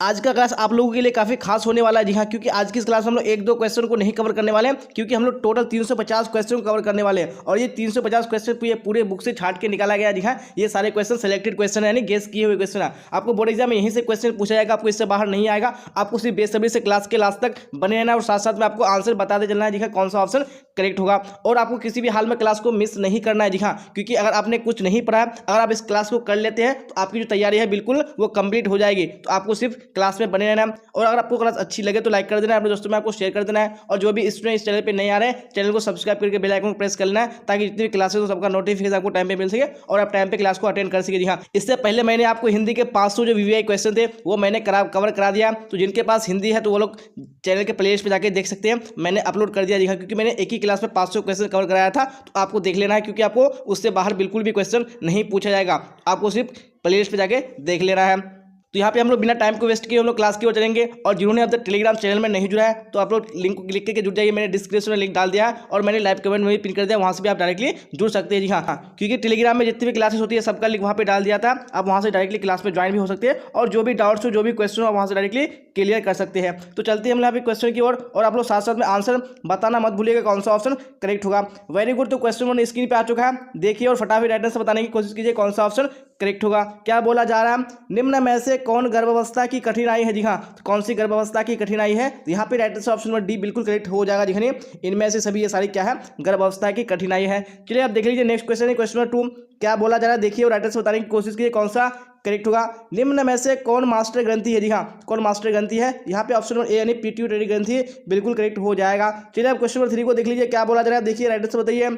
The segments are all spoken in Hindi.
आज का क्लास आप लोगों के लिए काफ़ी खास होने वाला है। जी हाँ, क्योंकि आज की इस क्लास में हम लोग एक दो क्वेश्चन को नहीं कवर करने वाले हैं, क्योंकि हम लोग टोटल 350 क्वेश्चन को कवर करने वाले हैं। और ये 350 क्वेश्चन ये पूरे बुक से छाट के निकाला गया। जी हाँ, ये सारे क्वेश्चन सेलेक्टेड क्वेश्चन है, यानी गेस किए हुए क्वेश्चन है। आपको बोर्ड एग्जाम में यहीं से क्वेश्चन पूछा जाएगा, आपको इससे बाहर नहीं आएगा। आपको सिर्फ बेसब्री से क्लास के लास्ट तक बने रहना और साथ साथ में आपको आंसर बताते चलना है। जी हाँ, कौन सा ऑप्शन करेक्ट होगा। और आपको किसी भी हाल में क्लास को मिस नहीं करना है। जी हाँ, क्योंकि अगर आपने कुछ नहीं पढ़ा है, अगर आप इस क्लास को कर लेते हैं तो आपकी जो तैयारी है बिल्कुल वो कंप्लीट हो जाएगी। तो आपको सिर्फ क्लास में बने रहना है। और अगर आपको क्लास अच्छी लगे तो लाइक कर देना है, अपने दोस्तों में आपको शेयर कर देना है। और जो भी स्टूडेंट इस चैनल पे नहीं आ रहे हैं, चैनल को सब्सक्राइब करके बेल आइकन को प्रेस कर लेना है, ताकि जितनी भी क्लासेस हो सबका नोटिफिकेशन आपको टाइम पे मिल सके और आप टाइम पे क्लास को अटेंड कर सके। जी हाँ, इससे पहले मैंने आपको हिंदी के 500 जो वीवीआई क्वेश्चन थे वो मैंने कवर करा दिया। तो जिनके पास हिंदी है तो वो लोग चैनल के प्लेलिस्ट पे जाके देख सकते हैं, मैंने अपलोड कर दिया। जी हाँ, क्योंकि मैंने एक ही क्लास में 500 क्वेश्चन कवर कराया था, तो आपको देख लेना है, क्योंकि आपको उससे बाहर बिल्कुल भी क्वेश्चन नहीं पूछा जाएगा। आपको सिर्फ प्लेलिस्ट पे जाके देख लेना है। तो यहाँ पे हम लोग बिना टाइम को वेस्ट किए हम लोग क्लास की ओर चलेंगे। और जिन्होंने अब तक टेलीग्राम चैनल में नहीं जुड़ा है तो आप लोग लिंक को क्लिक करके जुड़ जाइए। मैंने डिस्क्रिप्शन में लिंक डाल दिया है और मैंने लाइव कमेंट में भी पिन कर दिया, वहाँ से भी आप डायरेक्टली जुड़ सकते हैं। जी हाँ, क्योंकि टेलीग्राम में जितनी भी क्लासेस होती है सबका लिंक वहाँ पे डाल दिया था, आप वहाँ से डायरेक्टली क्लास में ज्वाइन भी हो सकते हैं और जो भी डाउट्स हो, जो भी क्वेश्चन हो, वहाँ से डायरेक्टली क्लियर कर सकते हैं। तो चलते हैं हम यहाँ पे क्वेश्चन की ओर, और आप लोग साथ साथ में आंसर बताना मत भूलिएगा कौन सा ऑप्शन करेक्ट होगा। Very good. तो क्वेश्चन 1 स्क्रीन पे आ चुका है, देखिए और फटाफट राइट आंसर बताने की कोशिश कीजिए कौन सा ऑप्शन करेक्ट होगा। क्या बोला जा रहा है, निम्न में से कौन गर्भावस्था की कठिनाई है। जी हाँ, तो कौन सी गर्भावस्था की कठिनाई है, यहाँ पे right answer option number D बिल्कुल करेक्ट हो जाएगा। जी इनमें से सभी ये सारी क्या है, गर्भावस्था की कठिनाई है। चलिए आप देख लीजिए नेक्स्ट क्वेश्चन है, क्वेश्चन नंबर 2। क्या बोला जा रहा है, देखिए और राइट आंसर बताने की कोशिश कीजिए कौन सा करेक्ट होगा। निम्न में से कौन मास्टर ग्रंथि है। जी हाँ, कौन मास्टर ग्रंथि है, यहाँ पे ऑप्शन नंबर ए यानी पिट्यूटरी ग्रंथि बिल्कुल करेक्ट हो जाएगा। चलिए आप क्वेश्चन नंबर 3 को देख लीजिए, क्या बोला जा रहा है, देखिए राइट आंसर बताइए।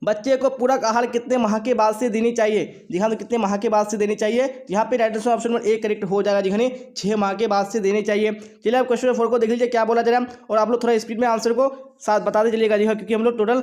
बच्चे को पूरक आहार कितने माह के बाद से देनी चाहिए। जी हाँ, तो कितने माह के बाद से देनी चाहिए, यहाँ पे right answer option number A correct हो जाएगा। जी हाँ, 6 माह के बाद से देनी चाहिए। चलिए आप क्वेश्चन नंबर 4 को देख लीजिए, क्या बोला जा रहा है, और आप लोग थोड़ा स्पीड में आंसर को साथ बताते चलिएगा। जी हाँ, क्योंकि हम लोग टोटल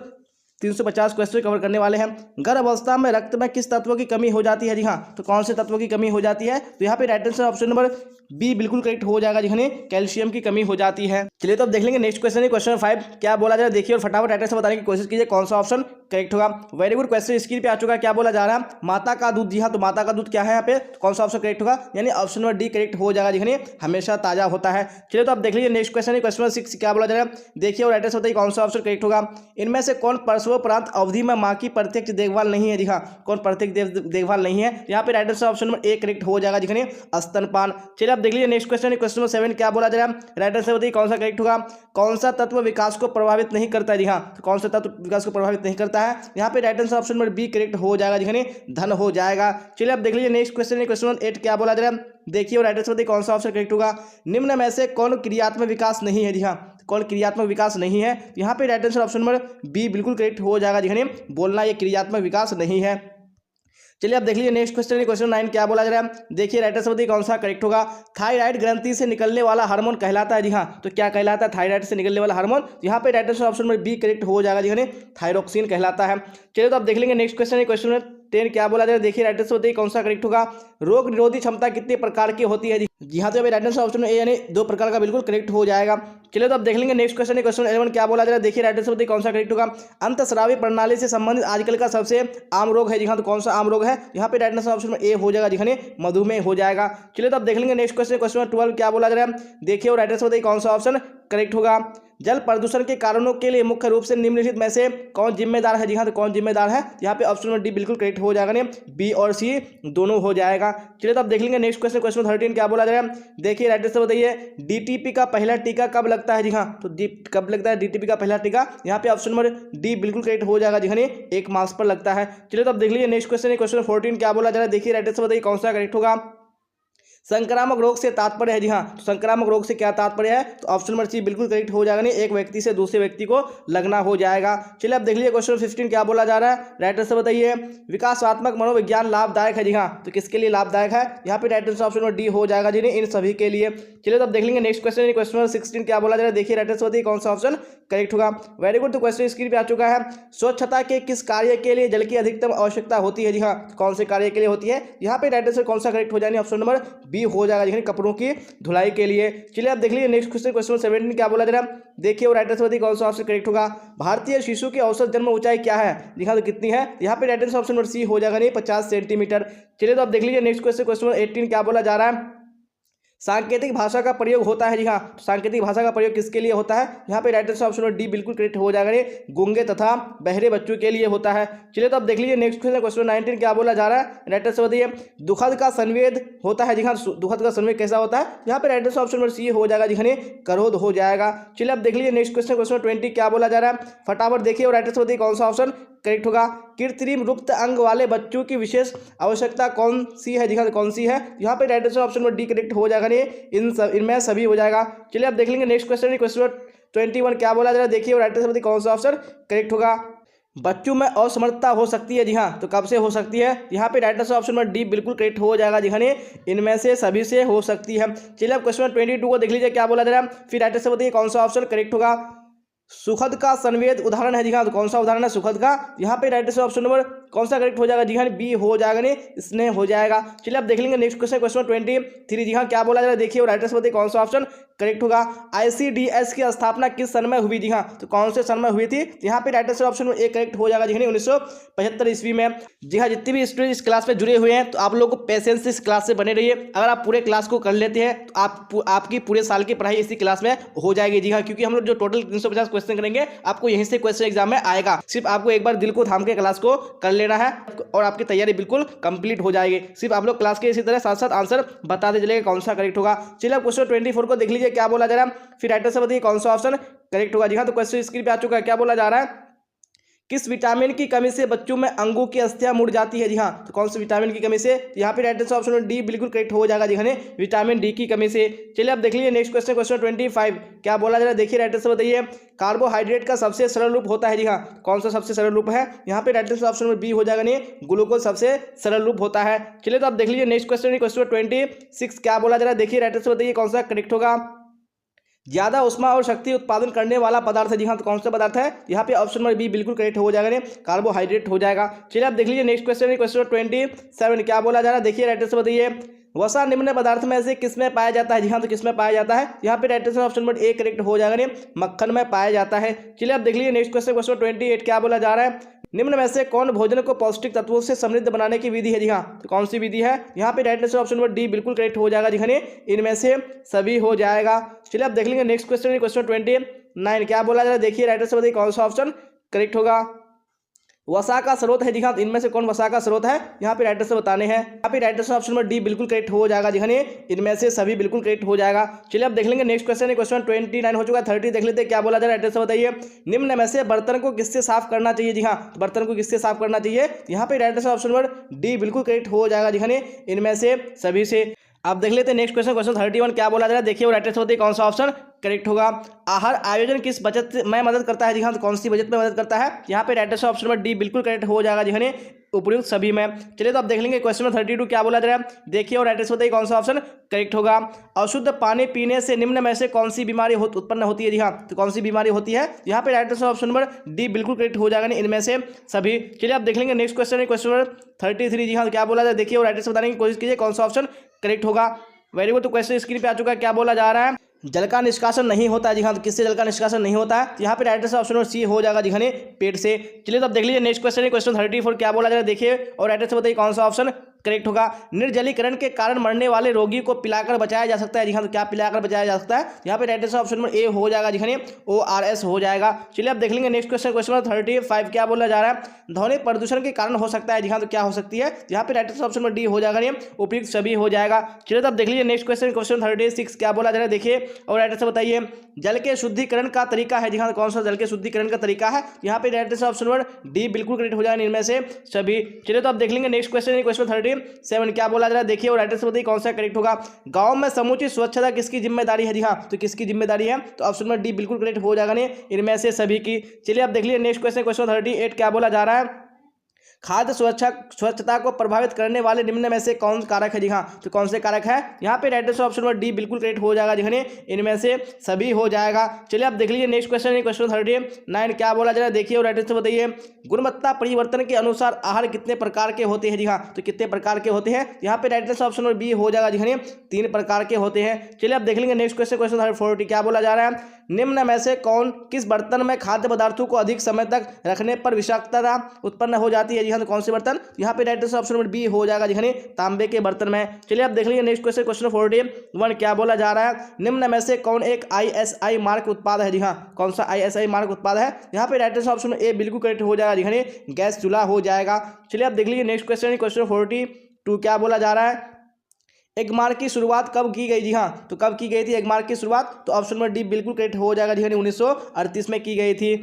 350 क्वेश्चन कवर करने वाले हैं। गर्भ अवस्था में रक्त में किस तत्व की कमी हो जाती है। जी हाँ, तो कौन से तत्व की कमी हो जाती है, तो यहाँ पे right answer option number B बिल्कुल करेक्ट हो जाएगा। जी हाँ, कैल्शियम की कमी हो जाती है। चलिए तो अब देख लेंगे नेक्स्ट क्वेश्चन है, क्वेश्चन 5। क्या बोला जा रहा है, देखिए और फटाफट राइट आंसर बताने की कोशिश कीजिए कौन सा ऑप्शन करेक्ट होगा। वेरी गुड, क्वेश्चन स्क्रीन पे आ चुका है। क्या बोला जा रहा है, माता का दूध। जी हाँ, तो माता का दूध क्या है यहाँ पे, तो कौन सा ऑप्शन करेक्ट होगा, यानी ऑप्शन नंबर डी करेक्ट हो जाएगा। जी हाँ, हमेशा ताजा होता है। चलिए तो आप देख लीजिए नेक्स्ट क्वेश्चन है, क्वेश्चन नंबर 6। क्या बोला जा रहा है, देखिए और राइट आंसर बताइए कौन सा ऑप्शन करेक्ट होगा। इनमें से कौन प्रसवोपरांत अवधि में माँ की प्रत्यक्ष देखभाल नहीं है। जी हाँ, कौन प्रत्यक्ष देखभाल नहीं है, यहाँ पे right answer option number A correct हो जाएगा। जी हाँ, स्तनपान। चलिए आप देख लीजिए नेक्स्ट क्वेश्चन है, क्वेश्चन नंबर 7। क्या बोला जा रहा है, राइट आंसर बताइए कौन सा करेक्ट होगा। कौन सा तत्व विकास को प्रभावित नहीं करता है। जी हाँ, तो कौन सा तत्व विकास को प्रभावित नहीं करता है, यहाँ पे right answer option number B correct हो जाएगा। जी हाँ, धन हो जाएगा। चलिए आप देख लीजिए नेक्स्ट क्वेश्चन है, क्वेश्चन नंबर 8। क्या बोला जा रहा है, देखिए और राइट आंसर बताइए कौन सा ऑप्शन करेक्ट होगा। निम्न में से कौन क्रियात्मक विकास नहीं है। जी हाँ, कौन क्रियात्मक विकास नहीं है, यहाँ पे right answer option number B बिल्कुल करेक्ट हो जाएगा। जी हाँ, बोलना ये क्रियात्मक विकास नहीं है। चलिए आप देख लीजिए नेक्स्ट क्वेश्चन है, क्वेश्चन 9। क्या बोला जा रहा है, देखिए राइट आंसर बताइए कौन सा करेक्ट होगा। थायराइड ग्रंथि से निकलने वाला हार्मोन कहलाता है। जी हाँ, तो क्या कहलाता है, थायराइड से निकलने वाला हार्मोन, यहाँ पे right answer option number B correct हो जाएगा। जी हाँ, थायरोक्सिन कहलाता है। चलिए तो आप देख लेंगे नेक्स्ट क्वेश्चन है, क्वेश्चन 10। क्या बोला जा रहा है, देखिए राइट आंसर बताइए कौन सा करेक्ट होगा। रोग निरोधी क्षमता कितने प्रकार की होती है। जी हाँ, तो अभी राइट आंसर ऑप्शन ए यानी 2 प्रकार का बिल्कुल करेक्ट हो जाएगा। चलिए तो आप देख लेंगे नेक्स्ट क्वेश्चन है, क्वेश्चन 11। क्या बोला जा रहा है, देखिए राइट आंसर बताइए कौन सा करेक्ट होगा। अंतःस्रावी प्रणाली से संबंधित आजकल का सबसे आम रोग है। जी हाँ, तो कौन सा आम रोग है, यहाँ पे राइट आंसर ऑप्शन ए हो जाएगा। जी हाँ, मधुमेह हो जाएगा। चलिए तो आप देख लेंगे नेक्स्ट क्वेश्चन, क्वेश्चन 12। क्या बोला जा रहा है, देखिए और राइट आंसर बताइए कौन सा ऑप्शन करेक्ट होगा। जल प्रदूषण के कारणों के लिए मुख्य रूप से निम्नलिखित में से कौन जिम्मेदार है। जी हाँ, तो कौन जिम्मेदार है, यहाँ पे ऑप्शन नंबर डी बिल्कुल करेक्ट हो जाएगा, बी और सी दोनों हो जाएगा। चलिए तो आप देख लेंगे नेक्स्ट क्वेश्चन, क्वेश्चन 13। क्या बोला जा रहा है, देखिए राइट आंसर बताइए डीटीपी का पहला टीका कब लगता है। जी हाँ, तो कब लगता है डीटीपी का पहला टीका, यहाँ पे ऑप्शन नंबर डी बिल्कुल करेक्ट हो जाएगा। जी हाँ, 1 मास पर लगता है। चलिए तो आप देख लीजिए नेक्स्ट क्वेश्चन है, क्वेश्चन 14। क्या बोला जा रहा है, देखिए राइट आंसर बताइए कौन सा करेक्ट होगा। संक्रामक रोग से तात्पर्य है। जी हाँ, तो संक्रामक रोग से क्या तात्पर्य है, तो ऑप्शन नंबर सी बिल्कुल करेक्ट हो जाएगा, नहीं एक व्यक्ति से दूसरे व्यक्ति को लगना हो जाएगा। चलिए अब देख लीजिए क्वेश्चन 15। क्या बोला जा रहा है, राइट आंसर बताइए। विकासात्मक मनोविज्ञान लाभदायक है। जी हाँ, तो किसके लिए लाभदायक है, यहाँ पे right answer option number D हो जाएगा। जी नहीं, इन सभी के लिए। चलिए तो अब देख लेंगे नेक्स्ट क्वेश्चन, क्वेश्चन नंबर 16। क्या बोला जा रहा है, देखिए राइट आंसर बताइए कौन सा ऑप्शन करेक्ट होगा। वेरी गुड, तो क्वेश्चन स्क्रीन पे आ चुका है। स्वच्छता के किस कार्य के लिए जल की अधिकतम आवश्यकता होती है। जी हाँ, कौन से कार्य के लिए होती है, यहाँ पे राइट आंसर कौन सा करेक्ट हो जाएगा, ऑप्शन नंबर बी हो जाएगा, कपड़ों की धुलाई के लिए। चलिए आप देख लीजिए नेक्स्ट क्वेश्चन, क्वेश्चन 17। क्या बोला जा रहा है, देखिए और राइट आंसर बताइए कौन सा ऑप्शन करेक्ट होगा। भारतीय शिशु की औसत जन्म ऊंचाई क्या है। जी हाँ, तो कितनी है, यहाँ पे right answer option number C हो जाएगा, नहीं 50 सेंटीमीटर। चलिए तो आप देख लीजिए नेक्स्ट क्वेश्चन, क्वेश्चन 18। क्या बोला जा रहा है, सांकेतिक भाषा का प्रयोग होता है। जी हाँ, सांकेतिक भाषा का प्रयोग किसके लिए होता है? यहाँ पे right answer option number D बिल्कुल करेक्ट हो जाएगा, गूंगे तथा बहरे बच्चों के लिए होता है। चलिए तो अब देख लीजिए नेक्स्ट क्वेश्चन, क्वेश्चन 19 क्या बोला जा रहा है? राइट आंसर बताइए। दुखद का संवेद होता है। जी हाँ, दुखद का संवेद कैसा होता है? यहाँ पे right answer option number C हो जाएगा, जी हाँ, क्रोध हो जाएगा। चलिए अब देख लीजिए नेक्स्ट क्वेश्चन, क्वेश्चन 20 क्या बोला जा रहा है? फटाफट देखिए और राइट आंसर बताइए कौन सा ऑप्शन करेक्ट होगा। कृत्रिम रूप्त अंग वाले बच्चों की विशेष आवश्यकता कौन सी है? जी हाँ, कौन सी है? यहाँ पे right answer option number D correct हो जाएगा, इनमें सभी हो जाएगा। चलिए अब देख लेंगे नेक्स्ट क्वेश्चन, क्वेश्चन 21 क्या बोला जा रहा है? देखिए और राइट आंसर बताइए कौन सा ऑप्शन करेक्ट होगा। बच्चों में असमर्थता हो सकती है। जी हाँ, तो कब से हो सकती है? यहाँ पे right answer option number D बिल्कुल करेक्ट हो जाएगा, जी हाँ, इनमें से सभी से हो सकती है। चलिए अब क्वेश्चन 22 को देख लीजिए क्या बोला जा रहा है, फिर राइट आंसर बताइए कौन सा ऑप्शन करेक्ट होगा। सुखद का संवेद उदाहरण है। जी हाँ, तो कौन सा उदाहरण है सुखद का? यहाँ पे राइट आंसर ऑप्शन नंबर कौन सा करेक्ट हो जाएगा? जी हाँ, बी हो जाएगा, स्नेह हो जाएगा। चलिए अब देख लेंगे नेक्स्ट क्वेश्चन, क्वेश्चन 23। जी हाँ, क्या बोला जा रहा है? देखिए और राइट आंसर बताइए कौन सा ऑप्शन करेक्ट होगा। ICDS की स्थापना किस सन में हुई? जी हाँ, तो कौन से सन में हुई थी? यहाँ पे right answer option A correct हो जाएगा, जी हाँ, 1975 ईस्वी में। जी हाँ, जितने भी स्टूडेंट इस क्लास में जुड़े हुए हैं तो आप लोग को पेशेंस से इस क्लास से बने रहिए। अगर आप पूरे क्लास को कर लेते हैं तो आपकी पूरे साल की पढ़ाई इसी क्लास में हो जाएगी। जी हाँ, क्योंकि हम लोग जो टोटल 350 क्वेश्चन करेंगे आपको यहीं से क्वेश्चन एग्जाम में आएगा। सिर्फ आपको एक बार दिल को थाम के क्लास को कर लेना है और आपकी तैयारी बिल्कुल कंप्लीट हो जाएगी। सिर्फ आप लोग क्लास के इसी तरह साथ साथ आंसर बताते चलेंगे कौन सा करेक्ट होगा। चलिए क्वेश्चन 24 को देख लीजिए क्या बोला जा रहा है, फिर राइट आंसर बताइए कौन सा ऑप्शन करेक्ट होगा। जी हाँ, तो क्वेश्चन स्क्रीन पे आ चुका है। क्या बोला जा रहा है? किस विटामिन की कमी से बच्चों में अंगों की अस्थियां मुड़ जाती है? जी हाँ, तो कौन से विटामिन की कमी से? यहाँ पे राइट आंसर ऑप्शन डी बिल्कुल करेक्ट हो जाएगा, जी हाँ, विटामिन डी की कमी से। चलिए अब देख लीजिए नेक्स्ट क्वेश्चन, क्वेश्चन 25 क्या बोला जा रहा है? देखिए राइट आंसर बताइए। कार्बोहाइड्रेट का सबसे सरल रूप होता है। जी हाँ, कौन सा सबसे सरल रूप है? यहाँ पे राइट आंसर ऑप्शन बी हो जाएगा, ग्लूकोज सबसे सरल रूप होता है। चलिए तो अब देख लीजिए नेक्स्ट क्वेश्चन, क्वेश्चन 26 क्या बोला जा रहा है? देखिए राइट आंसर बताइए कौन सा करेक्ट होगा। ज्यादा उष्मा और शक्ति उत्पादन करने वाला पदार्थ है। जी हाँ, तो कौन सा पदार्थ है? यहाँ पे ऑप्शन नंबर बी बिल्कुल करेक्ट हो जाएगा, कार्बोहाइड्रेट हो जाएगा। चलिए आप देख लीजिए नेक्स्ट क्वेश्चन, क्वेश्चन 27 क्या बोला जा रहा है? देखिए राइट आंसर बताइए। वसा निम्न पदार्थ में से किसमें पाया जाता है? जी हाँ, तो किसमें पाया जाता है? यहाँ पे right answer option number A correct हो जाएगा, मक्खन में पाया जाता है। चलिए आप देख लीजिए नेक्स्ट क्वेश्चन, क्वेश्चन 28 क्या बोला जा रहा है? निम्न में से कौन भोजन को पौष्टिक तत्वों से समृद्ध बनाने की विधि है? जी हाँ, तो कौन सी विधि है? यहाँ पे right answer option number D बिल्कुल करेक्ट हो जाएगा, जी हाँ, इनमें से सभी हो जाएगा। चलिए अब देख लेंगे नेक्स्ट क्वेश्चन, क्वेश्चन 29 क्या बोला जा रहा है? देखिए राइट आंसर बताइए कौन सा ऑप्शन करेक्ट होगा। वसा का स्रोत है। जी हाँ, इनमें से कौन वसा का स्रोत है? यहाँ पे राइट आंसर बताने हैं। यहाँ पे right answer option number D बिल्कुल करेक्ट हो जाएगा, जी हाँ, इनमें से सभी बिल्कुल करेक्ट हो जाएगा। चलिए अब देख लेंगे नेक्स्ट क्वेश्चन, क्वेश्चन 29 हो चुका है। 30 देख लेते हैं क्या बोला जा रहा है? राइट आंसर बताइए। निम्न में से बर्तन को किससे साफ करना चाहिए? जी हाँ, तो बर्तन को किससे साफ करना चाहिए? यहाँ पे right answer option number D बिल्कुल करेक्ट हो जाएगा, जी हाँ, इनमें से सभी से। आप देख लेते हैं नेक्स्ट क्वेश्चन, क्वेश्चन 31 क्या बोला जा रहा है? देखिए राइट आंसर बताइए कौन सा ऑप्शन करेक्ट होगा। आहार आयोजन किस बचत में मदद करता है? जी हाँ, तो कौन सी बचत में मदद करता है? यहाँ पे right answer option number D बिल्कुल करेक्ट हो जाएगा, जी हाँ, उपयुक्त सभी में। चलिए तो आप देख लेंगे क्वेश्चन 32 क्या बोला जा रहा है? देखिए और राइट आंसर बताइए कौन सा ऑप्शन करेक्ट होगा। अशुद्ध पानी पीने से निम्न में से कौन सी बीमारी उत्पन्न होती है? जी हाँ, तो कौन सी बीमारी होती है? यहाँ पे right answer option number D बिल्कुल करेक्ट हो जाएगा, इनमें से सभी। चलिए आप देख लेंगे नेक्स्ट क्वेश्चन, क्वेश्चन नंबर 33। जी हाँ, क्या बोला जाए? देखिए और राइट आंसर बताने की कोशिश कीजिए कौन सा ऑप्शन करेक्ट होगा। Very good. तो क्वेश्चन स्क्रीन पे आ चुका है। क्या बोला जा रहा है? जल का निष्कासन नहीं होता है। जी हाँ, तो किससे जल का निष्कासन नहीं होता है? यहाँ पे right answer option number C हो जाएगा, जी हाँ, पेट से। चलिए तो अब देख लीजिए नेक्स्ट क्वेश्चन, क्वेश्चन 34 क्या बोला जा रहा है? देखिए और राइट आंसर बताइए कौन सा ऑप्शन करेक्ट होगा। निर्जलीकरण के कारण मरने वाले रोगी को पिलाकर बचाया जा सकता है। जी हाँ, तो क्या पिलाकर बचाया जा सकता है? यहाँ पे right answer option number A हो जाएगा, जी हाँ, ORS हो जाएगा। चलिए अब देख लेंगे नेक्स्ट क्वेश्चन, क्वेश्चन नंबर 35 क्या बोला जा रहा है? ध्वनि प्रदूषण के कारण हो सकता है। जी हाँ, तो क्या हो सकती है? यहाँ पे right answer option number D हो जाएगा, उपयुक्त सभी हो जाएगा। चलिए तो अब देख लीजिए नेक्स्ट क्वेश्चन, क्वेश्चन 36 क्या बोला जा रहा है? देखिए और राइट आंसर बताइए। जल के शुद्धिकरण का तरीका है। जी हाँ, कौन सा जल के शुद्धिकरण का तरीका है? यहाँ पे right answer option number D बिल्कुल करेक्ट हो जाएगा, इनमें से सभी। चलिए तो अब देख लेंगे नेक्स्ट क्वेश्चन, क्वेश्चन 37 क्या बोला जा रहा है? देखिए और राइट आंसर बताइए कौन सा करेक्ट होगा। गांव में समुचित स्वच्छता किसकी जिम्मेदारी है? जी हाँ, तो किसकी जिम्मेदारी है? तो ऑप्शन नंबर डी बिल्कुल करेक्ट हो जाएगा, इनमें से सभी की। चलिए अब देख लीजिए नेक्स्ट क्वेश्चन, क्वेश्चन 38 क्या बोला जा रहा है? खाद्य स्वच्छता को प्रभावित करने वाले निम्न में से कौन कारक है? जी हाँ, तो कौन से कारक है? यहाँ पे right answer option number D बिल्कुल करेक्ट हो जाएगा, जी हाँ, इनमें से सभी हो जाएगा। चलिए आप देख लीजिए नेक्स्ट क्वेश्चन, क्वेश्चन 39 क्या बोला जा रहा है? देखिए और राइट आंसर बताइए। गुणवत्ता परिवर्तन के अनुसार आहार कितने प्रकार के होते हैं? जी हाँ, तो कितने प्रकार के होते हैं? यहाँ पे right answer option number B हो जाएगा, जी हाँ, 3 प्रकार के होते हैं। चलिए आप देख लेंगे नेक्स्ट क्वेश्चन, क्वेश्चन 40 क्या बोला जा रहा है? निम्न में से कौन किस बर्तन में खाद्य पदार्थों को अधिक समय तक रखने पर विषाक्तता उत्पन्न हो जाती है? जी हाँ, हाँ तो कौन से बर्तन, यहाँ पे right answer option number B हो जाएगा जी हाँ तांबे के बर्तन में। चलिए आप देख लीजिए नेक्स्ट क्वेश्चन, क्वेश्चन 41 क्या बोला जा रहा है, निम्न में से कौन एक ISI मार्क उत्पाद है जी हाँ, कौन सा ISI मार्क उत्पाद है, यहाँ पे राइट आंसर ऑप्शन ए बिल्कुल करेक्ट हो जाएगा जी हाँ गैस चूल्हा हो जाएगा। चलिए आप देख लीजिए नेक्स्ट क्वेश्चन, क्वेश्चन 42 क्या बोला जा रहा है, एक मार्क की शुरुआत कब की गई जी हाँ, तो कब की गई थी एक मार्क की शुरुआत, तो ऑप्शन नंबर डी बिल्कुल करेक्ट हो जाएगा जी हाँ 1938 में की गई थी।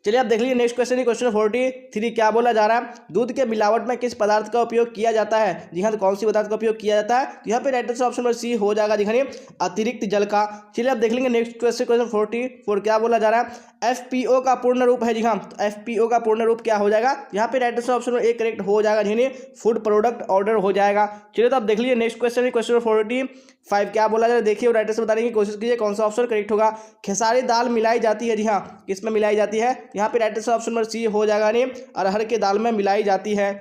चलिए आप देख लीजिए नेक्स्ट क्वेश्चन, क्वेश्चन 43 क्या बोला जा रहा है, दूध के मिलावट में किस पदार्थ का उपयोग किया जाता है जी हाँ, तो कौन सी पदार्थ का उपयोग किया जाता है, तो यहाँ पे right answer option number C हो जाएगा जी हाँ अतिरिक्त जल का। चलिए आप देख लेंगे नेक्स्ट क्वेश्चन, क्वेश्चन 44 क्या बोला जा रहा है, FPO का पूर्ण रूप है जी हाँ, तो FPO का पूर्ण रूप क्या हो जाएगा, यहाँ पे right answer option number A correct हो जाएगा जी फूड प्रोडक्ट ऑर्डर हो जाएगा। चलिए तो आप देख लीजिए नेक्स्ट क्वेश्चन, क्वेश्चन 45 क्या बोला जा रहा है, देखिए राइट आंसर बताने की कोशिश कीजिए कौन सा ऑप्शन करेक्ट होगा। खेसारी दाल मिलाई जाती है जी हाँ, किसमें मिलाई जाती है, यहाँ पे right answer option number C हो जाएगा नहीं अरहर के दाल में मिलाई जाती है।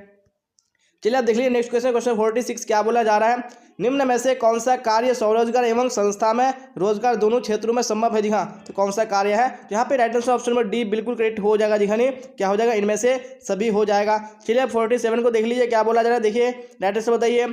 चलिए आप देख लीजिए नेक्स्ट क्वेश्चन, क्वेश्चन 46 क्या बोला जा रहा है, निम्न में से कौन सा कार्य स्वरोजगार एवं संस्था में रोजगार दोनों क्षेत्रों में संभव है जी हाँ, तो कौन सा कार्य है, यहाँ पे right answer option number D बिल्कुल करेक्ट हो जाएगा जी हाँ क्या हो जाएगा, इनमें से सभी हो जाएगा। चलिए आप 47 को देख लीजिए क्या बोला जा रहा है, देखिए राइट आंसर बताइए,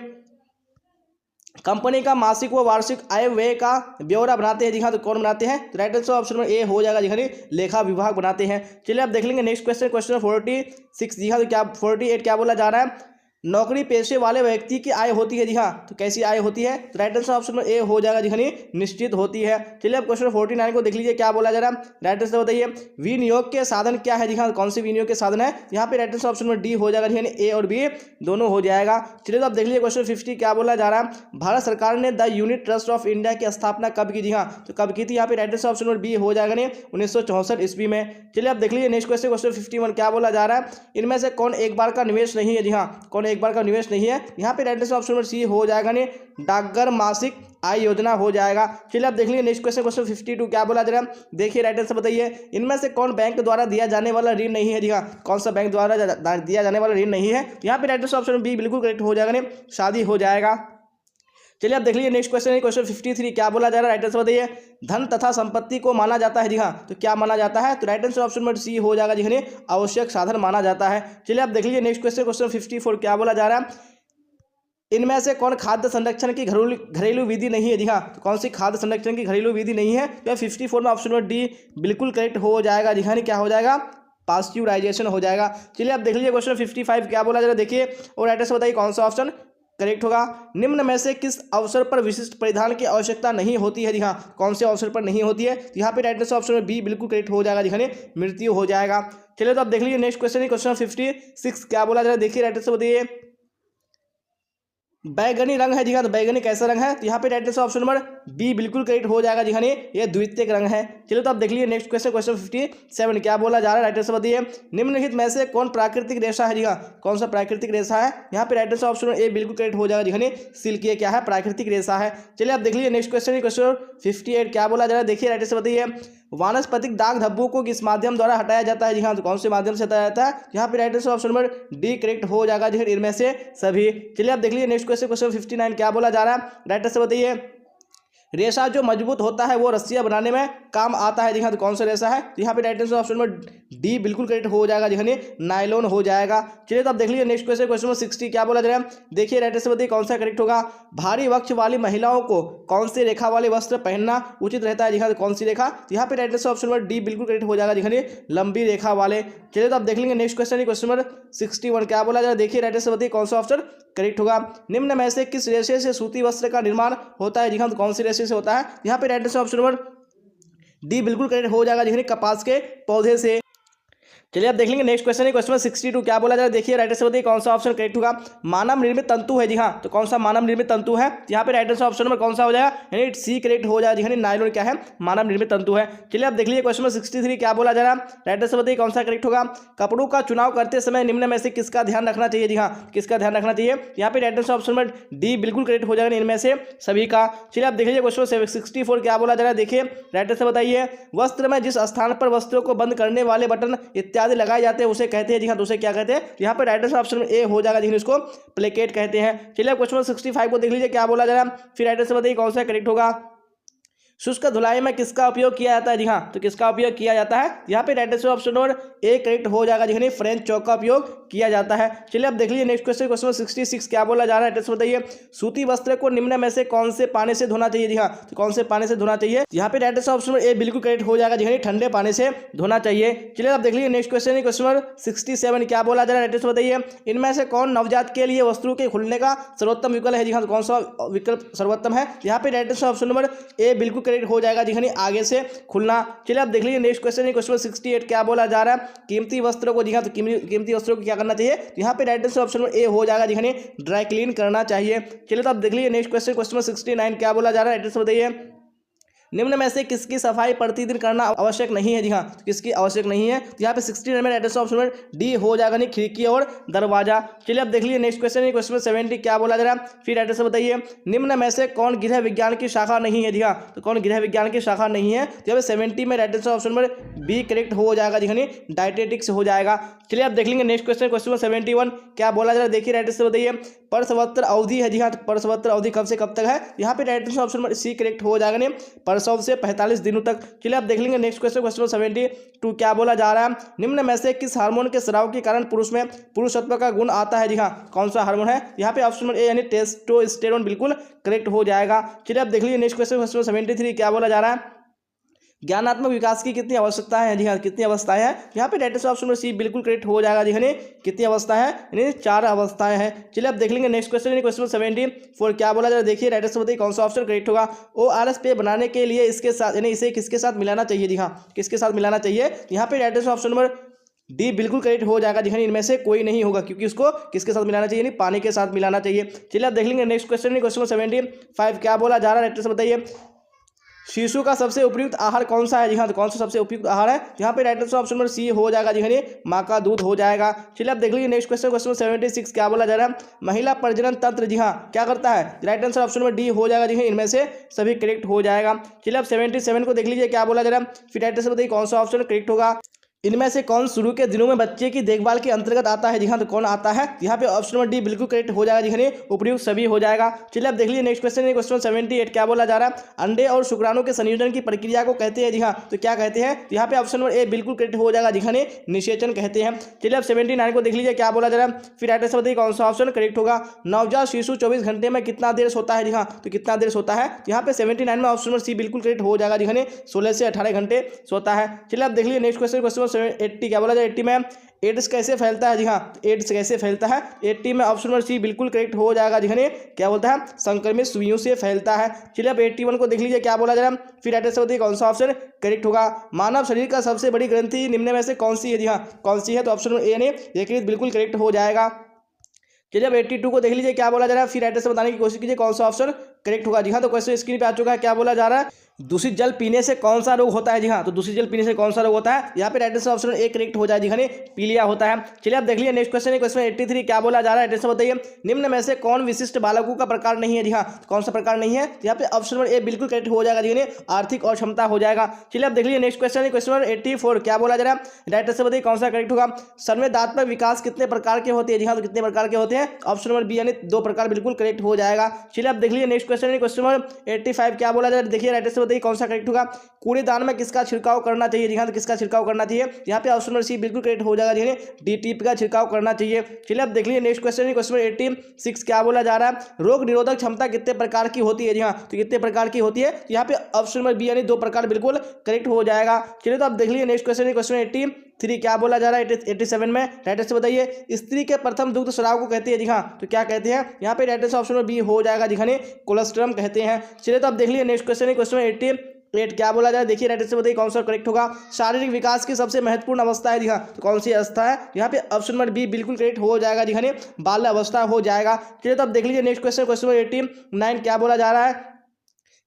कंपनी का मासिक व वार्षिक आय व्यय का ब्यौरा बनाते हैं जी हाँ, तो कौन बनाते हैं, तो right answer option number A हो जाएगा जी हाँ लेखा विभाग बनाते हैं। चलिए आप देख लेंगे नेक्स्ट क्वेश्चन, क्वेश्चन 46 जी हाँ, तो क्या 48 क्या बोला जा रहा है, नौकरी पेशे वाले व्यक्ति की आय होती है जी हाँ, तो कैसी आय होती है, तो right answer option number A हो जाएगा जी हाँ निश्चित होती है। चलिए अब क्वेश्चन 49 को देख लीजिए क्या बोला जा रहा है, राइट आंसर बताइए, विनियोग के साधन क्या है जी हाँ, कौन से विनियोग के साधन है, यहाँ पे right answer option number D हो जाएगा जी हाँ ए और बी दोनों हो जाएगा। चलिए तो आप देख लीजिए क्वेश्चन 50 क्या बोला जा रहा है, भारत सरकार ने the unit trust of India की स्थापना कब की जी हाँ, तो कब की थी, यहाँ पे right answer option number B हो जाएगा नहीं 1964 ईस्वी में। चलिए आप देख लीजिए नेक्स्ट क्वेश्चन, क्वेश्चन 51 क्या बोला जा रहा है, इनमें से कौन एक बार का निवेश नहीं है जी हाँ, कौन एक बार का निवेश नहीं है, यहाँ पे right answer option number C हो जाएगा नहीं डाकघर मासिक आय योजना हो जाएगा। चलिए आप देख लीजिए नेक्स्ट क्वेश्चन, क्वेश्चन 52 क्या बोला जा रहा है, देखिए राइट आंसर बताइए, इनमें से कौन बैंक द्वारा दिया जाने वाला ऋण नहीं है जी हाँ, कौन सा बैंक द्वारा दिया जाने वाला ऋण नहीं है, यहाँ पे राइट आंसर ऑप्शन बी बिल्कुल करेक्ट हो जाएगा नहीं शादी हो जाएगा। चलिए आप देख लीजिए नेक्स्ट क्वेश्चन, क्वेश्चन 53 क्या बोला जा रहा है, राइट आंसर बताइए, धन तथा संपत्ति को माना जाता है जी हाँ, तो क्या माना जाता है, तो right answer option number C हो जाएगा जी हाँ आवश्यक साधन माना जाता है। चलिए आप देख लीजिए नेक्स्ट क्वेश्चन, क्वेश्चन 54 क्या बोला जा रहा है, इनमें से कौन खाद्य संरक्षण की घरेलू विधि नहीं है जी हाँ, तो कौन सी खाद्य संरक्षण की घरेलू विधि नहीं है, तो 54 में ऑप्शन नंबर डी बिल्कुल करेक्ट हो जाएगा जी हाँ क्या हो जाएगा पास्चुराइजेशन हो जाएगा। चलिए आप देख लीजिए क्वेश्चन 55 क्या बोला जा रहा है, देखिए और राइट आंसर बताइए कौन सा ऑप्शन करेक्ट होगा, निम्न में से किस अवसर पर विशिष्ट परिधान की आवश्यकता नहीं होती है जी हाँ, कौन से अवसर पर नहीं होती है, तो यहाँ पे राइट आंसर ऑप्शन में बी बिल्कुल करेक्ट हो जाएगा जी हाँ मृत्यु हो जाएगा। चलिए तो आप देख लीजिए नेक्स्ट क्वेश्चन, क्वेश्चन 56 क्या बोला जा रहा है, देखिए राइट आंसर बताइए, बैगनी रंग है जी हाँ, तो बैगनी कैसा रंग है, तो यहाँ पे right answer option number B बिल्कुल करेक्ट हो जाएगा जी हाँ ये द्वितीयक रंग है। चलिए तो आप देख लीजिए नेक्स्ट क्वेश्चन, क्वेश्चन 57 क्या बोला जा रहा है, राइट आंसर बताइए, निम्नलिखित में से कौन प्राकृतिक रेशा है जी हाँ, कौन सा प्राकृतिक रेशा है, यहाँ पे राइट आंसर ऑप्शन ए बिल्कुल करेक्ट हो जाएगा जी हाँ सिल्क ये क्या है प्राकृतिक रेशा है। चलिए आप देख लीजिए नेक्स्ट क्वेश्चन, क्वेश्चन 58 क्या बोला जा रहा है, देखिए राइट आंसर बताइए, वानस्पतिक दाग धब्बों को किस माध्यम द्वारा हटाया जाता है जी हाँ, तो कौन से माध्यम से हटाया जाता है, यहाँ पे right answer option number D correct हो जाएगा जी इनमें से सभी। चलिए आप देख लीजिए नेक्स्ट क्वेश्चन, क्वेश्चन 59 क्या बोला जा रहा है, राइट आंसर बताइए, रेशा जो मजबूत होता है वो रस्सियां बनाने में काम आता है जी हाँ, तो कौन सा रेशा है, तो यहाँ पे right answer option number D बिल्कुल करेक्ट हो जाएगा जी हाँ नायलॉन हो जाएगा। चलिए तो आप देख लीजिए नेक्स्ट क्वेश्चन, क्वेश्चन नंबर 60 क्या बोला जा रहा है, देखिए राइट आंसर बताइए कौन सा करेक्ट होगा, भारी वक्ष वाली महिलाओं को कौन सी रेखा वाले वस्त्र पहनना उचित रहता है जी हाँ, तो कौन सी रेखा, तो यहाँ पे right answer option number D बिल्कुल करेक्ट हो जाएगा जी हाँ लंबी रेखा वाले। चलिए तो आप देख लेंगे नेक्स्ट क्वेश्चन, क्वेश्चन नंबर 61 क्या बोला जा रहा है, देखिए राइट आंसर बताइए कौन सा ऑप्शन करेक्ट होगा, निम्न में से किस रेशे से सूती वस्त्र का निर्माण होता है जी हाँ, तो कौन सी रेशे से होता है, यहाँ पे right answer option number D बिल्कुल करेक्ट हो जाएगा जी कपास के पौधे से। चलिए आप देख लेंगे नेक्स्ट क्वेश्चन है, क्वेश्चन 62 क्या बोला जा रहा है, देखिए राइट आंसर बताइए कौन सा ऑप्शन करेक्ट होगा, मानव निर्मित तंतु है जी हाँ, तो कौन सा मानव निर्मित तंतु है, तो यहाँ पे राइट आंसर ऑप्शन नंबर कौन सा हो जाएगा, यानी सी करेक्ट हो जाएगा जी नायलॉन क्या है मानव निर्मित तंतु है। चलिए आप देख लीजिए क्वेश्चन 63 क्या बोला जा रहा है, राइट आंसर बताइए कौन सा करेक्ट होगा, कपड़ों का चुनाव करते समय निम्न में से किसका ध्यान रखना चाहिए जी हाँ, किसका ध्यान रखना चाहिए, यहाँ पे right answer option number D बिल्कुल करेक्ट हो जाएगा इनमें से सभी का। चलिए आप देख लीजिए क्वेश्चन 64 क्या बोला जा रहा है, देखिए राइट आंसर बताइए, वस्त्र में जिस स्थान पर वस्त्रों को बंद करने वाले बटन इत्यादि लगाए जाते हैं उसे कहते हैं जी हाँ, तो उसे क्या कहते हैं, यहाँ पे राइट आंसर ऑप्शन ए हो जाएगा जी इसको प्लेकेट कहते हैं। चलिए क्वेश्चन 65 को देख लीजिए क्या बोला जा रहा है, फिर राइट आंसर बताइए कौन सा करेक्ट होगा, शुष्क धुलाई में किसका उपयोग किया जाता है जी हाँ, तो किसका उपयोग किया जाता है, यहाँ पे right answer option number A correct हो जाएगा जी फ्रेंच चौक का उपयोग किया जाता है। चलिए अब देख लीजिए नेक्स्ट क्वेश्चन, क्वेश्चन नंबर 66 क्या बोला जा रहा है, टेस्ट बताइए। सूती वस्त्र को निम्न में से कौन से पानी से धोना चाहिए? जी हाँ, तो कौन से पानी से धोना चाहिए? यहाँ पे राइट आंसर ऑप्शन ए बिल्कुल करेक्ट हो जाएगा, जी हाँ, ठंडे पानी से धोना चाहिए। चलिए अब देख लीजिए नेक्स्ट क्वेश्चन है, क्वेश्चन नंबर 67 क्या बोला जा रहा है, टेस्ट बताइए। इनमें से कौन नवजात के लिए वस्त्रों के खुलने का सर्वोत्तम विकल्प है? जी हाँ, तो कौन सा विकल्प सर्वोत्तम है? यहाँ पे right answer option number A बिल्कुल करेक्ट हो जाएगा, जी हाँ, आगे से खुलना। चलिए अब देख लीजिए नेक्स्ट क्वेश्चन है, क्वेश्चन 68 क्या बोला जा रहा है। कीमती वस्त्रों को, जी हाँ, तो कीमती वस्त्रों को क्या करना चाहिए? तो यहाँ पे right answer option number A हो जाएगा, जी हाँ, ड्राई क्लीन करना चाहिए। चलिए तो अब देख लीजिए नेक्स्ट क्वेश्चन, क्वेश्चन 69 क्या बोला जा रहा है, राइट आंसर बताइए। निम्न में से किसकी सफाई प्रतिदिन करना आवश्यक नहीं है? जी हाँ, तो किसकी आवश्यक नहीं है? तो यहाँ पे 69 में right answer option number D हो जाएगा, नहीं, खिड़की और दरवाजा। चलिए अब देख लीजिए नेक्स्ट क्वेश्चन है, क्वेश्चन 70 क्या बोला जा रहा है, फिर राइट आंसर बताइए। निम्न में से कौन गृह विज्ञान की शाखा नहीं है? जी हाँ, तो कौन गृह विज्ञान की शाखा नहीं है? तो यहाँ पे 70 में right answer option number B correct हो जाएगा, जी हाँ, डायटेटिक्स हो जाएगा। चलिए अब देख लेंगे नेक्स्ट क्वेश्चन, क्वेश्चन 71 क्या बोला जा रहा है, देखिए राइट आंसर बताइए। प्रसवोत्तर अवधि है, जी हाँ, तो प्रसवोत्तर अवधि कब से कब तक है? यहाँ पे right answer option number C correct हो जाएगा, नहीं, प्रसव से 45 दिनों तक। चलिए आप देख लेंगे नेक्स्ट क्वेश्चन, क्वेश्चन 72 क्या बोला जा रहा है। निम्न में से किस हार्मोन के स्राव के कारण पुरुष में पुरुषत्व का गुण आता है? जी हाँ, कौन सा हार्मोन है? यहाँ पे ऑप्शन नंबर ए यानी टेस्टोस्टेरोन बिल्कुल करेक्ट हो जाएगा। चलिए आप देख लीजिए नेक्स्ट क्वेश्चन, क्वेश्चन 73 क्या बोला जा रहा है। ज्ञानात्मक विकास की कितनी अवस्थाएं हैं? जी हाँ, कितनी अवस्थाएं हैं? यहाँ पे right answer option number C बिल्कुल करेक्ट हो जाएगा, जी हाँ, कितनी अवस्थाएं हैं? यानी 4 अवस्थाएं हैं। चलिए अब देख लेंगे नेक्स्ट क्वेश्चन, क्वेश्चन 74 क्या बोला जा रहा है, देखिए राइट आंसर बताइए कौन सा ऑप्शन करेक्ट होगा। ORS पेय बनाने के लिए इसके साथ यानी इसे किसके साथ मिलाना चाहिए? जी हाँ, किसके साथ मिलाना चाहिए? यहाँ पे right answer option number D बिल्कुल करेक्ट हो जाएगा, जी हाँ, इनमें से कोई नहीं होगा, क्योंकि उसको किसके साथ मिलाना चाहिए? नहीं, पानी के साथ मिलाना चाहिए। चलिए आप देख लेंगे नेक्स्ट क्वेश्चन, क्वेश्चन 75 क्या बोला जा रहा है, राइट आंसर बताइए। शिशु का सबसे उपयुक्त आहार कौन सा है? जी हाँ, तो कौन सा सबसे उपयुक्त आहार है? यहाँ पे right answer option number C हो जाएगा, जी हाँ, माँ का दूध हो जाएगा। चलिए आप देख लीजिए नेक्स्ट क्वेश्चन, क्वेश्चन 76 क्या बोला जा रहा है। महिला प्रजनन तंत्र, जी हाँ, क्या करता है? Right answer option number D हो जाएगा, जी हाँ, इनमें से सभी करेक्ट हो जाएगा। चलिए आप 77 को देख लीजिए क्या बोला जा रहा है, फिर राइट आंसर बताइए कौन सा ऑप्शन करेक्ट होगा। इनमें से कौन शुरू के दिनों में बच्चे की देखभाल के अंतर्गत आता है? जी हाँ, तो कौन आता है? यहाँ पे ऑप्शन नंबर डी बिल्कुल करेक्ट हो जाएगा, जी हाँ, उपयुक्त सभी हो जाएगा। चलिए अब देख लीजिए नेक्स्ट क्वेश्चन, क्वेश्चन 78 क्या बोला जा रहा है। अंडे और शुक्राणु के संयोजन की प्रक्रिया को कहते हैं? जी हाँ, तो क्या कहते हैं? यहाँ पे ऑप्शन नंबर ए बिल्कुल करेक्ट हो जाएगा, जी हाँ, निषेचन कहते हैं। चलिए अब 79 को देख लीजिए क्या बोला जा रहा है, फिर राइट आंसर बताइए कौन सा ऑप्शन करेक्ट होगा। नवजात शिशु 24 घंटे में कितना देर सोता है? जी हाँ, तो कितना देर सोता है? यहाँ पे 79 में ऑप्शन नंबर सी बिल्कुल करेक्ट हो जाएगा, जी हाँ, 16 से 18 घंटे सोता है। चलिए अब देख लीजिए नेक्स्ट क्वेश्चन, क्वेश्चन 80 क्या 80 में एड्स कैसे फैलता है? जी हाँ, एड्स कैसे फैलता है? 80 में ऑप्शन नंबर सी बिल्कुल करेक्ट हो जाएगा, जी हाँ, क्या बोलता है? संक्रमित सुइयों से फैलता है। चलिए अब 81 को देख लीजिए क्या बोला जा रहा है, फिर राइट आंसर बताइए कौन सा ऑप्शन करेक्ट होगा। मानव शरीर का सबसे बड़ी ग्रंथि निम्न में से कौन सी है? जी हाँ, कौन सी है? तो ऑप्शन नंबर ए यानी यकृत बिल्कुल करेक्ट हो जाएगा। चलिए अब 82 को देख लीजिए क्या बोला जा रहा है, फिर राइट आंसर बताने की कोशिश कीजिए कौन सा ऑप्शन करेक्ट होगा। जी हाँ, तो क्वेश्चन स्क्रीन पे आ चुका है, क्या बोला जा रहा है। दूषित जल पीने से कौन सा रोग होता है? जी हाँ, तो दूषित जल पीने से कौन सा रोग होता है? यहाँ पे right answer option A correct हो जाए, जी हाँ, पीलिया होता है। चलिए आप देख लीजिए नेक्स्ट क्वेश्चन है, क्वेश्चन 83 क्या बोला जा रहा है, राइट आंसर बताइए। निम्न में से कौन विशिष्ट बालकों का प्रकार नहीं है? जी हाँ, कौन सा प्रकार नहीं है? यहाँ पे ऑप्शन नंबर ए बिल्कुल करेक्ट हो जाएगा, जी हाँ, आर्थिक और क्षमता हो जाएगा। चलिए आप देख लीजिए नेक्स्ट क्वेश्चन है, क्वेश्चन 84 क्या बोला जा रहा है, राइट आंसर बताइए कौन सा करेक्ट होगा। संवेदनात्मक विकास कितने प्रकार के होते हैं? जी हाँ, तो कितने प्रकार के होते हैं? ऑप्शन नंबर बी यानी 2 प्रकार बिल्कुल करेक्ट हो जाएगा। चलिए आप देख लीजिए नेक्स्ट क्वेश्चन है, क्वेश्चन नंबर 85 क्या बोला जा रहा है, देखिए राइट आंसर बताइए कौन सा करेक्ट होगा। कूड़ेदान में किसका छिड़काव करना चाहिए? जी हाँ, तो किसका छिड़काव करना चाहिए? यहाँ पे ऑप्शन नंबर सी बिल्कुल करेक्ट हो जाएगा, जी हाँ, DTP का छिड़काव करना चाहिए। चलिए आप देख लीजिए नेक्स्ट क्वेश्चन है, क्वेश्चन 86 क्या बोला जा रहा है, रोग निरोधक क्षमता कितने प्रकार की होती है? जी हाँ, तो कितने प्रकार की होती है? यहाँ पे ऑप्शन नंबर बी यानी 2 प्रकार बिल्कुल करेक्ट हो जाएगा। चलिए तो आप देख लीजिए नेक्स्ट क्वेश्चन है, क्वेश्चन 83 क्या बोला जा रहा है, 87 में राइट आंसर बताइए। स्त्री के प्रथम दुग्ध स्राव को कहते हैं? जी हाँ, तो क्या कहते हैं? यहाँ पे right answer option number B हो जाएगा, जी हाँ, कोलेस्ट्रम कहते हैं। चलिए तो आप देख लीजिए नेक्स्ट क्वेश्चन है, क्वेश्चन 88 क्या बोला जाए, देखिए राइट आंसर बताइए कौन सा करेक्ट होगा। शारीरिक विकास की सबसे महत्वपूर्ण अवस्था है? जी हाँ, तो कौन सी अवस्था है? यहाँ पे ऑप्शन नंबर बी बिल्कुल करेक्ट हो जाएगा, जी हाँ, बाल्य अवस्था हो जाएगा। चलिए तो आप देख लीजिए नेक्स्ट क्वेश्चन, क्वेश्चन 89 क्या बोला जा रहा है,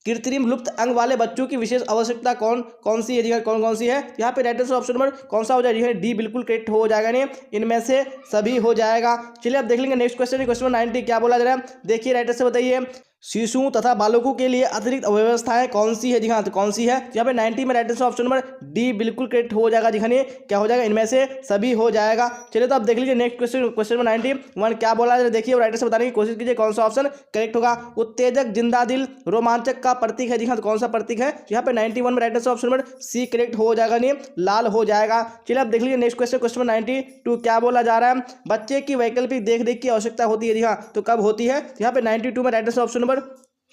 कृत्रिम लुप्त अंग वाले बच्चों की विशेष आवश्यकता कौन सी है? जी हाँ, कौन सी है? यहाँ पे राइट आंसर ऑप्शन नंबर कौन सा हो जाएगा? डी बिल्कुल करेक्ट हो जाएगा, नहीं, इनमें से सभी हो जाएगा। चलिए अब देख लेंगे नेक्स्ट क्वेश्चन, क्वेश्चन 90 क्या बोला जा रहा है, देखिए राइट आंसर बताइए। शिशुओं तथा बालकों के लिए अतिरिक्त अव्यवस्थाएं कौन सी है जी हाँ, तो कौन सी है? तो यहाँ पे 90 में right answer option number D बिल्कुल करेक्ट हो जाएगा जी हाँ। क्या हो जाएगा? इनमें से सभी हो जाएगा। चलिए तो आप देख लीजिए नेक्स्ट क्वेश्चन, क्वेश्चन नंबर 91 क्या बोला है, देखिए और राइट आंसर बताने की कोशिश कीजिए कौन सा ऑप्शन करेक्ट होगा। उत्तेजक, जिंदा दिल, रोमांचक का प्रतीक है जी हाँ, तो कौन सा प्रतीक है? यहाँ पे 91 में right answer option number C correct हो जाएगा, नहीं लाल हो जाएगा। चलिए आप देख लीजिए नेक्स्ट क्वेश्चन, क्वेश्चन नंबर 92 क्या बोला जा रहा है? बच्चे की वैकल्पिक देख रेख की आवश्यकता होती है जी हाँ, तो कब होती है? यहाँ पे 92 में right answer option number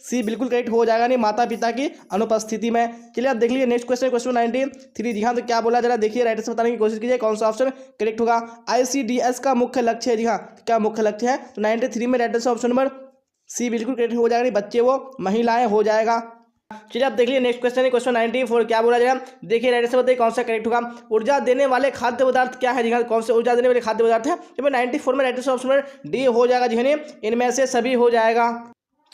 C बिल्कुल करेक्ट हो जाएगा, नहीं माता पिता की अनुपस्थिति में। चलिए आप देख लीजिए नेक्स्ट क्वेश्चन, क्वेश्चन 93 जी हाँ, तो क्या बोला जा रहा है? देखिए राइट आंसर बताने की कोशिश कीजिए कौन सा ऑप्शन करेक्ट होगा। ICDS का मुख्य लक्ष्य है जी हाँ, क्या मुख्य लक्ष्य है? तो 93 में right answer option number C बिल्कुल करेक्ट हो जाएगा, नहीं बच्चे वो महिलाएं हो जाएगा। चलिए आप देख लीजिए नेक्स्ट क्वेश्चन है क्वेश्चन 94 क्या बोला जाएगा? देखिए राइट आंसर बताइए कौन सा करेक्ट होगा। ऊर्जा देने वाले खाद्य पदार्थ क्या है जी हाँ, कौन से ऊर्जा देने वाले खाद्य पदार्थ है? तो 94 में right answer option number D हो जाएगा जी हाँ, इनमें से सभी हो जाएगा।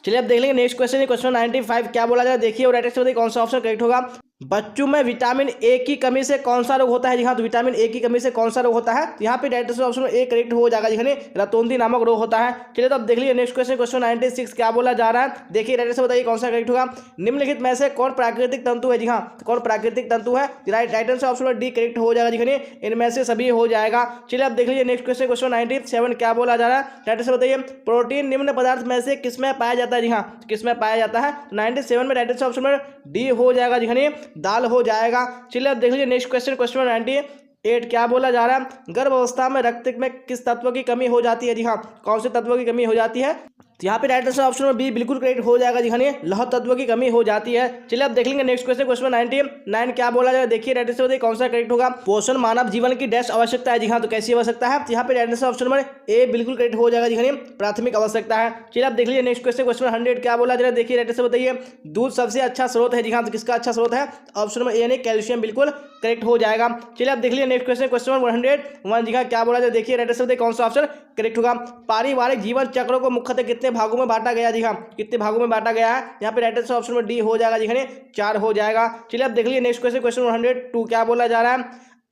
चलिए आप देख लेंगे नेक्स्ट क्वेश्चन है क्वेश्चन 95 क्या बोला जाए? देखिए और राइट आंसर बताइए कौन सा ऑप्शन करेक्ट होगा। बच्चों में विटामिन ए की कमी से कौन सा रोग होता है जी हाँ, तो विटामिन ए की कमी से कौन सा रोग होता है? तो यहाँ पे right answer option A correct हो जाएगा जी हाँ, रतौंधी नामक रोग होता है। चलिए तो आप देख लीजिए नेक्स्ट क्वेश्चन, क्वेश्चन 96 क्या बोला जा रहा है? देखिए राइट आंसर बताइए कौन सा करेक्ट होगा। निम्नलिखित में से कौन प्राकृतिक तंतु है जी हाँ, तो कौन प्राकृतिक तंतु है? Right answer option D correct हो जाएगा जी हाँ, इनमें से सभी हो जाएगा। चलिए आप देख लीजिए नेक्स्ट क्वेश्चन, क्वेश्चन 97 क्या बोला जा रहा है? राइट आंसर बताइए प्रोटीन निम्न पदार्थ में से किसमें पाया जाता है जी हाँ, किसमें पाया जाता है? 97 में राइट आंसर ऑप्शन डी हो जाएगा जी हाँ, दाल हो जाएगा। चलिए आप देख लीजिए नेक्स्ट क्वेश्चन, क्वेश्चन 98 क्या बोला जा रहा है? गर्भ अवस्था में रक्त में किस तत्व की कमी हो जाती है जी हाँ, कौन से तत्व की कमी हो जाती है? तो यहाँ पे right answer option number B बिल्कुल करेक्ट हो जाएगा जी हाँ, लौह तत्व की कमी हो जाती है। चलिए आप देख लेंगे नेक्स्ट क्वेश्चन, क्वेश्चन 99 क्या बोला जाएगा? देखिए राइट आंसर बताइए कौन सा करेक्ट होगा। पोषण मानव जीवन की डैश आवश्यकता है जी हाँ, तो कैसी आवश्यकता है? तो यहाँ पे right answer option number A बिल्कुल करेक्ट हो जाएगा जी हाँ, प्राथमिक आवश्यकता है। चलिए आप देख लीजिए नेक्स्ट क्वेश्चन, क्वेश्चन 100 क्या बोला जा रहा है? देखिए राइट आंसर बताइए दूध सबसे अच्छा स्रोत है जी हाँ, तो किसका अच्छा स्रोत है? ऑप्शन नंबर ए यानी कैल्शियम बिल्कुल करेक्ट हो जाएगा। चलिए आप देख लीजिए नेक्स्ट क्वेश्चन, क्वेश्चन 101 जी हाँ, क्या बोला जाए? देखिए राइट आंसर बताइए कौन सा ऑप्शन करेक्ट होगा। पारिवारिक जीवन चक्रों को मुख्यतः कितने भागों में बांटा गया जी हाँ, कितने भागों में बांटा गया है? यहाँ पे right answer option number D हो जाएगा जी हाँ, 4 हो जाएगा। चलिए आप देख लीजिए नेक्स्ट क्वेश्चन, क्वेश्चन 102 क्या बोला जा रहा है?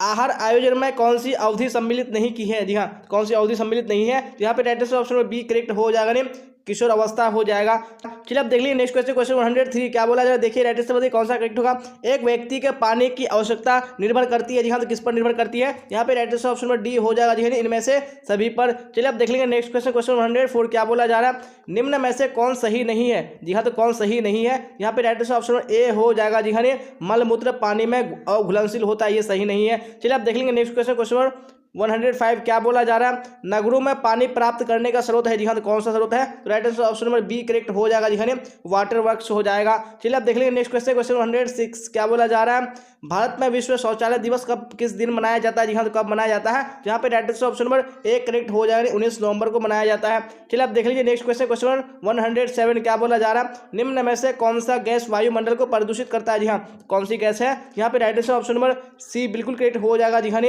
आहार आयोजन में कौन सी अवधि सम्मिलित नहीं की है जी हाँ, कौन सी अवधि सम्मिलित नहीं है? यहाँ पे right answer option number B correct हो जाएगा, किशोर अवस्था हो जाएगा। चलिए आप देख लीजिए नेक्स्ट क्वेश्चन, क्वेश्चन 103 क्या बोला जा रहा है? देखिए राइट आंसर बताइए कौन सा करेक्ट होगा। एक व्यक्ति के पानी की आवश्यकता निर्भर करती है जी हाँ, तो किस पर निर्भर करती है? यहाँ पे right answer option number D हो जाएगा जी हाँ, इनमें से सभी पर। चलिए आप देख लेंगे नेक्स्ट क्वेश्चन, क्वेश्चन 104 क्या बोला जा रहा है? निम्न में से कौन सही नहीं है जी हाँ, तो कौन सही नहीं है? यहाँ पे राइट आंसर ऑप्शन ए हो जाएगा जी हाँ, मलमूत्र पानी में घुलनशील होता है, ये सही नहीं है। चलिए आप देख लेंगे नेक्स्ट क्वेश्चन, क्वेश्चन 105 क्या बोला जा रहा है? नगरों में पानी प्राप्त करने का स्रोत है जी हाँ, तो कौन सा स्रोत है? तो right answer option number B correct हो जाएगा जी हाँ, वाटर वर्क्स हो जाएगा। चलिए आप देख लेंगे नेक्स्ट क्वेश्चन, क्वेश्चन 106 क्या बोला जा रहा है? भारत में विश्व शौचालय दिवस कब किस दिन मनाया जाता है जी हाँ, तो कब मनाया जाता है? यहाँ पे right answer option number A correct हो जाएगा, 19 नवंबर को मनाया जाता है। चलिए आप देख लीजिए नेक्स्ट क्वेश्चन, क्वेश्चन 107 क्या बोला जा रहा है? निम्न में से कौन सा गैस वायुमंडल को प्रदूषित करता है जी हाँ, कौन सी गैस है? यहाँ पे right answer option number C बिल्कुल करेक्ट हो जाएगा जी हाँ,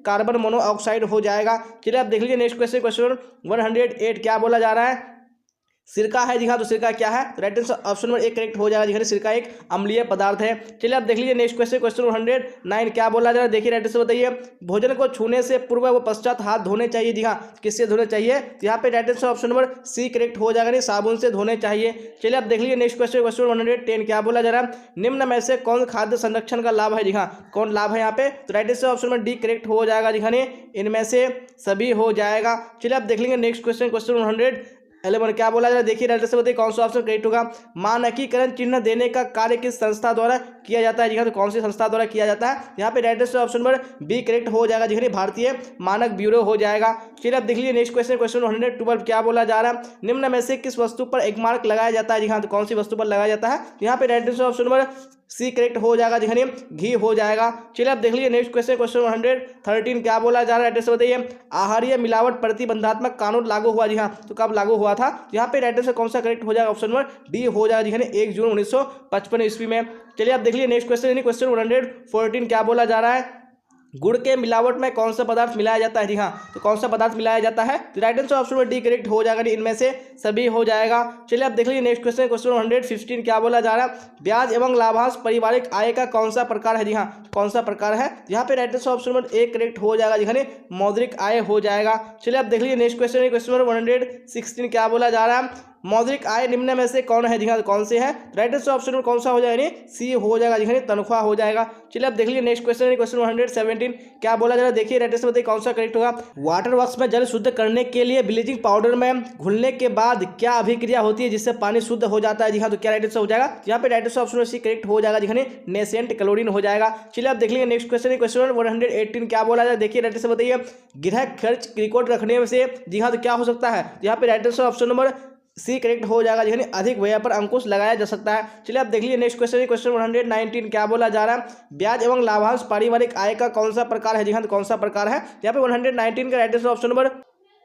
कार्बन मोनोऑक्साइड हो जाएगा। चलिए आप देख लीजिए नेक्स्ट क्वेश्चन, क्वेश्चन 108 क्या बोला जा रहा है? सिरका है जी हाँ, तो सिरका क्या है? राइट आंसर ऑप्शन नंबर एक करेक्ट हो जाएगा जी हाँ, सिरका एक अम्लीय पदार्थ है। चलिए आप देख लीजिए नेक्स्ट क्वेश्चन, क्वेश्चन 109 क्या बोला जा रहा है? देखिए राइट आंसर बताइए भोजन को छूने से पूर्व व पश्चात हाथ धोने चाहिए जी हाँ, किससे धोने चाहिए? यहाँ पे right answer option number C correct हो जाएगा, नहीं साबुन से धोने चाहिए। चलिए आप देख लीजिए नेक्स्ट क्वेश्चन, क्वेश्चन 110 क्या बोला जा रहा है? निम्न में से कौन खाद्य संरक्षण का लाभ है जी हाँ, कौन लाभ है यहाँ पे? तो right answer option number D correct हो जाएगा जी हाँ, इनमें से सभी हो जाएगा। चलिए आप देख लेंगे नेक्स्ट क्वेश्चन, क्वेश्चन 111 क्या बोला जा रहा है? देखिए राइट आंसर बताइए कौन सा ऑप्शन करेक्ट होगा। मानकीकरण चिन्ह देने का कार्य किस संस्था द्वारा किया जाता है जी हाँ, तो कौन सी संस्था द्वारा किया जाता है? यहाँ पे right answer option number B correct हो जाएगा जी हाँ, भारतीय मानक ब्यूरो हो जाएगा। चलिए आप देख लीजिए नेक्स्ट क्वेश्चन, क्वेश्चन 112 क्या बोला जा रहा है? निम्न में से किस वस्तु पर एक मार्क लगाया जाता है जी हाँ, तो कौन सी वस्तु पर लगाया जाता है? यहाँ पे right answer option number C correct हो जाएगा जी हाँ, घी हो जाएगा। चलिए आप देख लीजिए नेक्स्ट क्वेश्चन, क्वेश्चन 113 क्या बोला जा रहा है? एड्रेस बताइए आहारीय मिलावट प्रतिबंधात्मक कानून लागू हुआ जी हाँ, तो कब लागू हुआ था? यहाँ पे एड्रेस कौन सा करेक्ट हो जाएगा? ऑप्शन नंबर डी हो जाएगा जी हाँ, 1 जून 1955 ईस्वी में। चलिए आप देख लीजिए नेक्स्ट क्वेश्चन, क्वेश्चन 114 क्या बोला जा रहा है? गुड़ के मिलावट में कौन सा पदार्थ मिलाया जाता है जी हाँ, तो कौन सा पदार्थ मिलाया जाता है? तो right answer option number D correct हो जाएगा, इनमें से सभी हो जाएगा। चलिए आप देख लीजिए नेक्स्ट क्वेश्चन, क्वेश्चन 115 क्या बोला जा रहा है? ब्याज एवं लाभांश पारिवारिक आय का कौन सा प्रकार है जी हाँ, कौन सा प्रकार है? यहाँ पे right answer option number A correct हो जाएगा जी हाँ, मौद्रिक आय हो जाएगा। चलिए आप देख लीजिए नेक्स्ट क्वेश्चन, क्वेश्चन नंबर 116 क्या बोला जा रहा है? मौद्रिक आय निम्न में से कौन है जी हाँ, कौन से है? राइट आंसर ऑप्शन में कौन सा हो जाएगा? सी हो जाएगा जी हाँ, तनख्वाह हो जाएगा। चलिए अब देख लीजिए नेक्स्ट क्वेश्चन, क्वेश्चन 117 क्या बोला जा रहा है, देखिए राइट आंसर बताइए कौन सा करेक्ट होगा। वाटर वर्क्स में जल शुद्ध करने के लिए ब्लीचिंग पाउडर में घुलने के बाद क्या अभिक्रिया होती है जिससे पानी शुद्ध हो जाता है? जी हाँ, तो क्या राइट आंसर हो जाएगा? यहाँ पे right answer option C correct हो जाएगा जी हाँ, नेसेंट क्लोरीन हो जाएगा। चलिए अब देख लीजिए नेक्स्ट क्वेश्चन, क्वेश्चन 118 क्या बोला जाए, देखिए राइट आंसर बताइए। गृह खर्च रिकॉर्ड रखने से जी हाँ, तो क्या हो सकता है? यहाँ पे right answer option number C correct हो जाएगा, यानी अधिक व्यय पर अंकुश लगाया जा सकता है। चलिए आप देख लीजिए नेक्स्ट क्वेश्चन, क्वेश्चन 119 क्या बोला जा रहा है, ब्याज एवं लाभांश पारिवारिक आय का कौन सा प्रकार है? जी हाँ, तो कौन सा प्रकार है? यहाँ पे 119 का right answer option number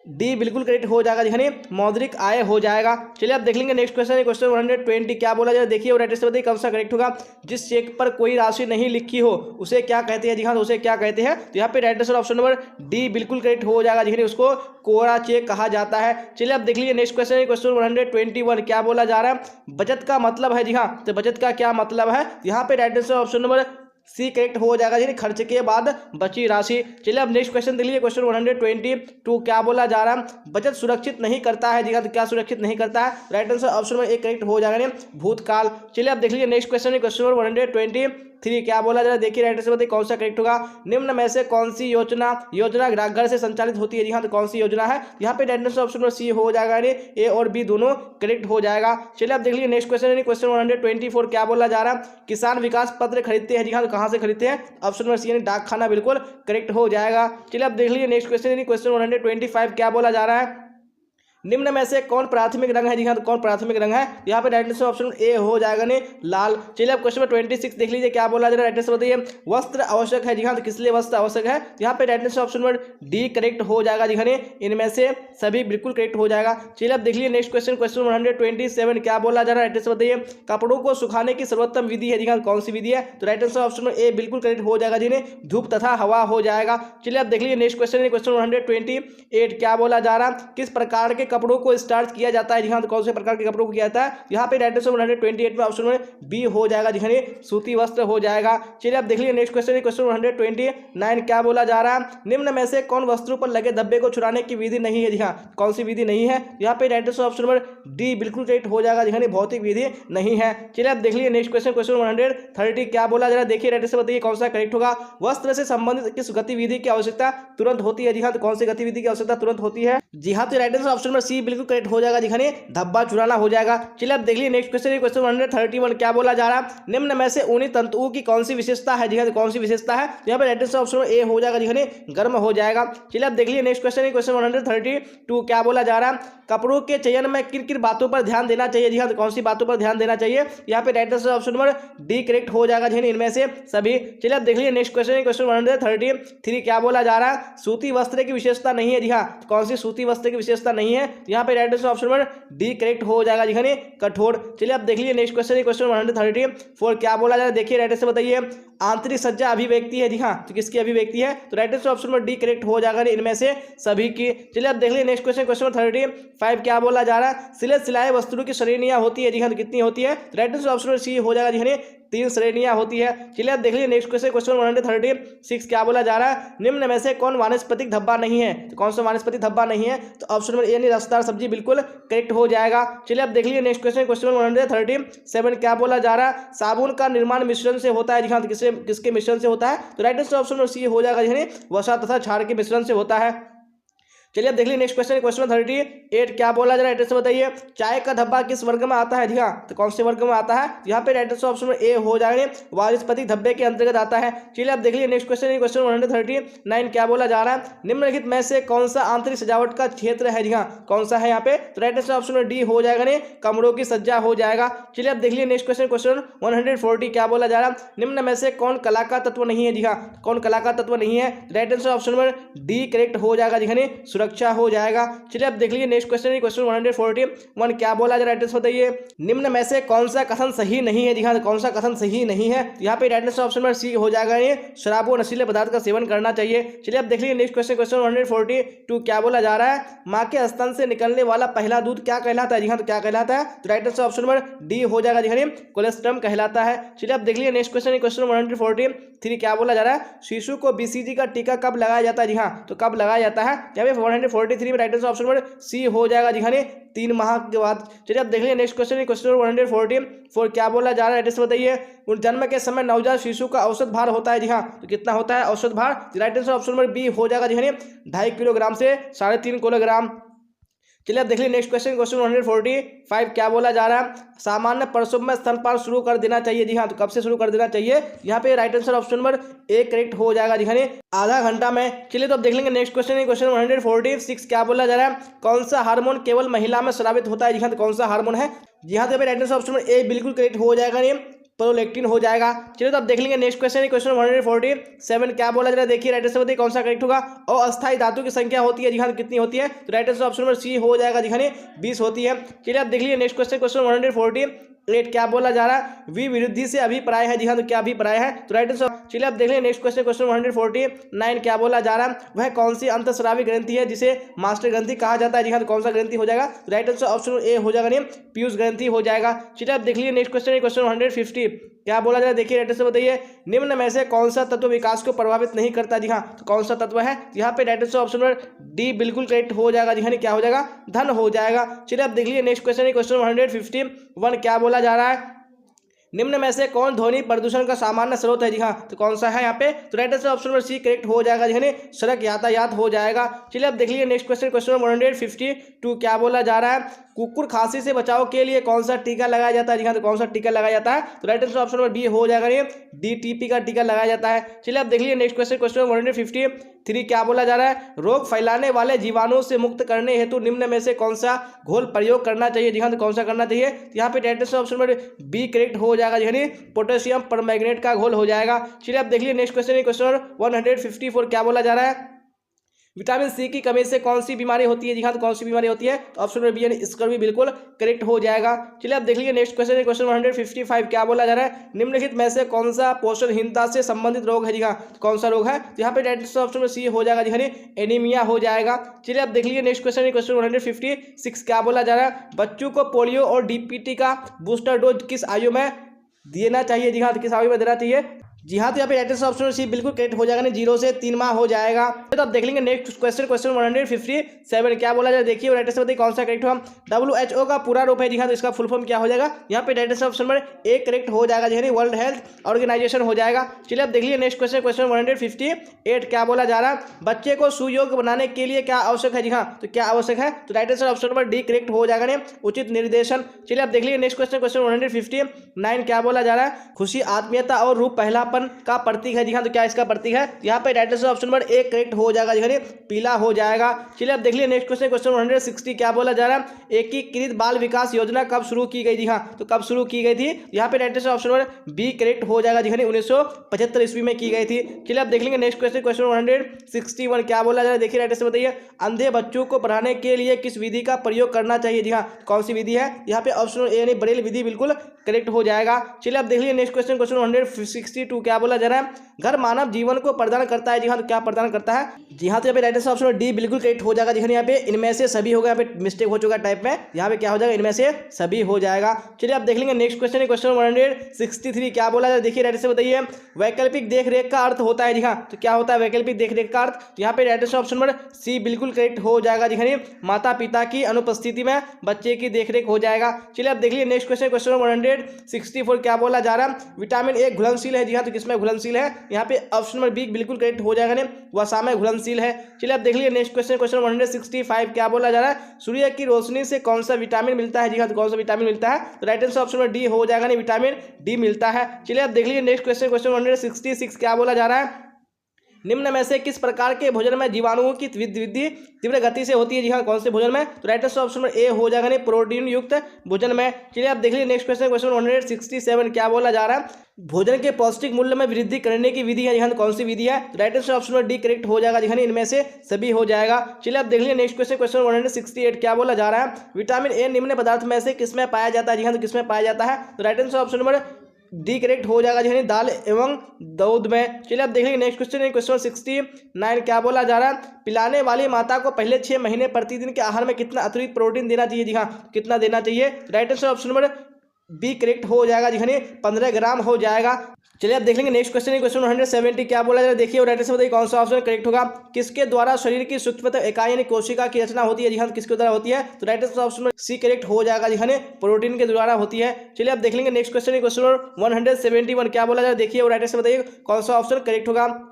D बिल्कुल करेक्ट हो जाएगा, यानी मौद्रिक आय हो जाएगा। चलिए आप देख लेंगे नेक्स्ट क्वेश्चन, क्वेश्चन 120 क्या बोला जाए, देखिए राइट आंसर बताइए कौन सा करेक्ट होगा। जिस चेक पर कोई राशि नहीं लिखी हो उसे क्या कहते हैं? जी हाँ, तो उसे क्या कहते हैं? तो यहाँ पे right answer option number D बिल्कुल करेक्ट हो जाएगा, यानी उसको कोरा चेक कहा जाता है। चलिए आप देख लीजिए नेक्स्ट क्वेश्चन, क्वेश्चन 121 क्या बोला जा रहा है, बचत का मतलब है? जी हाँ, तो बचत का क्या मतलब है? यहाँ पे right answer option number C correct हो जाएगा, यानी खर्च के बाद बची राशि। चलिए अब नेक्स्ट क्वेश्चन देख लीजिए, क्वेश्चन 122 क्या बोला जा रहा है, बचत सुरक्षित नहीं करता है? जी हाँ, तो क्या सुरक्षित नहीं करता है? राइट आंसर ऑप्शन में एक करेक्ट हो जाएगा, भूतकाल। चलिए अब देख लीजिए नेक्स्ट क्वेश्चन, क्वेश्चन 123 क्या बोला जा रहा है, देखिए राइट आंसर बताइए कौन सा करेक्ट होगा। निम्न में से कौन सी योजना डाकघर से संचालित होती है? जी हाँ, तो कौन सी योजना है? यहाँ पे राइट आंसर ऑप्शन में सी हो जाएगा, यानी ए और बी दोनों करेक्ट हो जाएगा। चलिए अब देख लीजिए नेक्स्ट क्वेश्चन, क्वेश्चन 124 क्या बोला जा रहा है, किसान विकास पत्र खरीदते हैं? जी हाँ, तो कहाँ से खरीदते हैं? ऑप्शन नंबर सी यानी डाकखाना बिल्कुल करेक्ट हो जाएगा। चलिए अब देख लीजिए नेक्स्ट क्वेश्चन, क्वेश्चन 125 क्या बोला जा रहा है, निम्न में से कौन प्राथमिक रंग है? जी हाँ, तो कौन प्राथमिक रंग है? यहाँ पे राइट आंसर ऑप्शन ए हो जाएगा, नहीं लाल। चलिए अब क्वेश्चन 26 देख लीजिए क्या बोला जा रहा है, राइट आंसर बताइए। वस्त्र आवश्यक है? जी हाँ, तो किस लिए वस्त्र आवश्यक है? यहाँ पे right answer option number D correct हो जाएगा, जी हाँ, इनमें से सभी बिल्कुल करेक्ट हो जाएगा। चलिए अब देख लीजिए नेक्स्ट क्वेश्चन, क्वेश्चन 127 क्या बोला जा रहा है, राइट आंसर बताइए। कपड़ों को सुखाने की सर्वोत्तम विधि है? जी हाँ, कौन सी विधि है? तो राइट आंसर ऑप्शन ए बिल्कुल करेक्ट हो जाएगा, जिन्हें धूप तथा हवा हो जाएगा। चलिए अब देख लीजिए नेक्स्ट क्वेश्चन, क्वेश्चन 128 क्या बोला जा रहा है, किस प्रकार के कपड़ों को स्टार्च किया जाता है? जी हाँ, तो कौन से प्रकार के कपड़ों को किया जाता है? यहाँ पे राइट आंसर 128 में ऑप्शन में बी हो जाएगा, जी हाँ, सूती वस्त्र हो जाएगा। चलिए अब देख लीजिए नेक्स्ट क्वेश्चन, क्वेश्चन 129 क्या बोला जा रहा है, निम्न में से कौन वस्त्रों पर लगे धब्बे को छुड़ाने की विधि नहीं है? जी हाँ, कौन सी विधि नहीं है? यहाँ पे right answer option number D बिल्कुल करेक्ट हो जाएगा, जी हाँ, भौतिक विधि नहीं है। चलिए अब देख लीजिए नेक्स्ट क्वेश्चन, क्वेश्चन 130 क्या बोला जा रहा है, देखिए राइट आंसर बताइए कौन सा करेक्ट होगा। वस्त्र से संबंधित किस गतिविधि की आवश्यकता तुरंत होती है? जी हाँ, तो कौन सी गतिविधि की आवश्यकता तुरंत होती है? जी हाँ, तो right answer option number C बिल्कुल करेक्ट हो जाएगा, जी हाँ, धब्बा चुराना हो जाएगा। चलिए अब देख लीजिए नेक्स्ट क्वेश्चन, क्वेश्चन 131 क्या बोला जा रहा है, निम्न में से ऊनी तंतुओं की कौन सी विशेषता है? जी हाँ, तो कौन सी विशेषता है? यहाँ पे राइट आंसर ऑप्शन ए हो जाएगा, जी हाँ, गर्म हो जाएगा। चलिए अब देख लीजिए नेक्स्ट क्वेश्चन, क्वेश्चन 132 क्या बोला जा रहा है, कपड़ों के चयन में किन किन बातों पर ध्यान देना चाहिए? जी हाँ, तो कौन सी बातों पर ध्यान देना चाहिए? यहाँ पे right answer option number D correct हो जाएगा, जी हाँ, इनमें से सभी। चलिए अब देख लीजिए नेक्स्ट क्वेश्चन, क्वेश्चन 133 क्या बोला जा रहा है, सूती वस्त्र की विशेषता नहीं है? जी हाँ, तो कौन सी सूती वस्त्र की विशेषता नहीं है? यहाँ पे right answer option number D correct हो जाएगा, जी हाँ, कठोर। चलिए अब देख लीजिए नेक्स्ट क्वेश्चन, क्वेश्चन 134 क्या बोला जा रहा है, देखिए राइट आंसर बताइए। आंतरिक सज्जा अभिव्यक्ति है? जी हाँ, तो किसकी अभिव्यक्ति है? तो right answer option number D correct हो जाएगा, इनमें से सभी की। चलिए अब देख लीजिए नेक्स्ट क्वेश्चन, क्वेश्चन 35 क्या बोला जा रहा है, सिलाए वस्त्रों की श्रेणियां होती है? जी हाँ, तो कितनी होती है? राइट आंसर ऑप्शन सी हो जाएगा, जी हाँ, 3 श्रेणियां होती है। चलिए अब देख लीजिए नेक्स्ट क्वेश्चन, क्वेश्चन 136 क्या बोला जा रहा है, निम्न में से कौन वानस्पतिक धब्बा नहीं है? तो कौन सा वानस्पतिक धब्बा नहीं है? तो ऑप्शन नंबर ए यानी रसदार सब्जी बिल्कुल करेक्ट हो जाएगा। चलिए अब देख लीजिए नेक्स्ट क्वेश्चन, क्वेश्चन 137 क्या बोला जा रहा है, साबुन का निर्माण मिश्रण से होता है? जी हाँ, तो किसके मिश्रण से होता है? तो right answer option number C हो जाएगा, यानी वसा तथा क्षार के मिश्रण से होता है। चलिए अब देख लीजिए नेक्स्ट क्वेश्चन, क्वेश्चन 38 क्या बोला जा रहा है, एड्रेस बताइए। चाय का धब्बा किस वर्ग में आता है? जी हाँ, तो कौन से वर्ग में आता है? यहाँ पे राइट आंसर ऑप्शन ए हो जाएगा, वानस्पतिक धब्बे के अंतर्गत आता है। चलिए अब देख लीजिए नेक्स्ट क्वेश्चन, क्वेश्चन 139 क्या बोला जा रहा है, निम्नलिखित में से कौन सा आंतरिक सजावट का क्षेत्र है? जी हाँ, कौन सा है यहाँ पे? तो राइट आंसर ऑप्शन डी हो जाएगा, नहीं कमरों की सज्जा हो जाएगा। चलिए अब देख लीजिए नेक्स्ट क्वेश्चन, क्वेश्चन 140 क्या बोला जा रहा है, निम्न में से कौन कला का तत्व नहीं है? जी हाँ, कौन कला का तत्व नहीं है? Right answer option number D correct हो जाएगा, जी हाँ, सुरक्षा हो जाएगा। चलिए अब देख लीजिए नेक्स्ट क्वेश्चन, क्वेश्चन 141 क्या बोला जा रहा है, एड्रेस बताइए। निम्न में से कौन सा कथन सही नहीं है? जी हाँ, कौन सा कथन सही नहीं है? यहाँ पे right answer option number C हो जाएगा, ये शराब और नशीले पदार्थ का सेवन करना चाहिए। चलिए अब देख लीजिए नेक्स्ट क्वेश्चन, क्वेश्चन 142 क्या बोला जा रहा है, माँ के स्तन से निकलने वाला पहला दूध क्या कहलाता है? जी हाँ, तो क्या कहलाता है? तो right answer option number D हो जाएगा, जी हाँ, कोलेस्ट्रम कहलाता है। चलिए अब देख लीजिए नेक्स्ट क्वेश्चन, क्वेश्चन 143 क्या बोला जा रहा है, शिशु को BCG का टीका कब लगाया जाता है? जी हाँ, तो कब लगाया जाता है? यहाँ पे 143 में right answer option number C हो जाएगा जी हाँ 3 माह के बाद। चलिए अब देख लीजिए नेक्स्ट क्वेश्चन, क्वेश्चन नंबर 144 क्या बोला जा रहा है, राइट आंसर बताइए। जन्म के समय नवजात शिशु का औसत भार होता है जी हाँ, तो कितना होता है औसत भार, right answer option number B हो जाएगा जी हाँ 2.5 किलोग्राम से 3.5 किलोग्राम। चलिए अब देख लीजिए नेक्स्ट क्वेश्चन, क्वेश्चन 145 क्या बोला जा रहा है, सामान्य प्रसव में स्तनपान शुरू कर देना चाहिए जी हाँ, तो कब से शुरू कर देना चाहिए, यहाँ पे right answer option number A correct हो जाएगा जी हाँ आधा घंटा में। चलिए तो अब देख लेंगे नेक्स्ट क्वेश्चन, क्वेश्चन 146 क्या बोला जा रहा है, कौन सा हार्मोन केवल महिला में स्रावित होता है जी हाँ, तो कौन सा हार्मोन है, जी हाँ, तो right answer option number A बिल्कुल करेक्ट हो जाएगा प्रोलैक्टिन हो जाएगा। चलिए तो अब देख लेंगे नेक्स्ट क्वेश्चन, क्वेश्चन 147 क्या बोला जा रहा है, देखिए राइट आंसर बताइए कौन सा करेक्ट होगा। अस्थायी धातु की संख्या होती है जी हाँ, कितनी होती है, तो right answer option number C हो जाएगा जी हाँ 20 होती है। चलिए अब देख लीजिए नेक्स्ट क्वेश्चन, क्वेश्चन 148 क्या बोला जा रहा है, विवृद्धि से अभिप्राय है जी हाँ, तो क्या अभिप्राय है, तो राइट आंसर। चलिए अब देख लेंगे नेक्स्ट क्वेश्चन, क्वेश्चन 149 क्या बोला जा रहा है, वह कौन सी अंतःस्रावी ग्रंथि है जिसे मास्टर ग्रंथि कहा जाता है जी हाँ, तो कौन सा ग्रंथि हो जाएगा, तो राइट आंसर ऑप्शन ए हो जाएगा पीयूष ग्रंथि हो जाएगा। चलिए अब देख लीजिए नेक्स्ट क्वेश्चन, क्वेश्चन 150 क्या बोला जा रहा है, देखिए राइट आंसर बताइए, निम्न में से कौन सा तत्व विकास को प्रभावित नहीं करता जी हाँ, तो कौन सा तत्व है, यहाँ पे right answer option number D बिल्कुल करेक्ट हो जाएगा जी हाँ, क्या हो जाएगा धन हो जाएगा। चलिए अब देख लीजिए नेक्स्ट क्वेश्चन, क्वेश्चन 151 क्या बोला जा रहा है, निम्न में से कौन ध्वनि प्रदूषण का सामान्य स्रोत है जी हाँ, तो कौन सा है यहाँ पे, तो right answer option number C correct हो जाएगा जी हाँ सड़क यातायात हो जाएगा। चलिए अब देख लीजिए नेक्स्ट क्वेश्चन, क्वेश्चन 152 क्या बोला जा रहा है, कुकुर खांसी से बचाव के लिए कौन सा टीका लगाया जाता है जी हाँ, तो कौन सा टीका लगाया जाता है, तो right answer option number B हो जाएगा DTP का टीका लगाया जाता है। चलिए अब देख लीजिए नेक्स्ट क्वेश्चन, क्वेश्चन 153 क्या बोला जा रहा है, रोग फैलाने वाले जीवाणुओं से मुक्त करने हेतु निम्न में से कौन सा घोल प्रयोग करना चाहिए जी हाँ, तो कौन सा करना चाहिए, तो यहाँ पे right answer option number B correct हो जाएगा जी हाँ पोटेशियम परमैंगनेट का घोल हो जाएगा। चलिए अब देख लीजिए नेक्स्ट क्वेश्चन, क्वेश्चन 154 क्या बोला जा रहा है, विटामिन सी की कमी से कौन सी बीमारी होती है जी हाँ, तो कौन सी बीमारी होती है, तो ऑप्शन नंबर बी यानी इसका भी बिल्कुल करेक्ट हो जाएगा। चलिए अब देख लीजिए नेक्स्ट क्वेश्चन, क्वेश्चन 155 क्या बोला जा रहा है, निम्नलिखित में से कौन सा पोषणहीनता से संबंधित रोग है जी हाँ, तो कौन सा रोग है, तो यहाँ पे right answer option number C हो जाएगा जी हाँ एनीमिया हो जाएगा। चलिए अब देख लीजिए नेक्स्ट क्वेश्चन, क्वेश्चन 156 क्या बोला जा रहा है, बच्चों को पोलियो और DPT का बूस्टर डोज किस आयु में देना चाहिए जी हाँ, तो किस आयु में देना चाहिए, जी हाँ, तो यहाँ पे राइट आंसर ऑप्शन सी बिल्कुल करेक्ट हो जाएगा 0 से 3 माह हो जाएगा। तो अब देख लेंगे नेक्स्ट क्वेश्चन, क्वेश्चन 157 क्या बोला जाए, देखिए राइट आंसर बताइए कौन सा करेक्ट होगा। WHO का पूरा रूप है जी हाँ, तो इसका फुल फॉर्म क्या हो जाएगा, यहाँ पे right answer option number A correct हो जाएगा जी हाँ वर्ल्ड हेल्थ ऑर्गेनाइजेशन हो जाएगा। चलिए अब देख लीजिए नेक्स्ट क्वेश्चन, क्वेश्चन 158 क्या बोला जा रहा है, बच्चे को सुयोग्य बनाने के लिए क्या आवश्यक है जी हाँ, तो क्या आवश्यक है, तो right answer option number D correct हो जाएगा उचित निर्देशन। चलिए अब देख लीजिए नेक्स्ट क्वेश्चन, क्वेश्चन 159 क्या बोला जा रहा है, खुशी आत्मीयता और रूप पहलापन का प्रतीक है जी हाँ, तो क्या इसका प्रतीक है, यहाँ पे right answer option number A correct हो जाएगा जी हाँ पीला हो जाएगा। चलिए अब देख लीजिए नेक्स्ट क्वेश्चन, क्वेश्चन 160 क्या बोला जा रहा है, एकीकृत बाल विकास योजना कब शुरू की गई जी हाँ, तो कब शुरू की गई थी, यहाँ पे right answer option number B correct हो जाएगा जी हाँ 1975 ईस्वी में की गई थी। चलिए अब देख लेंगे नेक्स्ट क्वेश्चन, क्वेश्चन 161 क्या बोला जा रहा है, देखिए राइट आंसर बताइए, अंधे बच्चों को पढ़ाने के लिए किस विधि का प्रयोग करना चाहिए जी हाँ, कौन सी विधि है, यहाँ पे ऑप्शन ए यानी ब्रेल विधि बिल्कुल करेक्ट हो जाएगा। चलिए अब देख लीजिए नेक्स्ट क्वेश्चन, क्वेश्चन 162 क्या बोला जा रहा है, घर मानव जीवन को प्रदान करता है जी हाँ, तो क्या प्रदान करता है, जी हाँ, तो यहाँ पे राइट आंसर ऑप्शन डी बिल्कुल करेक्ट हो जाएगा जी हाँ, यहाँ पे इनमें से सभी होगा, यहाँ पे मिस्टेक हो चुका टाइप में, यहाँ पे क्या हो जाएगा इनमें से सभी हो जाएगा। चलिए अब देख लेंगे नेक्स्ट क्वेश्चन, क्वेश्चन 163 क्या बोला जाए, देखिए राइट आंसर बताइए, वैकल्पिक देखरेख का अर्थ होता है जी हाँ, तो क्या होता है वैकल्पिक देखरेख का अर्थ, यहाँ पे right answer option number C बिल्कुल करेक्ट हो जाएगा जी हाँ माता पिता की अनुपस्थिति में बच्चे की देखरेख हो जाएगा। चलिए अब देख लीजिए नेक्स्ट क्वेश्चन, क्वेश्चन 164 क्या बोला जा रहा है, विटामिन ए घुलनशील है जी हाँ, तो किसमें घुलनशील है, यहाँ पे ऑप्शन नंबर बी बिल्कुल करेक्ट हो जाएगा वसा में घुलनशील है। चलिए अब देख लीजिए नेक्स्ट क्वेश्चन, क्वेश्चन 165 क्या बोला जा रहा है, सूर्य की रोशनी से कौन सा विटामिन मिलता है जी हाँ, तो कौन सा विटामिन मिलता है, तो right answer option number D हो जाएगा विटामिन डी मिलता है। चलिए अब देख लीजिए नेक्स्ट क्वेश्चन, क्वेश्चन 166 क्या बोला जा रहा है, निम्न में से किस प्रकार के भोजन में जीवाणुओं की वृद्धि तीव्र गति से होती है जी हाँ, कौन से भोजन में, तो right answer option number A हो जाएगा प्रोटीन युक्त भोजन में। चलिए आप देख लीजिए नेक्स्ट क्वेश्चन, क्वेश्चन 167 क्या बोला जा रहा है, भोजन के पौष्टिक मूल्य में वृद्धि करने की विधि है जी हाँ, कौन सी विधि है, तो right answer option number D correct हो जाएगा जी हाँ, इनमें से सभी हो जाएगा। चलिए आप देख लीजिए नेक्स्ट क्वेश्चन, क्वेश्चन 168 क्या बोला जा रहा है, विटामिन ए निम्न पदार्थ में से किसमें पाया जाता है जी हाँ, तो किसमें पाया जाता है, तो right answer option number D correct हो जाएगा जी दाल एवं दूध में। चलिए अब देखेंगे नेक्स्ट क्वेश्चन, क्वेश्चन 69 क्या बोला जा रहा है, पिलाने वाली माता को पहले 6 महीने प्रतिदिन के आहार में कितना अतिरिक्त प्रोटीन देना चाहिए जी हाँ, कितना देना चाहिए, right answer option number B correct हो जाएगा जी हाँ 15 ग्राम हो जाएगा। चलिए आप देख लेंगे नेक्स्ट क्वेश्चन है, क्वेश्चन 170 क्या बोला जाए, देखिए और राइट से बताइए कौन सा ऑप्शन करेक्ट होगा। किसके द्वारा शरीर की सूक्ष्मतम इकाई यानी कोशिका की रचना होती है, जी हाँ किसके द्वारा होती है, तो राइट ऑप्शन में सी करेक्ट हो जाएगा जी हाँ प्रोटीन के द्वारा होती है। चलिए आप देख लेंगे नेक्स्ट क्वेश्चन है, क्वेश्चन 171 क्या बोला जाए, देखिए और राइट से बताइए कौन सा ऑप्शन करेक्ट होगा।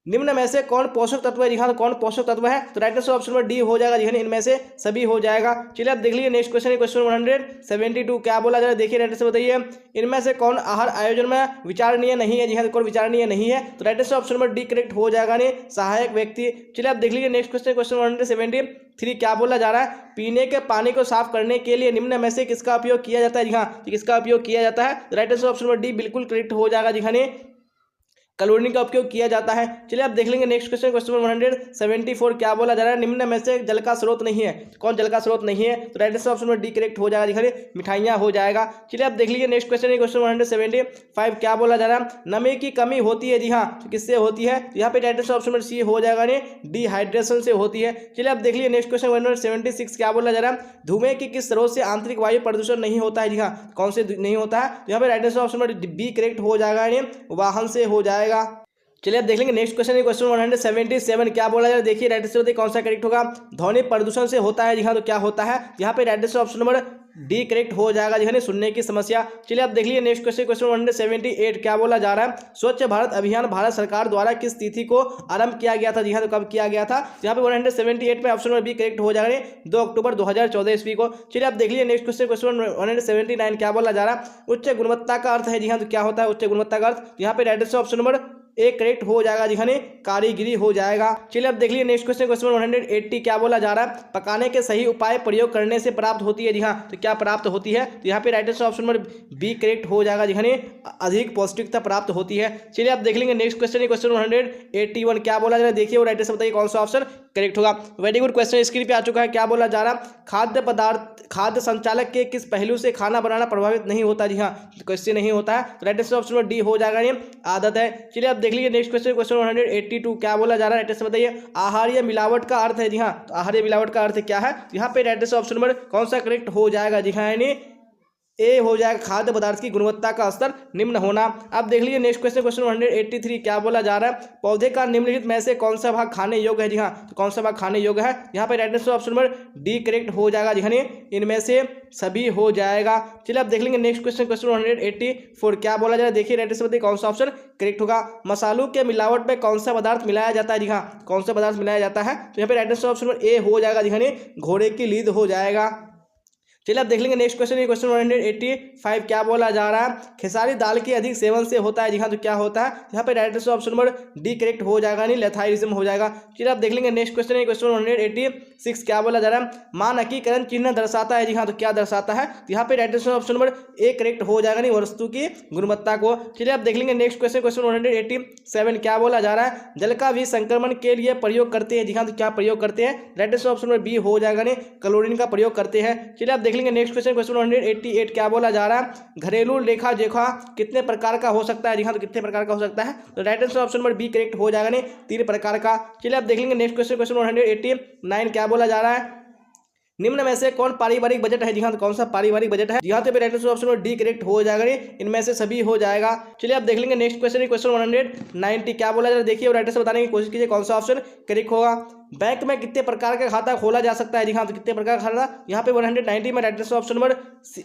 निम्न में से कौन पोषक तत्व है, जी हाँ कौन पोषक तत्व है, तो राइट आंसर ऑप्शन में डी हो जाएगा जी हाँ इनमें से सभी हो जाएगा। चलिए आप देख लीजिए नेक्स्ट क्वेश्चन है, क्वेश्चन 172 क्या बोला जा रहा है, देखिए राइट आंसर बताइए इनमें से कौन आहार आयोजन में विचारणीय नहीं है, जी हाँ कौन विचारणीय नहीं है, तो राइट आंसर ऑप्शन में डी करेक्ट हो जाएगा नहीं सहायक व्यक्ति। चलिए आप देख लीजिए नेक्स्ट क्वेश्चन, क्वेश्चन 173 क्या बोला जा रहा है, पीने के पानी को साफ करने के लिए निम्न में से किसका उपयोग किया जाता है, जी हाँ किसका उपयोग किया जाता है, राइट आंसर ऑप्शन में डी बिल्कुल करेक्ट हो जाएगा जी हाँ क्लोरीन का उपयोग किया जाता है। चलिए आप देख लेंगे नेक्स्ट क्वेश्चन, क्वेश्चन 174 क्या बोला जा रहा है, निम्न में से जल का स्रोत नहीं है, कौन जल का स्रोत नहीं है, तो राइट आंसर ऑप्शन में डी करेक्ट हो जाएगा, जी मिठाइयाँ हो जाएगा। चलिए आप देख लीजिए नेक्स्ट क्वेश्चन, क्वेश्चन 175 क्या बोला जा रहा है, नमी की कमी होती है, जी हाँ तो किससे होती है, यहाँ पे राइट आंसर ऑप्शन में सी हो जाएगा नहीं डिहाइड्रेशन से होती है। चलिए आप देख लीजिए नेक्स्ट क्वेश्चन 176 क्या बोला जा रहा है, धुएं की किस स्रोत से आंतरिक वायु प्रदूषण नहीं होता है, जी हाँ कौन से नहीं होता है, यहाँ पे राइट आंसर ऑप्शन में बी करेक्ट हो जाएगा, वाहन से हो जाएगा। चलिए आप देख लेंगे नेक्स्ट क्वेश्चन, क्वेश्चन 177 क्या बोला जाए, देखिए राइट आंसर बताइए कौन सा करेक्ट होगा। ध्वनि प्रदूषण से होता है, जी हाँ तो क्या होता है, यहाँ पे right answer option number D correct हो जाएगा, जी हाँ सुनने की समस्या। चलिए आप देख लीजिए नेक्स्ट क्वेश्चन, क्वेश्चन 178 क्या बोला जा रहा है, स्वच्छ भारत अभियान भारत सरकार द्वारा किस तिथि को आरंभ किया गया था, जी हाँ तो कब किया गया था, यहाँ पे 178 में ऑप्शन नंबर बी करेक्ट हो जाएगा 2 अक्टूबर 2014 ईस्वी को। चलिए आप देख लीजिए नेक्स्ट क्वेश्चन, क्वेश्चन 179 क्या बोला जा रहा है, उच्च गुणवत्ता का अर्थ है, जी हाँ तो क्या होता है उच्च गुणवत्ता का अर्थ, यहाँ पे राइट आंसर ऑप्शन नंबर एक करेक्ट हो जाएगा, जी हाँ कारीगिरी हो जाएगा। चलिए अब देख लीजिए नेक्स्ट क्वेश्चन, क्वेश्चन 180 क्या बोला जा रहा है, पकाने के सही उपाय प्रयोग करने से प्राप्त होती है, जी हाँ तो क्या प्राप्त होती है, तो यहाँ पे right answer option number B correct हो जाएगा, जी हाँ अधिक पौष्टिकता प्राप्त होती है। चलिए आप देख लेंगे नेक्स्ट क्वेश्चन, क्वेश्चन 181 क्या बोला जा रहा है, देखिए और राइट आंसर बताइए कौन सा ऑप्शन करेक्ट होगा। वेरी गुड क्वेश्चन स्क्रीन पे आ चुका है, क्या बोला जा रहा है, खाद्य संचालक के किस पहलू से खाना बनाना प्रभावित नहीं होता, जी हाँ कैसे नहीं होता है, तो राइट आंसर ऑप्शन डी हो जाएगा, ये आदत है। चलिए आप देख लीजिए नेक्स्ट क्वेश्चन, क्वेश्चन 182 क्या बोला जा रहा है, राइट आंसर बताइए आहार्य मिलावट का अर्थ है, जी हाँ तो आहार्य मिलावट का अर्थ क्या है, यहाँ पे राइट आंसर ऑप्शन नंबर कौन सा करेक्ट हो जाएगा, जी हाँ यानी ए हो जाएगा, खाद्य पदार्थ की गुणवत्ता का स्तर निम्न होना। आप देख लीजिए नेक्स्ट क्वेश्चन, क्वेश्चन 183 क्या बोला जा रहा है, पौधे का निम्नलिखित में से कौन सा भाग खाने योग्य है, जी हाँ तो कौन सा भाग खाने योग्य है, यहाँ पे right answer option number D correct हो जाएगा, जी हाँ इनमें से सभी हो जाएगा। चलिए आप देख लेंगे नेक्स्ट क्वेश्चन, क्वेश्चन 184 क्या बोला जा रहा है, देखिए राइट आंसर बताइए कौन सा ऑप्शन करेक्ट होगा। मसालों के मिलावट में कौन सा पदार्थ मिलाया जाता है, जी हाँ कौन सा पदार्थ मिलाया जाता है, तो यहाँ पे right answer option number A हो जाएगा, जी हाँ घोड़े की लीद हो जाएगा। चलिए आप देख लेंगे नेक्स्ट क्वेश्चन, क्वेश्चन 185 क्या बोला जा रहा है, खेसारी दाल के अधिक सेवन से होता है, जी हाँ तो क्या होता है, यहाँ पे right answer option number D correct हो जाएगा, नहीं लेथाइरिज्म हो जाएगा। चलिए आप देख लेंगे नेक्स्ट क्वेश्चन, क्वेश्चन 186 क्या बोला जा रहा है, मानकीकरण चिन्ह दर्शाता है, जी हाँ तो क्या दर्शाता है, तो यहाँ पे right answer option number A correct हो जाएगा, नहीं वस्तु की गुणवत्ता को। चलिए आप देख लेंगे नेक्स्ट क्वेश्चन, क्वेश्चन 187 क्या बोला जा रहा है, जल का भी संक्रमण के लिए प्रयोग करते हैं, जी हाँ तो क्या प्रयोग करते हैं, right answer option number B हो जाएगा, नहीं क्लोरीन का प्रयोग करते हैं। चलिए आप देख लेंगे नेक्स्ट क्वेश्चन, क्वेश्चन 188 क्या बोला जा रहा है, घरेलू लेखा जोखा कितने प्रकार का हो सकता है, जी हाँ तो कितने प्रकार का हो सकता है, तो right answer option number B correct हो जाएगा, नहीं 3 प्रकार का। चलिए आप देख लेंगे नेक्स्ट क्वेश्चन, क्वेश्चन 189 क्या बोला जा रहा है, निम्न में से कौन पारिवारिक बजट है, जी हाँ तो कौन सा पारिवारिक बजट है, जी हाँ तो राइट आंसर ऑप्शन में डी करेक्ट हो जाएगा, इनमें से सभी हो जाएगा। चलिए आप देख लेंगे नेक्स्ट क्वेश्चन, क्वेश्चन 190 क्या बोला जा रहा है, देखिए और राइट आंसर बताने की कोशिश कीजिए कौन सा ऑप्शन करेक्ट होगा। बैंक में कितने प्रकार का खाता खोला जा सकता है, जी हाँ तो कितने प्रकार का खाता, यहाँ पे 190 में right answer option number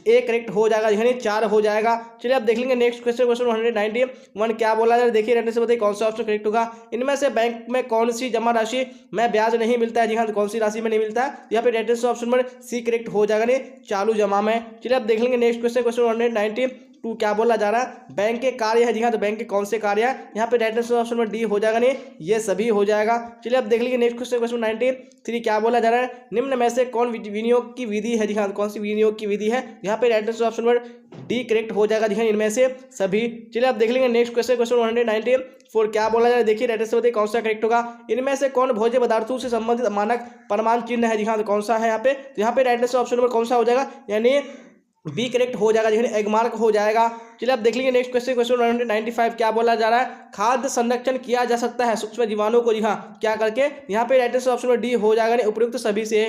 A correct हो जाएगा, यानी 4 हो जाएगा। चलिए आप देख लेंगे नेक्स्ट क्वेश्चन, क्वेश्चन 191 क्या बोला जा रहा है, देखिए राइट आंसर बताइए कौन सा ऑप्शन करेक्ट होगा। इनमें से बैंक में कौन सी जमा राशि में ब्याज नहीं मिलता है, जी हाँ तो कौन सी राशि में नहीं मिलता है, यहाँ पे right answer option number C correct हो जाएगा, नहीं चालू जमा में। चलिए आप देख लेंगे नेक्स्ट क्वेश्चन, क्वेश्चन 192 क्या बोला जा रहा है, बैंक के कार्य है, जी हाँ तो बैंक के कौन से कार्य है, यहाँ पे right answer option number D हो जाएगा, नहीं ये सभी हो जाएगा। चलिए आप देख लीजिए नेक्स्ट क्वेश्चन, क्वेश्चन 93 क्या बोला जा रहा है, निम्न में से कौन विनियोग की विधि है, जी हाँ कौन सी विनियोग की विधि है, यहाँ पे right answer option number D correct हो जाएगा, जी हाँ इनमें से सभी। चलिए आप देख लेंगे नेक्स्ट क्वेश्चन, क्वेश्चन 194 क्या बोला जा रहा है, देखिए राइट आंसर बताइए कौन सा करेक्ट होगा। इनमें से कौन भोज्य पदार्थों से संबंधित मानक प्रमाण चिन्ह है, जी हाँ तो कौन सा है, यहाँ पे राइट आंसर ऑप्शन नंबर कौन सा हो जाएगा, यानी बी करेक्ट हो जाएगा, यानी एग मार्क हो जाएगा। चलिए आप देख लीजिए नेक्स्ट क्वेश्चन, क्वेश्चन 195 क्या बोला जा रहा है, खाद्य संरक्षण किया जा सकता है सूक्ष्म जीवाणु को, जी हाँ क्या करके, यहाँ पे right answer option number D हो जाएगा, उपयुक्त सभी से।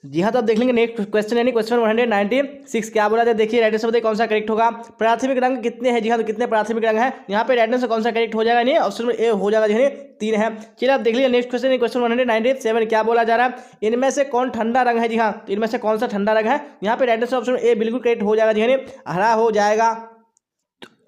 जी हाँ, तो आप देख लेंगे नेक्स्ट क्वेश्चन यानी क्वेश्चन 196 क्या बोला जाए। देखिए राइट आंसर बताइए कौन सा करेक्ट होगा। प्राथमिक रंग कितने हैं? जी हाँ, तो कितने प्राथमिक रंग हैं? यहाँ पे राइट आंसर कौन सा करेक्ट हो जाएगा? नहीं, ऑप्शन में ए हो जाएगा, जी 3 है। चलिए आप देख लीजिए नेक्स्ट क्वेश्चन, क्वेश्चन 197 क्या बोला जा रहा है। इनमें से कौन ठंडा रंग है? जी हाँ, तो इनमें से कौन सा ठंडा रंग है? यहाँ पे राइट आंसर ऑप्शन ए बिल्कुल करेक्ट हो जाएगा, जी हरा हो जाएगा।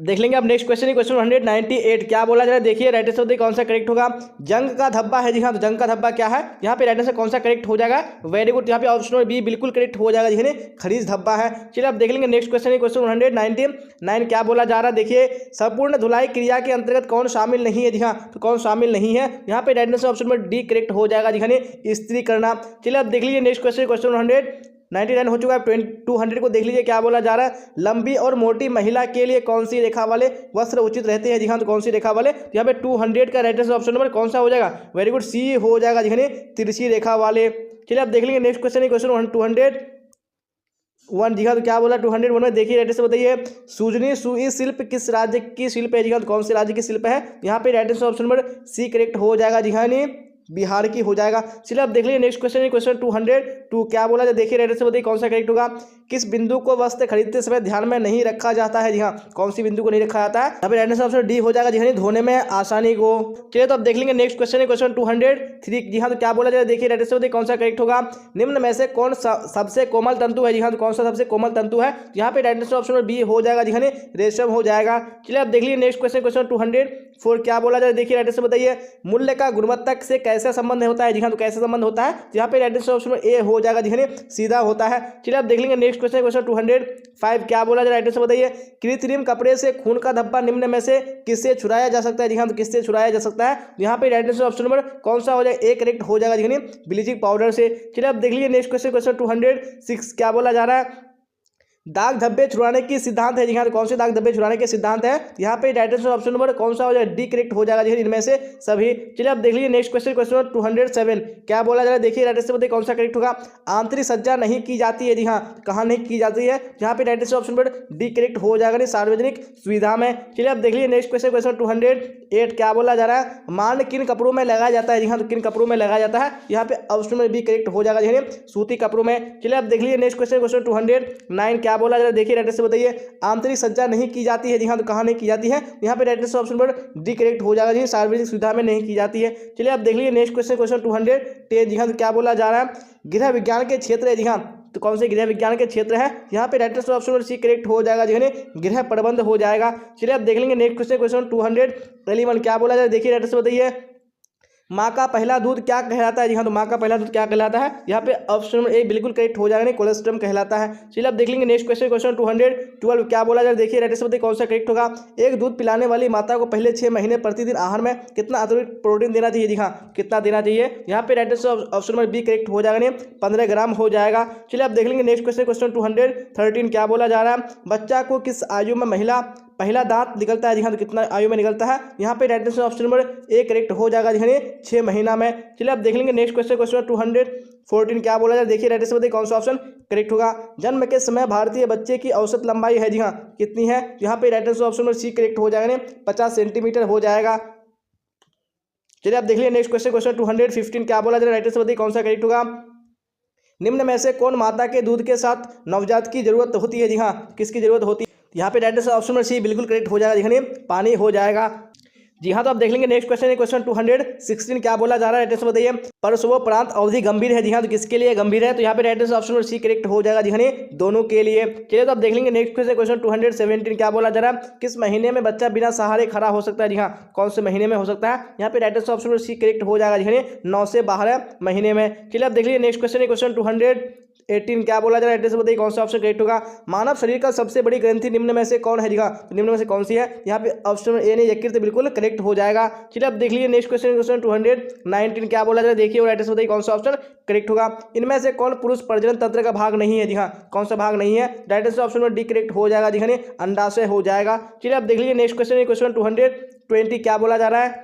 देख लेंगे अब नेक्स्ट क्वेश्चन, क्वेश्चन 198 क्या बोला जा रहा है। देखिए राइट आंसर बताइए कौन सा करेक्ट होगा। जंग का धब्बा है, जी हाँ, तो जंग का धब्बा क्या है? यहाँ पे राइट आंसर कौन सा करेक्ट हो जाएगा? वेरी गुड, यहाँ पे ऑप्शन बी बिल्कुल करेक्ट हो जाएगा, जी खरीज धब्बा है। चलिए आप देख लेंगे नेक्स्ट क्वेश्चन, क्वेश्चन 199 क्या बोला जा रहा है। देखिए संपूर्ण धुलाई क्रिया के अंतर्गत कौन शामिल नहीं है? जी हाँ, तो कौन शामिल नहीं है? यहाँ पे राइट आंसर ऑप्शन में डी करेक्ट हो जाएगा, जी इस्त्री करना। चलिए आप देख लीजिए नेक्स्ट क्वेश्चन, क्वेश्चन 199 हो चुका है। 200 को देख लीजिए क्या बोला जा रहा है। लंबी और मोटी महिला के लिए कौन सी रेखा वाले वस्त्र उचित रहते हैं? जी हाँ, तो कौन सी रेखा वाले? तो यहाँ पे 200 का राइट आंसर ऑप्शन नंबर कौन सा हो जाएगा? वेरी गुड, सी हो जाएगा, जी तिरछी रेखा वाले। चलिए आप देख लेंगे नेक्स्ट क्वेश्चन, क्वेश्चन 201 जी हाँ, तो क्या बोला 201 में। देखिए राइट आंसर बताइए सुजनी सुई शिल्प किस राज्य की शिल्प है? जी हाँ, तो कौन से राज्य की शिल्प है? यहाँ पे right answer option number C correct हो जाएगा, जी हाँ, बिहार की हो जाएगा। चलिए आप देख लीजिए नेक्स्ट क्वेश्चन, क्वेश्चन 202 क्या बोला जाए। देखिए राइट आंसर बताइए कौन सा करेक्ट होगा। किस बिंदु को वस्त्र खरीदते समय ध्यान में नहीं रखा जाता है? जी हाँ, कौन सी बिंदु को नहीं रखा जाता है? यहाँ पे राइट आंसर ऑप्शन डी हो जाएगा, जी धोने में आसानी को। चलिए तो आप देख लेंगे नेक्स्ट क्वेश्चन, क्वेश्चन 203 जी हाँ, तो क्या बोला जाए। देखिए राइट आंसर बताइए कौन सा करेक्ट होगा। निम्न में से कौन सबसे कोमल तंतु है? जी हाँ, तो कौन सा सबसे कोमल तंतु है? यहाँ पे राइट आंसर ऑप्शन बी हो जाएगा, जी रेशम हो जाएगा। चलिए आप देख लीजिए नेक्स्ट क्वेश्चन, क्वेश्चन 204 क्या बोला जाए। देखिए राइट आंसर बताइए मूल्य का गुणवत्ता से कैसा संबंध होता है? जी हाँ, तो कैसे संबंध होता है? यहाँ पे राइट आंसर ऑप्शन ए हो जाएगा, जी सीधा होता है। चलिए आप देख लेंगे नेक्स्ट क्वेश्चन, क्वेश्चन 205 क्या बोला जाए। राइट आंसर बताइए कृत्रिम कपड़े से खून का धब्बा निम्न में से किससे छुड़ाया जा सकता है? जी हाँ, तो किससे छुड़ाया जा सकता है? यहाँ पे राइट आंसर ऑप्शन नंबर कौन सा हो जाएगा? ए करेक्ट हो जाएगा, जी ब्लीचिंग पाउडर से। चलिए आप देख लीजिए नेक्स्ट क्वेश्चन, क्वेश्चन 206 क्या बोला जा रहा है। दाग धब्बे छुड़ाने की सिद्धांत है, जी हाँ, तो कौन से दाग धब्बे छुड़ाने के सिद्धांत है? यहाँ पे राइट आंसर ऑप्शन नंबर कौन सा हो जाएगा? डी करेक्ट हो जाएगा, जी इनमें से सभी। चलिए आप देख लीजिए नेक्स्ट क्वेश्चन, क्वेश्चन 207 क्या बोला जा रहा है। देखिए राइट आंसर बताइए कौन सा करेक्ट होगा। आंतरिक सज्जा नहीं की जाती है, जी हाँ, कहाँ नहीं की जाती है? यहाँ पे right answer option number D correct हो जाएगा, नहीं सार्वजनिक सुविधा में। चलिए आप देख लीजिए नेक्स्ट क्वेश्चन, क्वेश्चन 208 क्या बोला जा रहा है। मान किन कपड़ों में लगाया जाता है? जी हाँ, तो किन कपड़ों में लगाया जाता है? यहाँ पे ऑप्शन में बी करेक्ट हो जाएगा, जी सूती कपड़ों में। चलिए आप देख लीजिए नेक्स्ट क्वेश्चन, क्वेश्चन 209 क्या बोला जा रहा है। देखिए से बताइए आंतरिक सज्जा नहीं की जाती है, जी हाँ, तो कहाँ नहीं की जाती है? यहाँ पे राइट आंसर ऑप्शन पर डी करेक्ट हो जाएगा, जी सार्वजनिक सुविधा में नहीं की जाती है। चलिए आप देख लीजिए नेक्स्ट क्वेश्चन, क्वेश्चन 210 जी हाँ, तो क्या बोला जा रहा है। गृह विज्ञान के क्षेत्र है, जी हाँ, तो कौन से गृह विज्ञान के क्षेत्र है? यहाँ पे राइट आंसर ऑप्शन पर सी करेक्ट हो जाएगा, जी गृह प्रबंध हो जाएगा। चलिए आप देख लेंगे नेक्स्ट क्वेश्चन, क्वेश्चन 211 क्या बोला जाए। देखिए राइट आंसर बताइए माँ का पहला दूध क्या कहलाता है? जी हाँ, तो माँ का पहला दूध क्या कहलाता है? यहाँ पे ऑप्शन नंबर ए बिल्कुल करेक्ट हो जाएगा, नहीं कोलेस्ट्रम कहलाता है। चलिए आप देख लेंगे नेक्स्ट क्वेश्चन, क्वेश्चन 212 क्या बोला जाए। देखिए राइट आंसर बताइए कौन सा करेक्ट होगा। एक दूध पिलाने वाली माता को पहले 6 महीने प्रतिदिन आहार में कितना अतिरिक्त प्रोटीन देना चाहिए? जी हाँ, कितना देना चाहिए? यहाँ पे right answer option number B correct हो जाएगा, नहीं 15 ग्राम हो जाएगा। चलिए आप देख लेंगे नेक्स्ट क्वेश्चन, क्वेश्चन 213 क्या बोला जा रहा है। बच्चा को किस आयु में महिला पहला दांत निकलता है? जी हाँ, तो कितना आयु में निकलता है? यहाँ पे right answer option number A correct हो जाएगा, जी 6 महीना में। चलिए आप देख लेंगे नेक्स्ट क्वेश्चन, क्वेश्चन 214 क्या बोला जाए। देखिए राइट आंसर बताइए कौन सा ऑप्शन करेक्ट होगा। जन्म के समय भारतीय बच्चे की औसत लंबाई है, जी हाँ, कितनी है? यहाँ पे right answer option number C correct हो जाएगा, 50 सेंटीमीटर हो जाएगा। चलिए आप देख लीजिए नेक्स्ट क्वेश्चन, क्वेश्चन 215 क्या बोला जाए। राइट आंसर बताइए कौन सा करेक्ट होगा। निम्न में से कौन माता के दूध के साथ नवजात की जरूरत होती है? जी हाँ, किसकी जरूरत होती है? यहाँ पे right answer option number C बिल्कुल करेक्ट हो जाएगा, देखिए पानी हो जाएगा। जी हाँ, तो आप देख लेंगे नेक्स्ट क्वेश्चन, क्वेश्चन 216 क्या बोला जा रहा है। राइट आंसर बताइए प्रसवोपरांत अवधि गंभीर है, जी हाँ, तो किसके लिए गंभीर है? तो यहाँ पे right answer option number C correct हो जाएगा, जी हाँ, दोनों के लिए। चलिए तो आप देख लेंगे नेक्स्ट क्वेश्चन, क्वेश्चन 217 क्या बोला जा रहा है। किस महीने में बच्चा बिना सहारे खड़ा हो सकता है? जी हाँ, कौन से महीने में हो सकता है? यहाँ पे right answer option number C correct हो जाएगा, जी हाँ, 9 से 12 महीने में। चलिए आप देख लीजिए नेक्स्ट क्वेश्चन, क्वेश्चन 218 क्या बोला जा रहा है। एड्रेस बताइए कौन सा ऑप्शन करेक्ट होगा। मानव शरीर का सबसे बड़ी ग्रंथि निम्न में से कौन है? जी हाँ, तो निम्न में से कौन सी है? यहाँ पे ऑप्शन ए नहीं यकृत बिल्कुल करेक्ट हो जाएगा। चलिए आप देख लीजिए नेक्स्ट क्वेश्चन, क्वेश्चन 219 क्या बोला जा रहा है। देखिए और एड्रेस बताइए कौन सा ऑप्शन करेक्ट होगा। इनमें से कौन पुरुष प्रजनन तंत्र का भाग नहीं है? जी हाँ, कौन सा भाग नहीं है? राइट आंसर ऑप्शन में डी करेक्ट हो जाएगा, जी हाँ, अंडाशय हो जाएगा। चलिए आप देख लीजिए नेक्स्ट क्वेश्चन, क्वेश्चन 220 क्या बोला जा रहा है।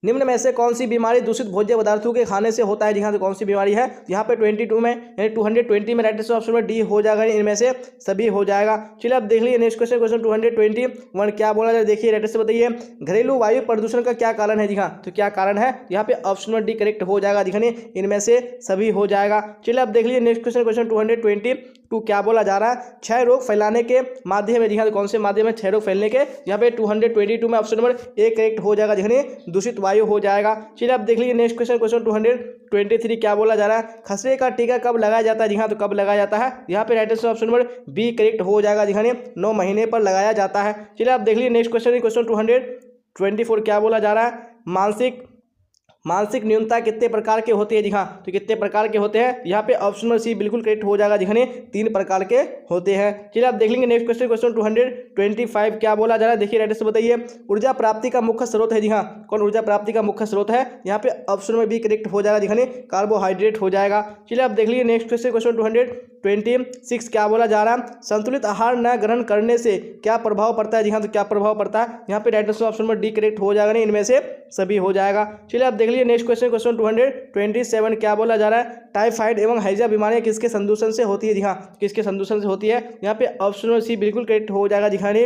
निम्न में से कौन सी बीमारी दूषित भोज्य पदार्थों के खाने से होता है? जी हाँ, तो कौन सी बीमारी है? यहाँ पे 22 में यानी 220 में राइट ऑप्शन में डी हो जाएगा, इनमें से सभी हो जाएगा। चलिए अब देख लीजिए नेक्स्ट क्वेश्चन, क्वेश्चन 221 क्या बोला जाए, देखिए राइट से बताइए घरेलू वायु प्रदूषण का क्या कारण है? जी हाँ, तो क्या कारण है? यहाँ पे ऑप्शन में डी करेक्ट हो जाएगा, दिखने इनमें से सभी हो जाएगा। चलिए अब देख लीजिए नेक्स्ट क्वेश्चन, क्वेश्चन 222 क्या बोला जा रहा है? क्षय रोग फैलाने के माध्यम है। जी हाँ, तो कौन से माध्यम है क्षय रोग फैलने के? यहाँ पे 222 में ऑप्शन नंबर ए करेक्ट हो जाएगा, दिखने दूषित वायु हो जाएगा। चलिए अब देख लीजिए नेक्स्ट क्वेश्चन, क्वेश्चन 223 क्या बोला जा रहा है? खसरे का टीका कब लगाया जाता है? जी हाँ, तो कब लगाया जाता है? यहाँ पे right answer option number B correct हो जाएगा, दिखाने 9 महीने पर लगाया जाता है। चलिए आप देख लीजिए नेक्स्ट क्वेश्चन, क्वेश्चन 224 क्या बोला जा रहा है? मानसिक न्यूनता कितने प्रकार के होते हैं? जी हाँ, तो कितने प्रकार के होते हैं? यहाँ पे ऑप्शन नंबर सी बिल्कुल करेक्ट हो जाएगा, दिखाने 3 प्रकार के होते हैं। चलिए आप देख लेंगे नेक्स्ट क्वेश्चन, क्वेश्चन 225 क्या बोला जा रहा है? देखिए राइट से बताइए ऊर्जा प्राप्ति का मुख्य स्रोत है। जी हाँ, कौन ऊर्जा प्राप्ति का मुख्य स्रोत है? यहाँ पे ऑप्शन नंबर बी करेक्ट हो जाएगा, दिखाने कार्बोहाइड्रेट हो जाएगा। चलिए आप देख लीजिए नेक्स्ट क्वेश्चन, क्वेश्चन 226 क्या बोला जा रहा है? संतुलित आहार न ग्रहण करने से क्या प्रभाव पड़ता है? जी हाँ, तो क्या प्रभाव पड़ता है? यहाँ पे right answer option number D correct हो जाएगा, इनमें से सभी हो जाएगा। चलिए आप देख लीजिए नेक्स्ट क्वेश्चन, क्वेश्चन 227 क्या बोला जा रहा है? टाइफाइड एवं हैजा बीमारियां किसके संदूषण से होती है? जी हाँ, किसके संदूषण से होती है? यहाँ पे ऑप्शन नंबर सी बिल्कुल करेक्ट हो जाएगा, दिखाने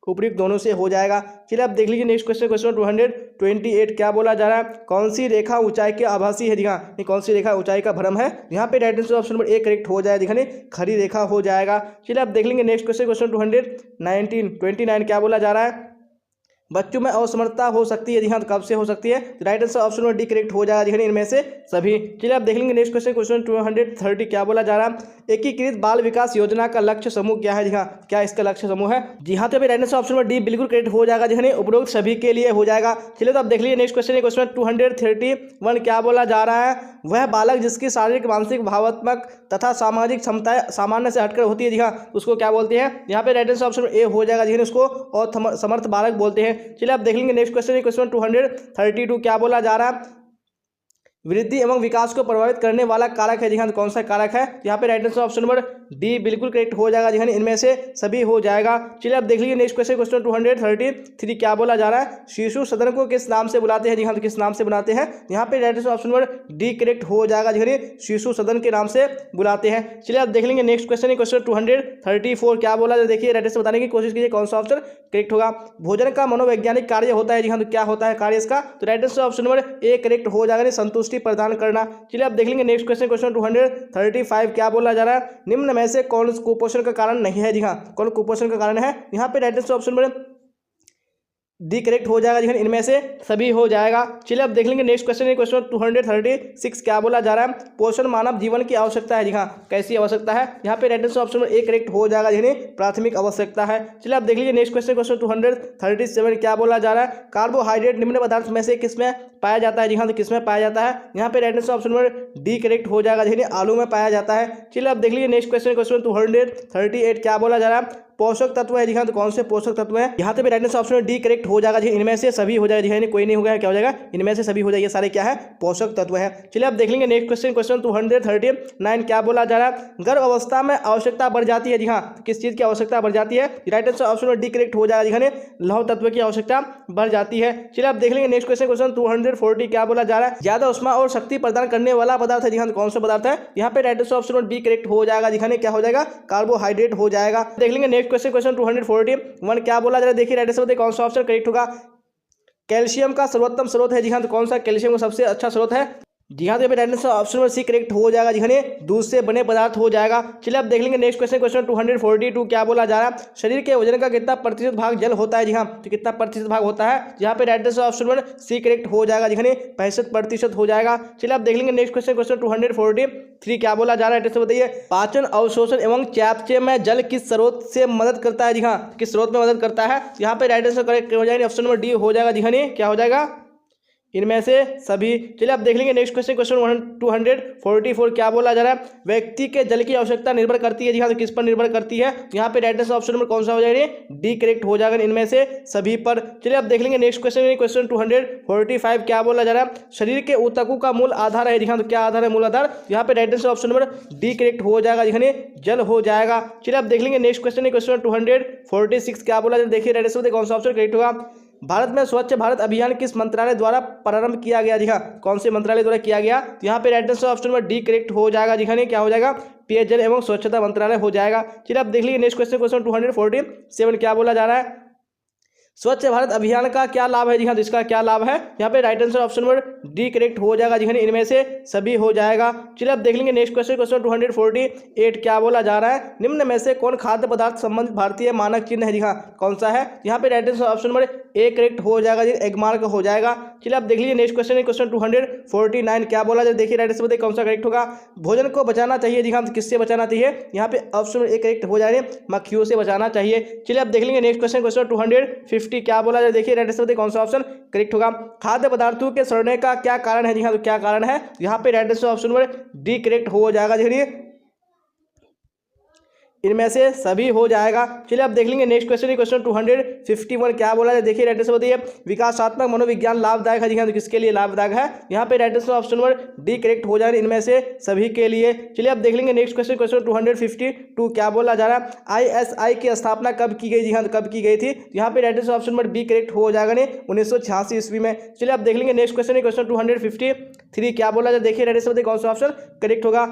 उपयुक्त दोनों से हो जाएगा। चलिए आप देख लीजिए नेक्स्ट क्वेश्चन, क्वेश्चन 228 क्या बोला जा रहा है? कौन सी रेखा ऊंचाई के आभासी है? जी हाँ, ये कौन सी रेखा ऊंचाई का भ्रम है? यहाँ पे right answer option number A correct हो जाएगा, दिखाने खड़ी रेखा हो जाएगा। चलिए आप देख लेंगे नेक्स्ट क्वेश्चन, क्वेश्चन 229 क्या बोला जा रहा है? बच्चों में असमर्थता हो सकती है। जी हाँ, तो कब से हो सकती है? तो राइट आंसर ऑप्शन में डी करेक्ट हो जाएगा, दिखाने इनमें से सभी। चलिए आप देख लेंगे नेक्स्ट क्वेश्चन, क्वेश्चन 230 क्या बोला जा रहा है? एकीकृत बाल विकास योजना का लक्ष्य समूह क्या है? जी हाँ, क्या इसका लक्ष्य समूह है? जी हाँ, तो अभी राइट आंसर ऑप्शन में डी बिल्कुल करेक्ट हो जाएगा, दिखाने उपरोक्त सभी के लिए हो जाएगा। चलिए तो आप देख लीजिए नेक्स्ट क्वेश्चन, क्वेश्चन 231 क्या बोला जा रहा है? वह बालक जिसकी शारीरिक, मानसिक, भावात्मक तथा सामाजिक क्षमताएं सामान्य से हटकर होती है। जी हाँ, उसको क्या बोलते हैं? यहाँ पे राइट आंसर ऑप्शन ए हो जाएगा, जिन्हें उसको असमर्थ बालक बोलते हैं। चलिए आप देख लेंगे नेक्स्ट क्वेश्चन, क्वेश्चन 232 क्या बोला जा रहा है? वृद्धि एवं विकास को प्रभावित करने वाला कारक है। जी हाँ, तो कौन सा कारक है? यहाँ पे right answer option number D बिल्कुल करेक्ट हो जाएगा, जी हाँ, इनमें से सभी हो जाएगा। चलिए आप देख लीजिए नेक्स्ट क्वेश्चन, क्वेश्चन 233 क्या बोला जा रहा है? शिशु सदन को किस नाम से बुलाते हैं? जी हाँ, तो किस नाम से बुलाते हैं? यहाँ पे right answer option number D correct हो जाएगा, जी हाँ, शिशु सदन के नाम से बुलाते हैं। चलिए आप देख लेंगे नेक्स्ट क्वेश्चन, क्वेश्चन 234 क्या बोला जाए, देखिए राइट आंसर बताने की कोशिश कीजिए कौन सा ऑप्शन करेक्ट होगा। भोजन का मनोवैज्ञानिक कार्य होता है। जी हाँ, तो क्या होता है कार्य इसका? तो right answer option number A correct हो जाएगा, संतुष्टि प्रदान करना। चलिए आप देख लेंगे नेक्स्ट क्वेश्चन, क्वेश्चन 235 क्या बोला जा रहा है? निम्न में से कौन कुपोषण का कारण नहीं है? जी हाँ, कौन कुपोषण का कारण है? यहाँ पे right answer option number D correct हो जाएगा, जी इनमें से सभी हो जाएगा। चलिए अब देख लेंगे नेक्स्ट क्वेश्चन, क्वेश्चन 236 क्या बोला जा रहा है? पोषण मानव जीवन की आवश्यकता है। जी हाँ, कैसी आवश्यकता है? यहाँ पे right answer option number A correct हो जाएगा, जी प्राथमिक आवश्यकता है। चलिए आप देख लीजिए नेक्स्ट क्वेश्चन, क्वेश्चन 237 क्या बोला जा रहा है? कार्बोहाइड्रेट निम्न पदार्थ में से किसमें पाया जाता है? जी हाँ, तो किसमें पाया जाता है? यहाँ पे right answer option number D correct हो जाएगा, जी आलू में पाया जाता है। चलिए आप देख लीजिए नेक्स्ट क्वेश्चन, क्वेश्चन 238 क्या बोला जा रहा है? पोषक तत्व है। जी हाँ, तो कौन से पोषक तत्व है? यहाँ पे भी right answer option D correct हो जाएगा, जी इनमें से सभी हो जाएगा, जी कोई नहीं होगा, क्या हो जाएगा? इनमें से सभी हो जाएगा, सारे क्या है? पोषक तत्व है। चलिए आप देख लेंगे नेक्स्ट क्वेश्चन, क्वेश्चन 239 क्या बोला जा रहा है? गर्भ अवस्था में आवश्यकता बढ़ जाती है। जी हाँ, किस चीज की आवश्यकता बढ़ जाती है? Right answer option D correct हो जाएगा, जी लौह तत्व की आवश्यकता बढ़ जाती है। चलिए आप देख लेंगे नेक्स्ट क्वेश्चन, क्वेश्चन 240 क्या बोला जा रहा है? ज्यादा उष्मा और शक्ति प्रदान करने वाला पदार्थ है। जी हाँ, कौन सा पदार्थ है? यहाँ पे right answer option B correct हो जाएगा, दिखाने क्या हो जाएगा? कार्बोहाइड्रेट हो जाएगा। देख लेंगे नेक्स्ट क्वेश्चन, क्वेश्चन 241 क्या बोला जा रहा है? देखिए राइट आंसर बताइए कौन सा ऑप्शन करेक्ट होगा? कैल्शियम का सर्वोत्तम स्रोत है। जी हाँ, तो कौन सा कैल्शियम का सबसे अच्छा स्रोत है? जी हाँ, तो यहाँ पे ऑप्शन नंबर सी करेक्ट हो जाएगा, जी दूध से बने पदार्थ हो जाएगा। चलिए आप देख लेंगे नेक्स्ट क्वेश्चन, क्वेश्चन 242 क्या बोला जा रहा है? शरीर के वजन का कितना प्रतिशत भाग जल होता है? जी हाँ, तो कितना प्रतिशत भाग होता है? यहाँ पे right answer option number C correct हो जाएगा, जी 65% हो जाएगा। चलिए आप देख लेंगे नेक्स्ट क्वेश्चन, क्वेश्चन 243 क्या बोला जा रहा है? बताइए पाचन, अवशोषण एवं चयापचय में जल किस स्रोत से मदद करता है? जी हाँ, किस स्रोत में मदद करता है? यहाँ पे राइट आंसर करेक्ट हो जाएगा, ऑप्शन नंबर डी हो जाएगा, जी क्या हो जाएगा? इनमें से सभी। चलिए आप देख लेंगे नेक्स्ट क्वेश्चन, क्वेश्चन 244 क्या बोला जा रहा है? व्यक्ति के जल की आवश्यकता निर्भर करती है। जी हाँ, तो किस पर निर्भर करती है? यहाँ पे राइट आंसर ऑप्शन नंबर कौन सा हो जाएगा? डी करेक्ट हो जाएगा, इनमें से सभी पर। चलिए आप देख लेंगे नेक्स्ट क्वेश्चन, क्वेश्चन 245 क्या बोला जा रहा है? शरीर के ऊतकों का मूल आधार है। जी हाँ, तो क्या आधार है? मूल आधार। यहाँ पे right answer option number D correct हो जाएगा, जी जल हो जाएगा। चलिए आप देख लेंगे नेक्स्ट क्वेश्चन, क्वेश्चन 246 क्या बोला जा रहा है? देखिए राइट आंसर कौन सा ऑप्शन करेक्ट होगा? भारत में स्वच्छ भारत अभियान किस मंत्रालय द्वारा प्रारंभ किया गया? जी हाँ, कौन से मंत्रालय द्वारा किया गया? तो यहाँ पे right answer option number D correct हो जाएगा। जी हाँ, क्या हो जाएगा? पेयजल एवं स्वच्छता मंत्रालय हो जाएगा। चलिए आप देख लीजिए नेक्स्ट क्वेश्चन, क्वेश्चन 247 क्या बोला जा रहा है? स्वच्छ भारत अभियान का क्या लाभ है? जी हाँ, तो इसका क्या लाभ है? यहाँ पे right answer option number D correct हो जाएगा। जी हाँ, इनमें से सभी हो जाएगा। चलिए आप देख लेंगे नेक्स्ट क्वेश्चन, क्वेश्चन 248 क्या बोला जा रहा है? निम्न में से कौन खाद्य पदार्थ संबंधित भारतीय मानक चिन्ह है? जी हाँ, कौन सा है? यहाँ पे right answer option number A correct हो जाएगा। जी एग मार्क हो जाएगा। चलिए आप देख लीजिए नेक्स्ट क्वेश्चन, क्वेश्चन 249 क्या बोला जाए? देखिए राइट आंसर बताइए कौन सा करेक्ट होगा? भोजन को बचाना चाहिए। जी हाँ, तो किससे बचाना चाहिए? यहाँ पे ऑप्शन ए करेक्ट हो जाएगा, मक्खियों से बचाना चाहिए। चलिए आप देख लेंगे नेक्स्ट क्वेश्चन, क्वेश्चन 250 क्या बोला जाए? देखिए राइट आंसर बताइए कौन सा ऑप्शन करेक्ट होगा? खाद्य पदार्थों के सड़ने का क्या कारण है? जी हाँ, तो क्या कारण है? यहाँ पे right answer option number D correct हो जाएगा। देखिए इनमें से सभी हो जाएगा। चलिए आप देख लेंगे नेक्स्ट क्वेश्चन, क्वेश्चन 251 क्या बोला है? देखिए राइट आंसर बताइए विकासात्मक मनोविज्ञान लाभदायक है। जी हाँ, तो किसके लिए लाभदायक है? यहाँ पे right answer option number D correct हो जाएगा, इनमें से सभी के लिए। चलिए आप देख लेंगे नेक्स्ट क्वेश्चन, क्वेश्चन 252 क्या बोला जा रहा है? ISI की स्थापना कब की गई? जी हाँ, तो कब की गई थी? यहाँ पे right answer option number B correct हो जाएगा, 1986 ईस्वी में। चलिए आप देख लेंगे नेक्स्ट क्वेश्चन, क्वेश्चन 253 क्या बोला जाए? देखिए राइट आंसर बताइए कौन सा ऑप्शन करेक्ट होगा?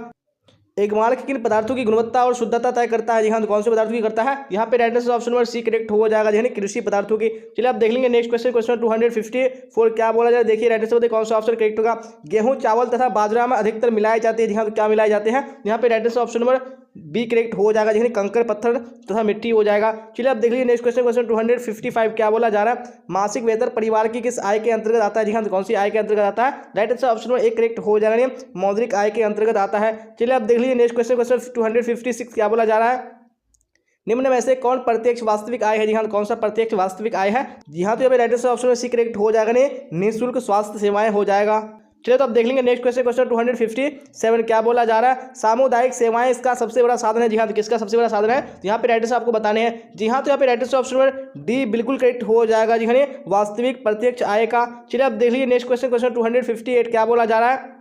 एक मार्क किन पदार्थों की गुणवत्ता और शुद्धता तय करता है? जी हाँ, तो कौन से पदार्थों की करता है? यहाँ पे right answer option number C correct हो जाएगा, यानी कृषि पदार्थों की। चलिए आप देख लेंगे नेक्स्ट क्वेश्चन, क्वेश्चन 254 क्या बोला जाए? देखिए राइट आंसर बताइए कौन सा ऑप्शन करेक्ट होगा? गेहूं, चावल तथा बाजरा में अधिकतर मिलाए जाते हैं। जी हाँ, तो क्या मिलाए जाते हैं? यहाँ पे right answer option number B correct हो जाएगा, यानी कंकर, पत्थर तथा मिट्टी हो जाएगा। चलिए आप देख लीजिए नेक्स्ट क्वेश्चन, क्वेश्चन 255 क्या बोला जा रहा है? मासिक वेतन परिवार की किस आय के अंतर्गत आता है? जी हाँ, तो कौन सी आय के अंतर्गत आता है? Right answer option number A correct हो जाएगा, मौद्रिक आय के अंतर्गत आता है। चलिए आप देख लीजिए नेक्स्ट क्वेश्चन, क्वेश्चन 256 क्या बोला जा रहा है? निम्न में से कौन प्रत्यक्ष वास्तविक आय है? जी हाँ, कौन सा प्रत्यक्ष वास्तविक आय है? जी हाँ, तो यहाँ पे राइट आंसर ऑप्शन में सी करेक्ट हो जाएगा, निःशुल्क स्वास्थ्य सेवाएं हो जाएगा। चलिए तो आप देख लेंगे नेक्स्ट क्वेश्चन, क्वेश्चन 257 क्या बोला जा रहा है? सामुदायिक सेवाएं इसका सबसे बड़ा साधन है। जी हाँ, तो किसका सबसे बड़ा साधन है? यहाँ पे राइट आंसर आपको बताने हैं। जी हाँ, तो यहाँ पे right answer option number D बिल्कुल करेक्ट हो जाएगा। जी हाँ, वास्तविक प्रत्यक्ष आय का। चलिए आप देख लीजिए नेक्स्ट क्वेश्चन, क्वेश्चन 258 क्या बोला जा रहा है?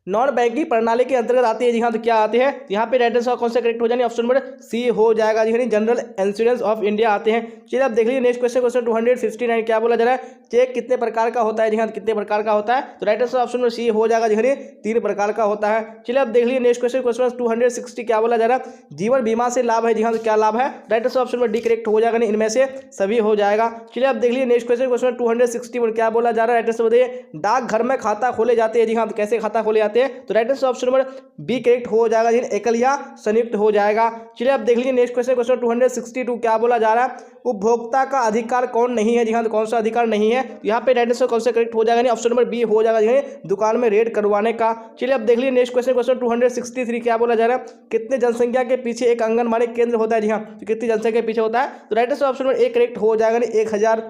नॉन बैंकिंग प्रणाली के अंतर्गत आती है। जी हाँ, तो क्या आते हैं? यहाँ पे राइट आंसर कौन सा करेक्ट हो जाए? ऑप्शन नंबर सी हो जाएगा। जी हाँ, जनरल इंश्योरेंस ऑफ इंडिया आते हैं। चलिए आप देख लीजिए नेक्स्ट क्वेश्चन, क्वेश्चन 259 क्या बोला जा रहा है? चेक कितने प्रकार का होता है? जी हाँ, कितने प्रकार का होता है? तो right answer option number C हो जाएगा। जी हाँ, 3 प्रकार का होता है। चलिए आप देख लीजिए नेक्स्ट क्वेश्चन, क्वेश्चन 260 क्या बोला जा रहा है? जीवन बीमा से लाभ है। जी हाँ, तो क्या लाभ है? Right answer option number D correct हो जाएगा, इनमें से सभी हो जाएगा। चलिए आप देख लीजिए नेक्स्ट क्वेश्चन, क्वेश्चन 261 क्या बोला जा रहा है? राइट आंसर बताइए डाकघर में खाता खोले जाते हैं। जी हाँ, तो कैसे खाता खोले जाते हैं? तो right answer option number B correct हो जाएगा, एकल या संयुक्त हो जाएगा। चलिए आप देख लीजिए नेक्स्ट क्वेश्चन, क्वेश्चन 262 क्या बोला जा रहा है? उपभोक्ता का अधिकार कौन नहीं है? जी हाँ, तो कौन सा अधिकार नहीं है? यहाँ पे राइट आंसर कौन सा करेक्ट हो जाएगा? ऑप्शन नंबर बी हो जाएगा, दुकान में रेड करवाने का। चलिए आप देख लीजिए नेक्स्ट क्वेश्चन, क्वेश्चन 263 क्या बोला जा रहा है? कितने जनसंख्या के पीछे एक आंगनबाड़ी केंद्र होता है? जी हाँ, तो कितनी जनसंख्या के पीछे होता है? तो right answer option number A correct हो जाएगा, 1000।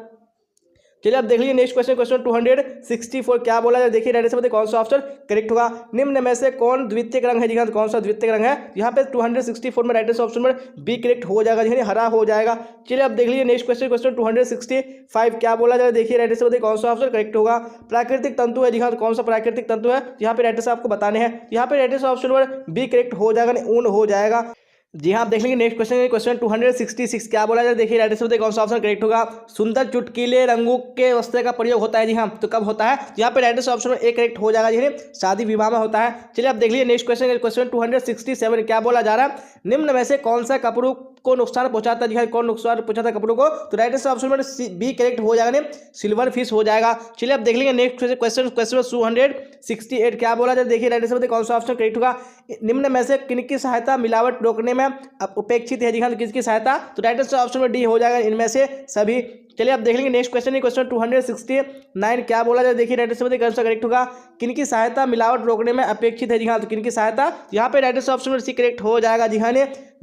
चलिए आप देख लीजिए नेक्स्ट क्वेश्चन, क्वेश्चन 264 क्या बोला जाए? देखिए राइट आंसर बताइए कौन सा ऑप्शन करेक्ट होगा? निम्न में से कौन द्वितीयक रंग है? जी हाँ, तो कौन सा द्वितीयक रंग है? यहाँ पे 264 में राइट आंसर ऑप्शन में बी करेक्ट हो जाएगा, यानी हरा हो जाएगा। चलिए आप देख लीजिए नेक्स्ट क्वेश्चन, क्वेश्चन 265 क्या बोला जाए? देखिए राइट आंसर बताइए कौन सा ऑप्शन करेक्ट होगा? प्राकृतिक तंतु है। जी हाँ, तो कौन सा प्राकृतिक तंतु है? यहाँ पे राइट आंसर आपको बताने हैं। यहाँ पे right answer option number B correct हो जाएगा, ऊन हो जाएगा। जी हाँ, आप देख लेंगे नेक्स्ट क्वेश्चन, क्वेश्चन 266 क्या बोला जाए? देखिए राइट आंसर बताइए कौन सा ऑप्शन करेक्ट होगा? सुंदर चुटकीले रंगों के वस्त्र का प्रयोग होता है। जी हाँ, तो कब होता है? यहाँ पे right answer option A correct हो जाएगा, यानी शादी विवाह में होता है। चलिए आप देख लीजिए नेक्स्ट क्वेश्चन, क्वेश्चन 267 क्या बोला जा रहा है? निम्न में से कौन सा कपड़ों को नुकसान पहुंचाता है? जी हाँ, कौन नुकसान पहुंचाता है कपड़ों को? तो राइट आंसर ऑप्शन में बी करेक्ट हो जाएगा, सिल्वर फिश हो जाएगा। चलिए आप देख लेंगे नेक्स्ट क्वेश्चन, क्वेश्चन 268 क्या बोला जाए? देखिए राइट आंसर बताइए कौन सा ऑप्शन करेक्ट होगा? निम्न में से किनकी सहायता मिलावट रोकने में अपेक्षित है? जी हाँ, तो किसकी सहायता? तो राइट आंसर ऑप्शन में डी हो जाएगा, इनमें से सभी। चलिए आप देख लेंगे नेक्स्ट क्वेश्चन, क्वेश्चन 269 क्या बोला जाए? देखिए राइट आंसर बताइए कौन सा करेक्ट होगा? किनकी सहायता मिलावट रोकने में अपेक्षित है? जी हाँ, तो किनकी सहायता? यहाँ पे राइट आंसर ऑप्शन में सी करेक्ट हो जाएगा। जी हाँ,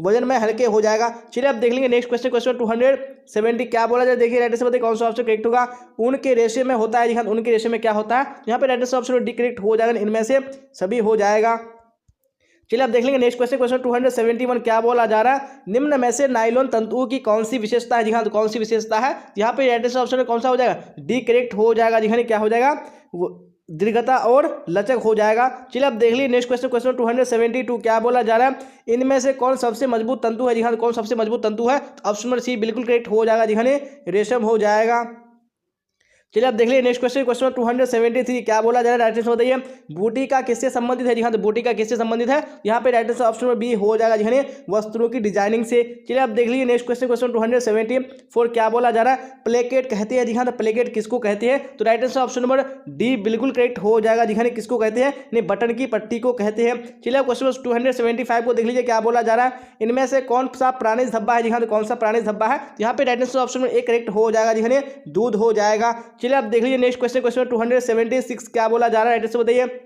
वजन में हल्के हो जाएगा। चलिए आप देख लेंगे नेक्स्ट क्वेश्चन, क्वेश्चन 270 क्या बोला जाए? देखिए राइट आंसर बताइए कौन सा ऑप्शन करेक्ट होगा? ऊन के रेशे में होता है। जी हाँ, ऊन के रेशे में क्या होता है? यहाँ पे राइट आंसर ऑप्शन में डी करेक्ट हो जाएगा, इनमें से सभी हो जाएगा। चलिए आप देख लेंगे नेक्स्ट क्वेश्चन, क्वेश्चन 271 क्या बोला जा रहा है? निम्न में से नायलॉन तंतुओं की कौन सी विशेषता है? जी हाँ, तो कौन सी विशेषता है? यहाँ पे राइट आंसर ऑप्शन में कौन सा हो जाएगा? डी करेक्ट हो जाएगा। जी हाँ, क्या हो जाएगा? दीर्घता और लचक हो जाएगा। चलिए आप देख लीजिए नेक्स्ट क्वेश्चन, क्वेश्चन 272 क्या बोला जा रहा है? इनमें से कौन सबसे मजबूत तंतु है? जी हाँ, कौन सबसे मजबूत तंतु है? ऑप्शन नंबर सी बिल्कुल करेक्ट हो जाएगा। जी हाँ, रेशम हो जाएगा। चलिए आप देख लीजिए नेक्स्ट क्वेश्चन, क्वेश्चन 273 क्या बोला जा रहा है, राइट आंसर बताइए। बूटी का किससे संबंधित है, जी हाँ तो बूटी का किससे संबंधित है, यहाँ पे right answer option number B हो जाएगा, जी हाँ वस्त्रों की डिजाइनिंग से। चलिए आप देख लीजिए नेक्स्ट क्वेश्चन, क्वेश्चन 274 क्या बोला जा रहा है, प्लेकेट कहते हैं, जी हाँ तो प्लेकेट किसको कहते हैं, तो right answer option number D बिल्कुल करेक्ट हो जाएगा, जी हाँ किसको कहते हैं, नहीं बटन की पट्टी को कहते हैं। चलिए क्वेश्चन 275 को देख लीजिए क्या बोला जा रहा है, इनमें से कौन सा प्राणिज धब्बा है, जी हाँ तो कौन सा प्राणिज धब्बा है, यहाँ पे right answer option number A correct हो जाएगा, जी हाँ दूध हो जाएगा। चलिए आप देख लीजिए नेक्स्ट क्वेश्चन, क्वेश्चन 276 क्या बोला जा रहा है, राइट आंसर बताइए।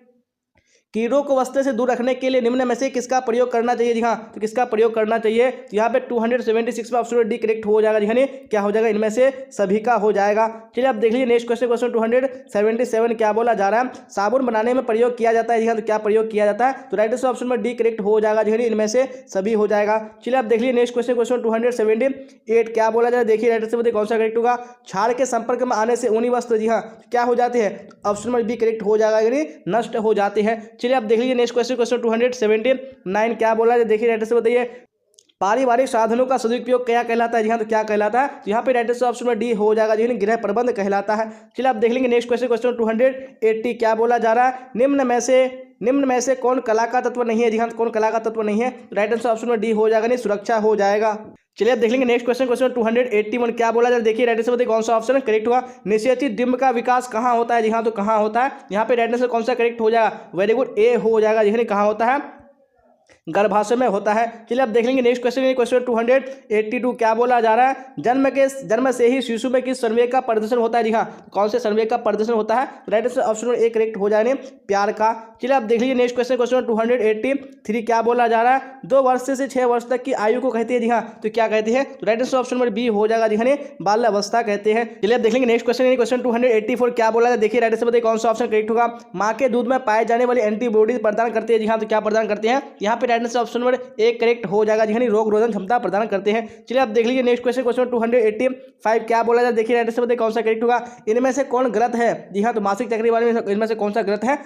कीड़ों को वस्त्र से दूर रखने के लिए निम्न में से किसका प्रयोग करना चाहिए, जी हाँ तो किसका प्रयोग करना चाहिए, तो यहाँ पे 276 में ऑप्शन डी करेक्ट हो जाएगा, जी हाँ क्या हो जाएगा, इनमें से सभी का हो जाएगा। चलिए आप देख लीजिए नेक्स्ट क्वेश्चन, क्वेश्चन 277 क्या बोला जा रहा है, साबुन बनाने में प्रयोग किया जाता है, जी हाँ तो क्या प्रयोग किया जाता है, तो राइट आंसर ऑप्शन में डी करेक्ट हो जाएगा, जी हाँ इनमें से सभी हो जाएगा। चलिए आप देख लीजिए नेक्स्ट क्वेश्चन, क्वेश्चन 278 क्या बोला जा रहा है, देखिए राइट आंसर बताइए कौन सा करेक्ट होगा, छाड़ के संपर्क में आने से ऊनी वस्त्र, जी हाँ क्या हो जाते हैं, ऑप्शन में बी करेक्ट हो जाएगा, यानी नष्ट हो जाते हैं। चलिए आप देख लीजिए नेक्स्ट क्वेश्चन, क्वेश्चन 279 क्या बोला है, देखिए राइट आंसर बताइए। पारिवारिक साधनों का सदुपयोग क्या कहलाता है, जी हाँ तो क्या कहलाता है, तो यहाँ पे राइट आंसर ऑप्शन में डी हो जाएगा, जी गृह प्रबंध कहलाता है। चलिए आप देख लेंगे नेक्स्ट क्वेश्चन, क्वेश्चन 280 क्या बोला जा रहा है, निम्न में से कौन कला का तत्व नहीं है, जी हाँ कौन कला का तत्व नहीं है, राइट आंसर ऑप्शन में डी हो जाएगा, नहीं सुरक्षा हो जाएगा। चलिए आप देख लेंगे नेक्स्ट क्वेश्चन, क्वेश्चन 281 क्या बोला जाए, देखिए राइट आंसर बताइए कौन सा ऑप्शन करेक्ट होगा, निषेचित डिंब का विकास कहाँ होता है, जी हाँ तो कहाँ होता है, यहाँ पे राइट आंसर कौन सा करेक्ट हो जाएगा, वेरी गुड ए हो जाएगा, जी हाँ कहाँ होता है, गर्भाशय में होता है। चलिए आप देख लेंगे नेक्स्ट क्वेश्चन, क्वेश्चन 282 क्या बोला जा रहा है, जन्म से ही शिशु में किस संवेग का प्रदर्शन होता है, जी हाँ कौन से संवेग का प्रदर्शन होता है, right answer option A correct हो जाए प्यार का। चलिए आप देख लीजिए नेक्स्ट क्वेश्चन, क्वेश्चन 283 क्या बोला जा रहा है, 2 वर्ष से 6 वर्ष तक की आयु को कहते हैं, जी हाँ तो क्या कहते हैं, तो right answer option number B हो जाएगा, जी हाँ बाल्यावस्था कहते हैं। चलिए आप देख लेंगे नेक्स्ट क्वेश्चन, क्वेश्चन 284 क्या बोला है, देखिए राइट आंसर बताइए कौन सा ऑप्शन करेक्ट होगा, माँ के दूध में पाए जाने वाली एंटीबॉडीज प्रदान करते हैं, जी हाँ तो क्या प्रदान करते हैं, यहाँ पे राइट आंसर ऑप्शन नंबर एक करेक्ट हो जाएगा, जी रोग रोधन क्षमता प्रदान करते हैं। चलिए आप देख लीजिए नेक्स्ट क्वेश्चन, क्वेश्चन 285 क्या बोला जाए, देखिए राइट आंसर बताइए कौन सा करेक्ट होगा, इनमें से कौन गलत है, जी हाँ तो मासिक चक्र के बारे में इनमें से कौन सा गलत है,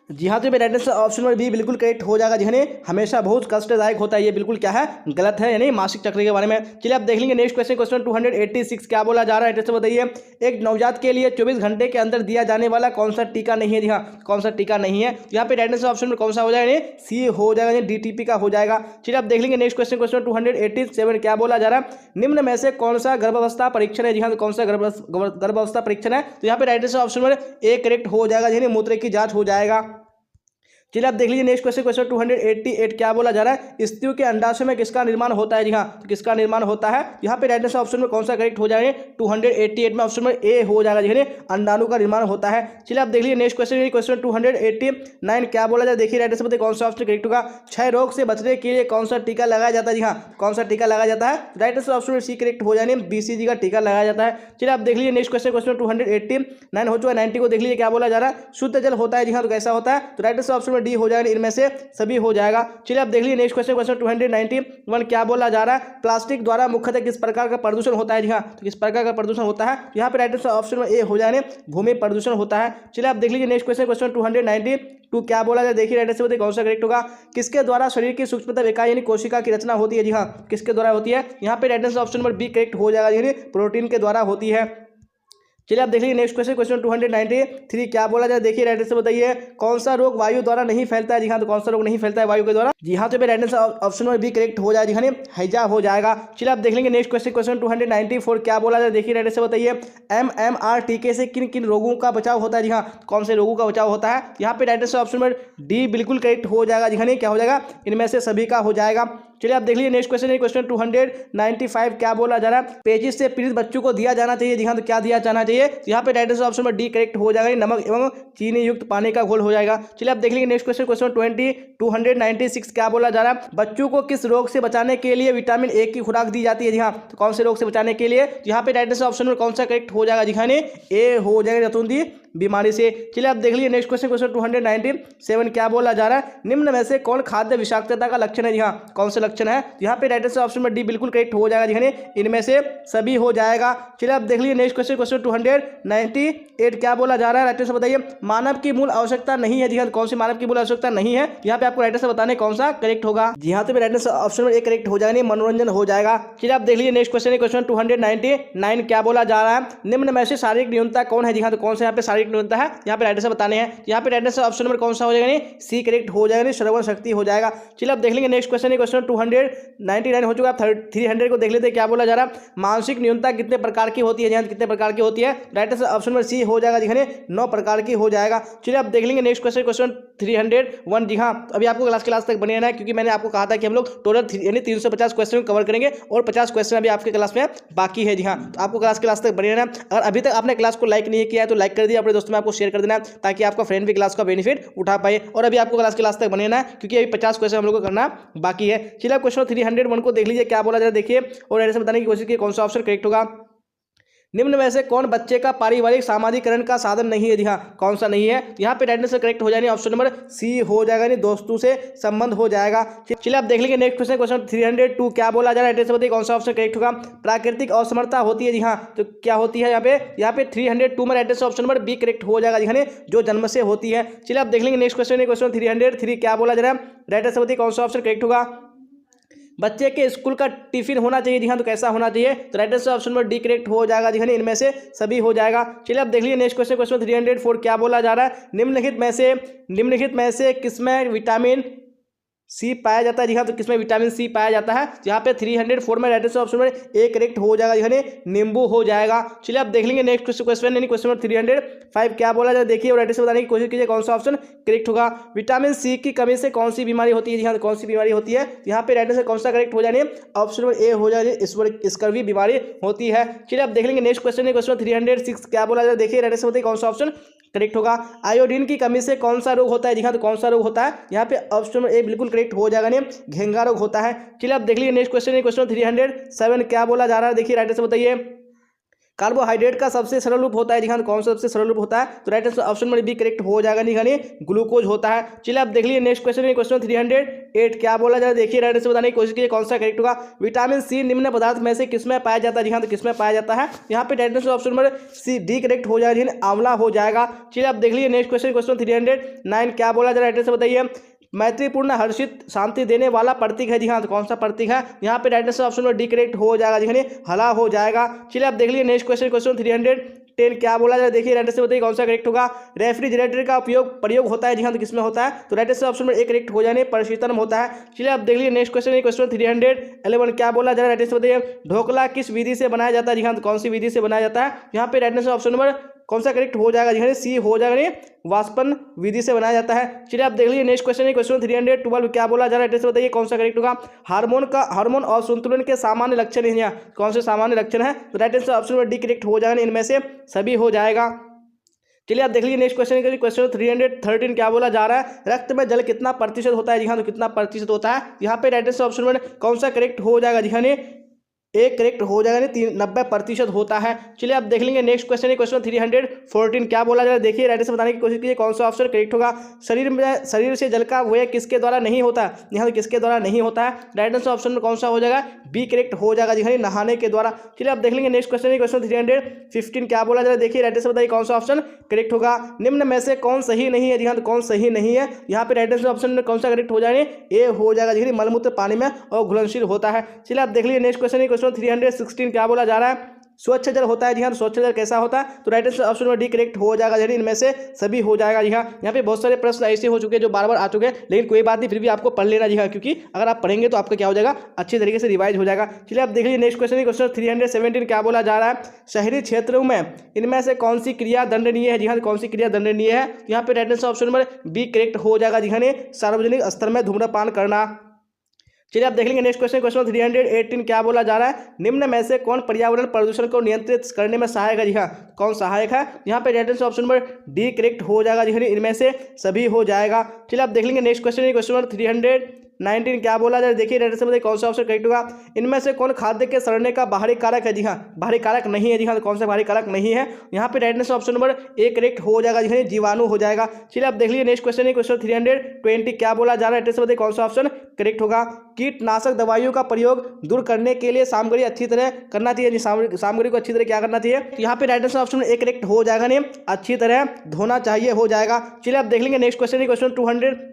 जी हाँ तो right answer option number B बिल्कुल करेक्ट हो जाएगा, जी हाँ हमेशा बहुत कष्टदायक होता है, ये बिल्कुल क्या है गलत है, यानी मासिक चक्र के बारे में। चलिए आप देख लेंगे नेक्स्ट क्वेश्चन, क्वेश्चन 286 क्या बोला जा रहा है, राइट आंसर बताइए। एक नवजात के लिए 24 घंटे के अंदर दिया जाने वाला कौन सा टीका नहीं है, जी हाँ कौन सा टीका नहीं है, यहाँ पे राइट आंसर ऑप्शन में कौन सा हो जाएगा, सी हो जाएगा, DTP का हो जाएगा। चलिए आप देख लेंगे नेक्स्ट क्वेश्चन, क्वेश्चन 287 क्या बोला जा रहा है, निम्न में से कौन सा गर्भावस्था परीक्षण है, जी हाँ कौन सा गर्भावस्था परीक्षण है, तो यहाँ पे राइट आंसर ऑप्शन में ए करेक्ट हो जाएगा, जी मूत्र की जांच हो जाएगा। चलिए आप देख लीजिए नेक्स्ट क्वेश्चन, क्वेश्चन 288 क्या बोला जा रहा है, स्त्रियों के अंडाशय में किसका निर्माण होता है, जी हाँ तो किसका निर्माण होता है, यहाँ पे राइट आंसर ऑप्शन में कौन सा करेक्ट हो जाएगा, 288 में ऑप्शन में ए हो जाएगा, जी अंडाणु का निर्माण होता है। चलिए आप देख लीजिए नेक्स्ट क्वेश्चन, क्वेश्चन 289 क्या बोला जाए, देखिए राइट आंसर बताइए कौन सा ऑप्शन करेक्ट होगा, क्षय रोग से बचने के लिए कौन सा टीका लगाया जाता है, जी हाँ कौन सा टीका लगाया जाता है, राइट आंसर ऑप्शन में सी करेक्ट हो जाए, BCG का टीका लगाया जाता है। चलिए आप देख लीजिए नेक्स्ट क्वेश्चन, क्वेश्चन 289 हो चुका है, 90 को देख लीजिए क्या बोला जा रहा है, शुद्ध जल होता है, जी हाँ तो कैसा होता है, तो राइट आंसर ऑप्शन में डी हो जाएगा, इनमें सभी हो जाएगा। चलिए आप देख लीजिए नेक्स्ट क्वेश्चन, क्वेश्चन 291 क्या बोला जा रहा है, प्लास्टिक द्वारा मुख्यतः किस प्रकार का प्रदूषण होता है, जी हाँ तो किस प्रकार का प्रदूषण होता है, यहाँ पे राइट आंसर ऑप्शन में ए हो जाए, भूमि प्रदूषण होता है। चलिए आप देख लीजिए नेक्स्ट क्वेश्चन, क्वेश्चन 292 क्या बोला जाए, देखिए राइट आंसर बताइए कौन सा करेक्ट होगा, किसके द्वारा शरीर की सूक्ष्मतम इकाई यानी कोशिका की रचना होती है, जी हाँ किसके द्वारा होती है, यहाँ पे right answer option number B correct हो जाएगा, यानी प्रोटीन के द्वारा होती है। चलिए आप देख लीजिए नेक्स्ट क्वेश्चन, क्वेश्चन 293 क्या बोला जाए, देखिए राइट आंसर बताइए कौन सा रोग वायु द्वारा नहीं फैलता है, जी हाँ तो कौन सा रोग नहीं फैलता है वायु के द्वारा, जी हाँ तो राइट आंसर ऑप्शन में बी करेक्ट हो जाएगा, हैजा हो जाएगा। चलिए आप देख लेंगे नेक्स्ट क्वेश्चन, क्वेश्चन 294 क्या बोला जाए, देखिए राइट आंसर बताइए MMR टीके से किन किन रोगों का बचाव होता है, जी हाँ कौन से रोगों का बचाव होता है, यहाँ पे राइट आंसर ऑप्शन में डी बिल्कुल करेक्ट हो जाएगा, जी हाँ क्या हो जाएगा, इनमें से सभी का हो जाएगा। चलिए आप देख लीजिए नेक्स्ट क्वेश्चन, क्वेश्चन 295 क्या बोला जा रहा है, पेचिश से पीड़ित बच्चों को दिया जाना चाहिए, जी हाँ तो क्या दिया जाना चाहिए, तो यहाँ पे राइट आंसर ऑप्शन में डी करेक्ट हो जाएगा, नमक एवं चीनी युक्त पानी का घोल हो जाएगा। चलिए आप देख लीजिए नेक्स्ट क्वेश्चन, क्वेश्चन 296 क्या बोला जा रहा है, बच्चों को किस रोग से बचाने के लिए विटामिन ए की खुराक दी जाती है, जी हाँ तो कौन से रोग से बचाने के लिए, यहाँ पे राइट आंसर ऑप्शन में कौन सा करेक्ट हो जाएगा, जी हाँ ए हो जाएगा, रतुंदी बीमारी से। चलिए आप देख लीजिए नेक्स्ट क्वेश्चन, क्वेश्चन 297 क्या बोला जा रहा है, निम्न में से कौन खाद्य विषाक्तता का लक्षण है। जी हाँ, कौन सा लक्षण है, यहाँ पे राइट आंसर ऑप्शन में डी बिल्कुल करेक्ट हो जाएगा। जी हाँ, इनमें से सभी हो जाएगा। चलिए आप देख लीजिए नेक्स्ट क्वेश्चन, क्वेश्चन 298 क्या बोला जा रहा है, राइट आंसर बताइए। मानव की मूल आवश्यकता नहीं है। जी हाँ, कौन सी मानव की मूल आवश्यकता नहीं है, यहाँ पे आपको राइट आंसर बताने कौन सा करेक्ट होगा। जी हाँ, तो राइट आंसर ऑप्शन में एक करेक्ट हो जाएगा, मनोरंजन हो जाएगा। चलिए आप देख लीजिए नेक्स्ट क्वेश्चन, क्वेश्चन 299 क्या बोला जा रहा है, निम्न में से शारीरिक न्यूनता कौन है। जी हाँ, तो कौन सा यहाँ पे शारीरिक न्यूनता है, यहाँ पे राइट आंसर बताने हैं। यहाँ पे राइट आंसर ऑप्शन नंबर कौन सा हो जाएगा, सी करेक्ट हो जाएगा, श्रवण शक्ति हो जाएगा। चलिए आप देख लेंगे नेक्स्ट क्वेश्चन, क्वेश्चन 299 हो चुका है। 300 को देख लेते हैं क्या बोला जा रहा है, मानसिक न्यूनता कितने प्रकार की होती है। यहाँ कितने प्रकार की होती है, right answer option number C हो जाएगा। दिखाने 9 प्रकार की हो जाएगा। चलिए आप देख लेंगे नेक्स्ट क्वेश्चन, क्वेश्चन 301। जी हाँ, अभी आपको क्लास तक बने रहना है, क्योंकि मैंने आपको कहा था कि हम लोग टोटल यानी 350 क्वेश्चन कवर करेंगे और 50 क्वेश्चन अभी आपके क्लास में बाकी है। जी हाँ, तो आपको क्लास तक बने रहना। अगर अभी तक आपने क्लास को लाइक नहीं किया है तो लाइक कर दिया, अपने दोस्तों में आपको शेयर कर देना, ताकि आपका फ्रेंड भी क्लास का बेनिफिट उठा पाए। और अभी आपको क्लास तक बने रहना है, क्योंकि अभी 50 क्वेश्चन हम लोग को करना बाकी है। चलिए आप क्वेश्चन 301 को देख लीजिए क्या बोला जाए, देखिए और ऐसे बताने की कोशिश कीजिए कौन सा ऑप्शन करेक्ट होगा। निम्न में से कौन बच्चे का पारिवारिक सामाजिकरण का साधन नहीं है। जी हाँ, कौन सा नहीं है, यहाँ पे राइट आंसर करेक्ट हो जाएगा, ऑप्शन नंबर सी हो जाएगा, नहीं दोस्तों से संबंध हो जाएगा। चलिए आप देख लेंगे नेक्स्ट क्वेश्चन, क्वेश्चन 302 क्या बोला जा रहा है, राइट आंसर बताइए कौन सा ऑप्शन करेक्ट होगा। प्राकृतिक असमर्थता होती है। जी हाँ, तो क्या होती है यहाँ पे 302 में right answer option number B correct हो जाएगा। जी जो जन्म से होती है। चलिए आप देख लेंगे नेक्स्ट क्वेश्चन, क्वेश्चन 303 क्या बोला जा रहा है, राइट आंसर बताइए कौन सा ऑप्शन करेक्ट होगा। बच्चे के स्कूल का टिफिन होना चाहिए। जी हाँ, तो कैसा होना चाहिए, तो right answer option number D correct हो जाएगा। जी हाँ, इनमें से सभी हो जाएगा। चलिए आप देख लीजिए नेक्स्ट क्वेश्चन, क्वेश्चन 304 क्या बोला जा रहा है, निम्नलिखित में से किसमें विटामिन सी पाया जाता है। जी हाँ, तो किसमें विटामिन सी पाया जाता है, यहाँ पे 304 में राइट आंसर ऑप्शन में ए करेक्ट हो जाएगा। यानी नींबू हो जाएगा। चलिए आप देख लेंगे नेक्स्ट क्वेश्चन, यानी क्वेश्चन नंबर 305 क्या बोला जाए, देखिए और राइट आंसर बताने की कोशिश कीजिए कौन सा ऑप्शन करेक्ट होगा। विटामिन सी की कमी से कौन सी बीमारी होती है। जी हाँ, तो कौन सी बीमारी होती है, यहाँ पे राइट आंसर कौन सा करेक्ट हो जाए, ऑप्शन नंबर ए हो जाए, स्कर्वी बीमारी होती है। चलिए आप देख लेंगे नेक्स्ट क्वेश्चन, क्वेश्चन 306 क्या बोला जाए, देखिए राइट आंसर बताइए कौन सा ऑप्शन करेक्ट होगा। आयोडीन की कमी से कौन सा रोग होता है। जी हाँ, तो कौन सा रोग होता है, यहाँ पे ऑप्शन ए बिल्कुल करेक्ट हो जाएगा, नहीं घेंगा रोग होता है। चलिए आप देख लीजिए नेक्स्ट क्वेश्चन, क्वेश्चन 307 क्या बोला जा रहा है, देखिए राइट आंसर बताइए। कार्बोहाइड्रेट का सबसे सरल रूप होता है। जी हाँ, कौन सा सबसे सरल रूप होता है, तो राइट आंसर ऑप्शन में बी करेक्ट हो जाएगा, नहीं ग्लूकोज होता है। चलिए आप देख लीजिए नेक्स्ट क्वेश्चन, क्वेश्चन 308 क्या बोला जाए, देखिए राइट आंसर बताने की कोशिश कीजिए कौन सा करेक्ट होगा। विटामिन सी निम्न पदार्थ में से किसमें पाया जाता है। जी हाँ, तो किसमें पाया जाता है, यहाँ पे right answer option number C D correct हो जाएगा, आंवला हो जाएगा। चलिए आप देख लीजिए नेक्स्ट क्वेश्चन, क्वेश्चन 309 क्या बोला जाए, राइट आंसर बताइए। मैत्रीपूर्ण हर्षित शांति देने वाला प्रतीक है। जी हाँ, तो कौन सा प्रतीक है, यहाँ पे राइट आंसर ऑप्शन में डी करेक्ट हो जाएगा, जी हला हो जाएगा। चलिए आप देख लीजिए नेक्स्ट क्वेश्चन, क्वेश्चन 310 क्या बोला जाए, देखिए राइट आंसर बताइए कौन सा करेक्ट होगा। रेफ्रिजरेटर का प्रयोग होता है। जी हाँ, तो किसमें होता है, तो राइट आंसर ऑप्शन में ए करेक्ट हो जाने परिशीतन होता है। चलिए आप देख लीजिए नेक्स्ट क्वेश्चन, क्वेश्चन 311 क्या बोला जा रहा है, राइट आंसर बताइए। ढोकला किस विधि से बनाया जाता है। जी हाँ, तो कौन सी विधि से बनाया जाता है, यहाँ पे राइट आंसर ऑप्शन नंबर कौन सा करेक्ट हो जाएगा, जी सी हो जाएगा, वाष्पन विधि से बनाया जाता है। चलिए आप देख लीजिए नेक्स्ट क्वेश्चन, क्वेश्चन 312 क्या बोला जा रहा है, बताइए कौन सा करेक्ट होगा। हार्मोन और संतुलन के सामान्य लक्षण है, यहाँ कौन से सामान्य लक्षण है, तो राइट आंसर ऑप्शन में डी करेक्ट हो जाएगा, इनमें से सभी हो जाएगा। चलिए आप देख लीजिए नेक्स्ट क्वेश्चन, क्वेश्चन 313 क्या बोला जा रहा है, रक्त में जल कितना प्रतिशत होता है। जी हाँ, तो कितना प्रतिशत होता है, यहाँ पे राइट आंसर ऑप्शन में कौन सा करेक्ट हो जाएगा, जी हाँ एक करेक्ट हो जाएगा, 90% होता है। चलिए आप देख लेंगे नेक्स्ट क्वेश्चन, क्वेश्चन 314 क्या बोला जा रहा है, देखिए राइट आंसर बताने की कोशिश कीजिए कौन सा ऑप्शन करेक्ट होगा। शरीर से जल का व्यय किसके द्वारा नहीं होता है, यहाँ किसके द्वारा नहीं होता है, राइट आंसर ऑप्शन में कौन सा हो जाएगा, बी करेक्ट हो जाएगा, जी नहाने के द्वारा। चलिए आप देख लेंगे नेक्स्ट क्वेश्चन, क्वेश्चन 315 क्या बोला जा रहा है, देखिए राइट आंसर बताइए कौन सा ऑप्शन करेक्ट होगा। निम्न में से कौन सही नहीं है। जी हाँ, तो कौन सही नहीं है, यहाँ पे राइट आंसर ऑप्शन में कौन सा करेक्ट हो जाए, ए हो जाएगा, जी मलमूत्र पानी में और घुलनशील होता है। चलिए आप देख लीजिए नेक्स्ट क्वेश्चन, क्वेश्चन 316 क्या बोला जा रहा है, स्वच्छ जल होता है। जी हाँ, स्वच्छ जल कैसा होता है, तो राइट आंसर ऑप्शन में डी करेक्ट हो जाएगा, यानी इनमें से सभी हो जाएगा। जी हाँ, यहाँ पे बहुत सारे प्रश्न ऐसे हो चुके हैं जो बार बार आ चुके हैं, लेकिन कोई बात नहीं, फिर भी आपको पढ़ लेना। जी हाँ, क्योंकि अगर आप पढ़ेंगे तो आपका क्या हो जाएगा, अच्छी तरीके से रिवाइज हो जाएगा। चलिए आप देख लीजिए नेक्स्ट क्वेश्चन, क्वेश्चन 317 क्या बोला जा रहा है, शहरी क्षेत्रों में इनमें से कौन सी क्रिया दंडनीय है। जी हाँ, कौन सी क्रिया दंडनीय है, यहाँ पे right answer option number B correct हो जाएगा, जी हाँ सार्वजनिक स्तर में धूम्रपान करना। चलिए आप देख लेंगे नेक्स्ट क्वेश्चन, क्वेश्चन 318 क्या बोला जा रहा है, निम्न में से कौन पर्यावरण प्रदूषण को नियंत्रित करने में सहायक है। जी हाँ, कौन सहायक है, यहाँ पे right answer option number D correct हो जाएगा, जी इनमें से सभी हो जाएगा। चलिए आप देख लेंगे नेक्स्ट क्वेश्चन, क्वेश्चन 300 19 क्या बोला जाए, देखिए राइट आंसर बताइए कौन सा ऑप्शन करेक्ट होगा। इनमें से कौन खाद्य के सड़ने का बाहरी कारक है? जी हाँ, बाहरी कारक नहीं है। जी हाँ, तो कौन सा बाहरी कारक नहीं है? यहाँ पे right answer option number A correct हो जाएगा। जी हाँ, जीवाणु हो जाएगा। चलिए आप देख लीजिए नेक्स्ट क्वेश्चन है, क्वेश्चन 320 क्या बोला जा रहा है? राइट आंसर बताइए कौन सा ऑप्शन करेक्ट होगा। कीटनाशक दवाइयों का प्रयोग दूर करने के लिए सामग्री अच्छी तरह करना चाहिए। सामग्री को अच्छी तरह क्या करना चाहिए? यहाँ पे right answer option A correct हो जाएगा। नहीं, अच्छी तरह धोना चाहिए हो जाएगा। चलिए आप देख लेंगे नेक्स्ट क्वेश्चन है, क्वेश्चन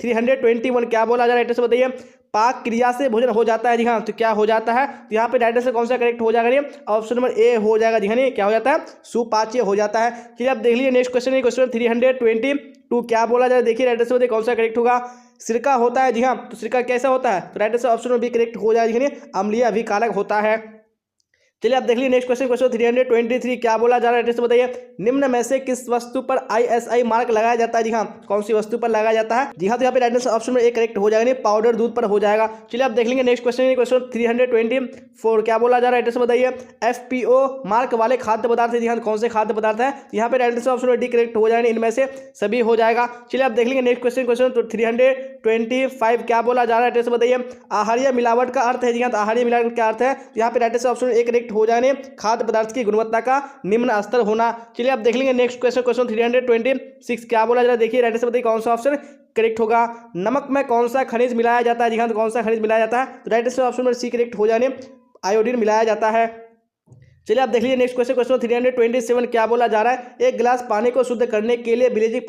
321 क्या बोला जा रहा है? राइट आंसर बताइए। पाक क्रिया से भोजन हो जाता है। जी हाँ, तो क्या हो जाता है? तो यहाँ पे राइट आंसर कौन सा करेक्ट हो जाएगा? नहीं, ऑप्शन नंबर ए हो जाएगा। जी हाँ, नहीं क्या हो जाता है? सुपाच्य हो जाता है। चलिए आप देख लीजिए नेक्स्ट क्वेश्चन है, क्वेश्चन 322 क्या बोला जा रहा है? देखिए राइट आंसर बताइए कौन सा करेक्ट होगा। सिरका होता है। जी हाँ, तो सिरका कैसा होता है? तो राइट आंसर ऑप्शन में भी करेक्ट हो जाएगा। अम्लीय अभिकारक होता है। चलिए आप देख लीजिए नेक्स्ट क्वेश्चन, क्वेश्चन 323 क्या बोला जा रहा है? बताइए निम्न में से किस वस्तु पर ISI मार्क लगाया जाता है? जी हाँ, कौन सी वस्तु पर लगाया जाता है? जी हाँ, तो यहाँ पे राइट आंसर ऑप्शन में एक करेक्ट हो जाएगा। पाउडर दूध पर हो जाएगा। चलिए आप देख लेंगे नेक्स्ट क्वेश्चन, क्वेश्चन 324 क्या बोला जा रहा है? बताइए FPO मार्क वाले खाद्य पदार्थ है। जी हाँ, कौन से खाद्य पदार्थ है? यहाँ पे राइट आंसर ऑप्शन में डी करेक्ट हो जाएगा। इनमें से सभी हो जाएगा। चलिए आप देख लेंगे नेक्स्ट क्वेश्चन, क्वेश्चन 325 क्या बोला जा रहा है? बताइए आहार्य मिलावट का अर्थ है। जी हाँ, तो आहार्य मिलावट का अर्थ है। यहाँ पे राइट आंसर ऑप्शन एक करेक्ट हो जाने खाद्य पदार्थ की गुणवत्ता का निम्न स्तर होना। चलिए आप देख लेंगे नेक्स्ट क्वेश्चन, क्वेश्चन 326 क्या बोला जा रहा है? देखिए राइट आंसर बताइए कौन सा ऑप्शन करेक्ट होगा। नमक में कौन सा खनिज मिलाया जाता है? जी हाँ, तो कौन सा खनिज मिलाया जाता है? तो राइट आंसर ऑप्शन में सी करेक्ट हो जाने आयोडीन मिलाया जाता है। चलिए आप देख लीजिए नेक्स्ट क्वेश्चन, क्वेश्चन 327 क्या बोला जा रहा है? एक गिलास पानी को शुद्ध करने के लिए ब्लीचिंग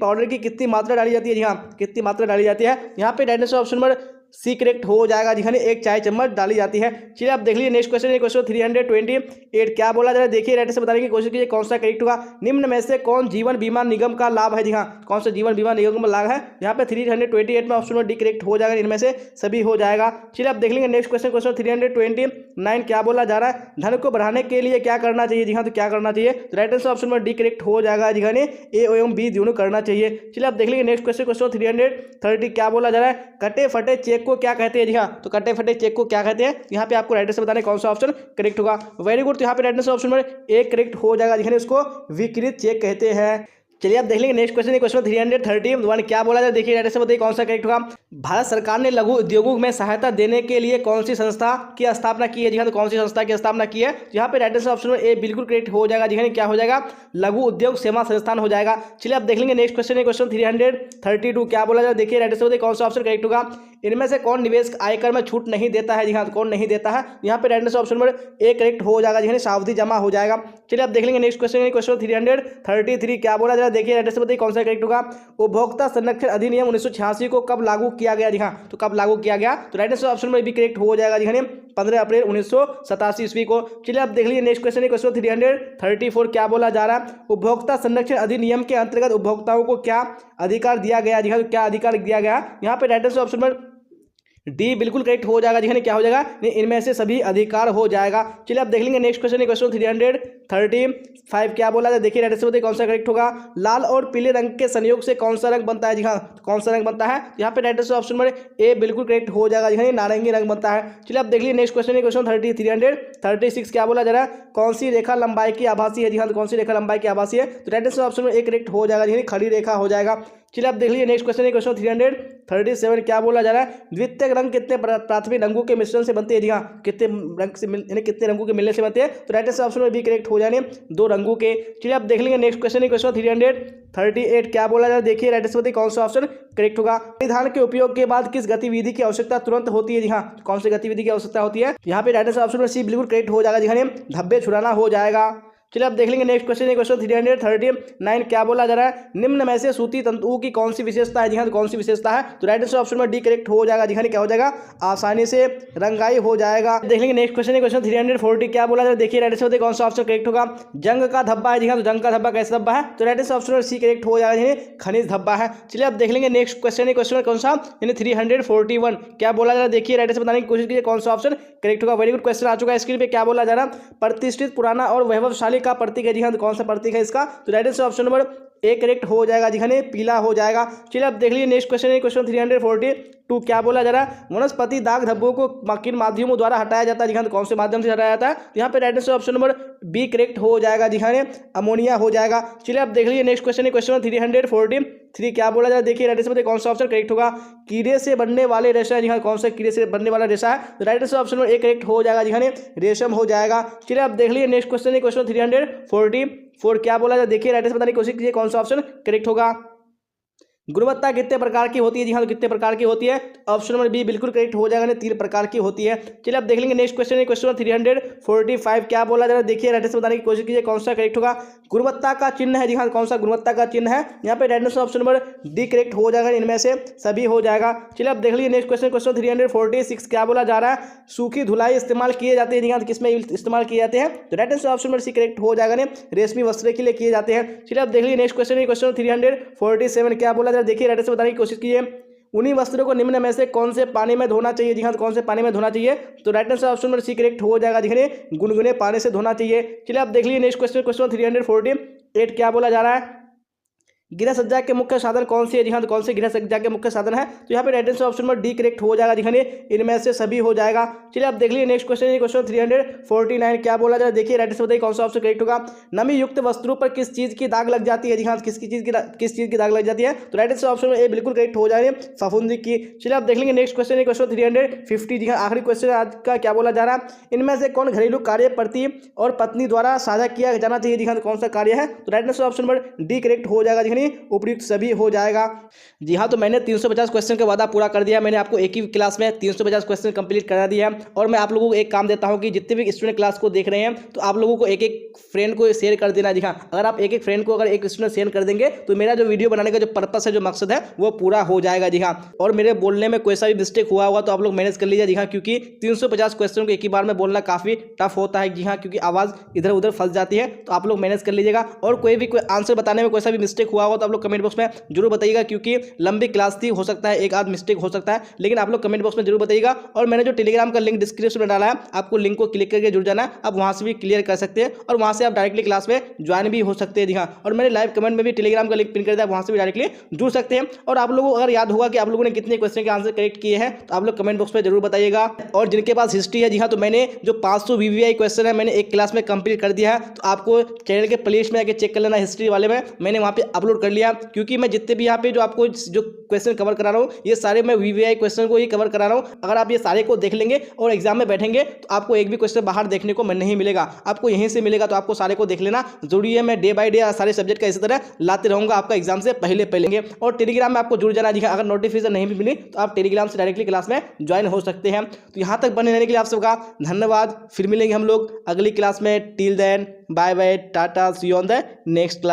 पाउडर की कितनी मात्रा डाली जाती है? जी हाँ, कितनी मात्रा डाली जाती है? यहाँ पे right answer option number C correct हो जाएगा। जी हाँ, एक चाय चम्मच डाली जाती है। चलिए आप देख लीजिए नेक्स्ट क्वेश्चन, क्वेश्चन 328 क्या बोला जा रहा है? देखिए राइट से बताने की कोशिश कीजिए कौन सा करेक्ट होगा। निम्न में से कौन जीवन बीमा निगम का लाभ है? जी हाँ, कौन सा जीवन बीमा निगम का लाभ है? यहाँ पे 328 में ऑप्शन डी करेक्ट हो जाएगा। इनमें से सभी हो जाएगा। चलिए आप देख लेंगे नेक्स्ट क्वेश्चन, क्वेश्चन 329 क्या बोला जा रहा है? धन को बढ़ाने के लिए क्या करना चाहिए? जी हाँ, तो क्या करना चाहिए? तो राइट आंसर ऑप्शन में डी करेक्ट हो जाएगा। जी हाँ, ए एवं बी दोनों करना चाहिए। चलिए आप देख लेंगे नेक्स्ट क्वेश्चन, क्वेश्चन 330 क्या बोला जा रहा है? कटे फटे चेक को क्या कहते हैं? जी हाँ, तो कटे फटे चेक को क्या कहते हैं? यहाँ पे आपको राइट आंसर बताना है कौन सा ऑप्शन करेक्ट होगा। वेरी गुड, तो यहाँ पे राइट आंसर ऑप्शन में एक करेक्ट हो जाएगा। जिन्हें इसको विकृत चेक कहते हैं। चलिए आप देख लेंगे नेक्स्ट क्वेश्चन, क्वेश्चन 331 क्या बोला जाए? देखिए राइट आंसर बताइए कौन सा करेक्ट होगा। भारत सरकार ने लघु उद्योगों में सहायता देने के लिए कौन सी संस्था की स्थापना की है? जी हाँ, तो कौन सी संस्था की स्थापना की है? यहाँ पे राइट आंसर ऑप्शन में ए बिल्कुल करेक्ट हो जाएगा। जी हाँ, क्या हो जाएगा? लघु उद्योग सेवा संस्थान हो जाएगा। चलिए आप देख लेंगे नेक्स्ट क्वेश्चन, क्वेश्चन 332 क्या बोला जाए? देखिए राइट आंसर बताइए कौन सा ऑप्शन करेक्ट होगा। इनमें से कौन निवेश आयकर में छूट नहीं देता है? जी हाँ, तो कौन नहीं देता है? यहाँ पे right answer option number A correct हो जाएगा। जी हाँ, सावधि जमा हो जाएगा। चलिए आप देख लेंगे नेक्स्ट क्वेश्चन, क्वेश्चन 333 क्या बोला जाए? देखिए राइट आंसर बताइए कौन सा करेक्ट होगा। उपभोक्ता संरक्षण अधिनियम 1986 को कब लागू किया गया? जी हाँ, तो कब लागू किया गया? तो राइट आंसर ऑप्शन में भी करेक्ट हो जाएगा। जी हाँ, 15 अप्रैल 1987 ईस्वी को। चलिए आप देख लीजिए नेक्स्ट क्वेश्चन, क्वेश्चन 334 क्या बोला जा रहा है? उपभोक्ता संरक्षण अधिनियम के अंतर्गत उपभोक्ताओं को क्या अधिकार दिया गया? जी हाँ, तो क्या अधिकार दिया गया? यहाँ पे राइट आंसर ऑप्शन में डी बिल्कुल करेक्ट हो जाएगा। जी क्या हो जाएगा? इनमें से सभी अधिकार हो जाएगा। चलिए आप देख लेंगे नेक्स्ट क्वेश्चन, क्वेश्चन 335 क्या बोला जाए? देखिए राइट आंसर बताइए कौन सा करेक्ट होगा। लाल और पीले रंग के संयोग से कौन सा रंग बनता है? जी हाँ, कौन सा रंग बनता है? यहाँ पे राइट आंसर ऑप्शन में ए बिल्कुल करेक्ट हो जाएगा। जी नारंगी रंग बनता है। चलिए आप देख लीजिए नेक्स्ट क्वेश्चन, क्वेश्चन 336 क्या बोला जा रहा है? कौन सी रेखा लंबाई की आभासी है? जी हाँ, तो कौन सी रेखा लंबाई की आभासी है? तो राइट आंसर ऑप्शन में एक करेक्ट हो जाएगा। जी खड़ी रेखा हो जाएगा। चलिए आप देख लीजिए नेक्स्ट क्वेश्चन, क्वेश्चन 337 क्या बोला जा रहा है? द्वितीयक रंग कितने प्राथमिक रंगों के मिश्रण से बनते हैं? जी हाँ, कितने रंग से कितने रंगों के मिलने से बनते हैं? तो राइट आंसर ऑप्शन में भी करेक्ट हो जाने 2 रंगों के। चलिए आप देख लेंगे नेक्स्ट क्वेश्चन, क्वेश्चन 338 क्या बोला जा रहा है? देखिए राइट आंसर बताइए कौन सा ऑप्शन करेक्ट होगा। परिधान के उपयोग के बाद किस गतिविधि की आवश्यकता तुरंत होती है? जी हाँ, कौन सी गतिविधि की आवश्यकता होती है? यहाँ पे राइट आंसर ऑप्शन में सी बिल्कुल करेक्ट हो जाएगा। जी हाँ, धब्बे छुड़ाना हो जाएगा। चलिए आप देख लेंगे नेक्स्ट क्वेश्चन, क्वेश्चन 339 क्या बोला जा रहा है? निम्न में से सूती तंतुओं की कौन सी विशेषता है? जी हाँ, कौन सी विशेषता है? तो राइट आंसर ऑप्शन में डी करेक्ट हो जाएगा। जी हाँ, क्या हो जाएगा? आसानी से रंगाई हो जाएगा। देख लेंगे नेक्स्ट क्वेश्चन, क्वेश्चन 340 क्या बोला जा रहा है? देखिए राइट आंसर बताइए कौन सा ऑप्शन करेक्ट होगा। जंग का धब्बा है। जी हाँ, तो जंग का धब्बा कैसा धब्बा है? तो राइट आंसर ऑप्शन में सी करेक्ट हो जाएगा। खनिज धब्बा है। चलिए आप देख लेंगे नेक्स्ट क्वेश्चन, क्वेश्चन कौन सा? 341 क्या बोला जा रहा है? देखिए राइट आंसर बताने की कोशिश कीजिए कौन सा ऑप्शन करेक्ट होगा। वेरी गुड क्वेश्चन आ चुका है स्क्रीन पे। क्या बोला जा रहा है? प्रतिष्ठित, पुराना और वैभवशाली का प्रतीक है। जी हाँ, कौन सा प्रतीक है इसका? तो right answer option number A correct हो जाएगा। जी हाँ, पीला हो जाएगा। चलिए आप देख लीजिए नेक्स्ट क्वेश्चन, क्वेश्चन 342 क्या बोला जा रहा है? वनस्पति दाग धब्बों को किन माध्यमों द्वारा हटाया जाता है? जी हाँ, कौन से माध्यम से हटाया जाता है? यहाँ पे right answer option number B correct हो जाएगा। जी हाँ, अमोनिया हो जाएगा। चलिए आप देख लीजिए नेक्स्ट क्वेश्चन, क्वेश्चन 3 क्या बोला जाए, देखिए राइट आंसर बताइए कौन सा ऑप्शन करेक्ट होगा। कीड़े से बनने वाले रेशा है, जी हाँ कौन सा कीड़े से बनने वाला रेशा है, तो right answer option number 1 correct हो जाएगा, जी हाँ रेशम हो जाएगा। चलिए आप देख लीजिए नेक्स्ट क्वेश्चन है क्वेश्चन 344 क्या बोला जाए, देखिए राइट आंसर बताने की कोशिश कीजिए कौन सा ऑप्शन करेक्ट होगा। गुणवत्ता कितने प्रकार की होती है, जी हाँ तो कितने प्रकार की होती है, ऑप्शन नंबर बी बिल्कुल करेक्ट हो जाएगा, 3 प्रकार की होती है। चलिए आप देख लेंगे नेक्स्ट क्वेश्चन है क्वेश्चन 345 क्या बोला जा रहा है, देखिए राइट आंसर बताने की कोशिश कीजिए कौन सा करेक्ट होगा। गुणवत्ता का चिन्ह है, जी हाँ कौन सा गुणवत्ता का चिन्ह है, यहाँ पे right answer option number D correct हो जाएगा, इनमें से सभी हो जाएगा। चलिए आप देख लीजिए नेक्स्ट क्वेश्चन क्वेश्चन 346 क्या बोला जा रहा है, सूखी धुलाई इस्तेमाल किए जाते हैं, जी हाँ किसमें इस्तेमाल किए जाते हैं, तो right answer option number C correct हो जाएगा, रेशमी वस्त्र के लिए किए जाते हैं। चलिए आप देख लीजिए नेक्स्ट क्वेश्चन क्वेश्चन 347 क्या बोला जा रहा है, देखिए राइट आंसर बताने की कोशिश कीजिए। उन्हीं वस्त्रों को निम्न में से कौन से पानी में धोना चाहिए, जी हाँ कौन से पानी में धोना चाहिए, तो right answer option number C correct हो जाएगा, देखिए गुनगुने पानी से धोना चाहिए। चलिए आप देख लीजिए नेक्स्ट क्वेश्चन क्वेश्चन 348 क्या बोला जा रहा है, गृह सज्जा के मुख्य साधन कौन से है, जी हाँ तो कौन से गृह सज्जा के मुख्य साधन है, तो यहाँ पे right answer option number D correct हो जाएगा, दिखाने इनमें से सभी हो जाएगा। चलिए आप देख लीजिए नेक्स्ट क्वेश्चन क्वेश्चन 349 क्या बोला जाए, देखिए राइट आंसर बताइए कौन सा ऑप्शन करेक्ट होगा। नमी युक्त वस्त्रों पर किस चीज की दाग लग जाती है, जी हाँ किस चीज की दाग लग जाती है, तो राइट आंसर ऑप्शन ए बिल्कुल करेक्ट हो जाएगा, फफूंदी की। चलिए आप देख लेंगे नेक्स्ट क्वेश्चन क्वेश्चन 350, जी हाँ आखिरी क्वेश्चन आज का क्या बोला जा रहा है, इनमें से कौन घरेलू कार्य पति और पत्नी द्वारा साझा किया जाना चाहिए, जी हाँ कौन सा कार्य है, तो right answer option number D correct हो जाएगा, दिखाने उपयुक्त भी हो जाएगा। जी हाँ तो मैंने 350 क्वेश्चन का वादा पूरा कर दिया, मैंने आपको एक ही क्लास में 350 क्वेश्चन कंप्लीट करा दिया है। और मैं आप लोगों को एक काम देता हूं कि जितने भी स्टूडेंट क्लास को देख रहे हैं तो आप लोगों को एक एक फ्रेंड को शेयर कर देना। जी हाँ अगर आप एक एक फ्रेंड को अगर एक स्टूडेंट शेयर कर देंगे तो मेरा जो वीडियो बनाने का जो पर्पस है, जो मकसद है वो पूरा हो जाएगा। जी हाँ और मेरे बोलने में कोई सा भी मिस्टेक हुआ होगा तो आप लोग मैनेज कर लीजिए। जी हाँ क्योंकि 350 क्वेश्चन को एक ही बार में बोलना काफ़ी टफ होता है। जी हाँ क्योंकि आवाज़ इधर उधर फंस जाती है, तो आप लोग मैनेज कर लीजिएगा। और कोई आंसर बताने में कोई सा भी मिस्टेक हुआ होगा तो आप लोग कमेंट बॉक्स में जरूर बताइएगा, क्योंकि लंबी क्लास थी, हो सकता है एक आध मिस्टेक हो सकता है, लेकिन आप लोग कमेंट बॉक्स में जरूर बताइएगा। और मैंने जो टेलीग्राम का लिंक डिस्क्रिप्शन में डाला है, आपको लिंक को क्लिक करके जुड़ जाना है, आप वहां से भी क्लियर कर सकते हैं और वहां से आप डायरेक्टली क्लास में ज्वाइन भी हो सकते हैं। जी हाँ और मैंने लाइव कमेंट में भी टेलीग्राम का लिंक पिन कर दिया, वहां से भी डायरेक्टली जुड़ सकते हैं। और आप लोगों को अगर याद होगा कि आप लोगों ने कितने क्वेश्चन के आंसर करेक्ट किए हैं तो आप लोग कमेंट बॉक्स में जरूर बताइएगा। और जिनके पास हिस्ट्री है, जी हाँ तो मैंने जो 500 VVI क्वेश्चन है मैंने एक क्लास में कंप्लीट कर दिया है, तो आपको चैनल के प्लेलिस्ट में आके चेक कर लेना। हिस्ट्री वाले में मैंने वहाँ पे अपलोड कर लिया, क्योंकि मैं जितने भी यहाँ पे जो आपको जो क्वेश्चन कवर करा रहा हूँ ये सारे मैं VVI क्वेश्चन को ही कवर करा रहा हूँ। अगर आप ये सारे को देख लेंगे और एग्जाम में बैठेंगे तो आपको एक भी क्वेश्चन बाहर देखने को नहीं मिलेगा, आपको यहीं से मिलेगा। तो आपको सारे को देख लेना जरूरी है। मैं डे बाय डे सारे सब्जेक्ट का इसी तरह लाते रहूंगा आपका एग्जाम से पहले। और टेलीग्राम में आपको जुड़ जाना। जी अगर नोटिफिकेशन नहीं भी मिली तो आप टेलीग्राम से डायरेक्टली क्लास में ज्वाइन हो सकते हैं। तो यहाँ तक बने रहने के लिए आप सबका धन्यवाद। फिर मिलेंगे हम लोग अगली क्लास में। Till then bye bye, tata, see you on the next class.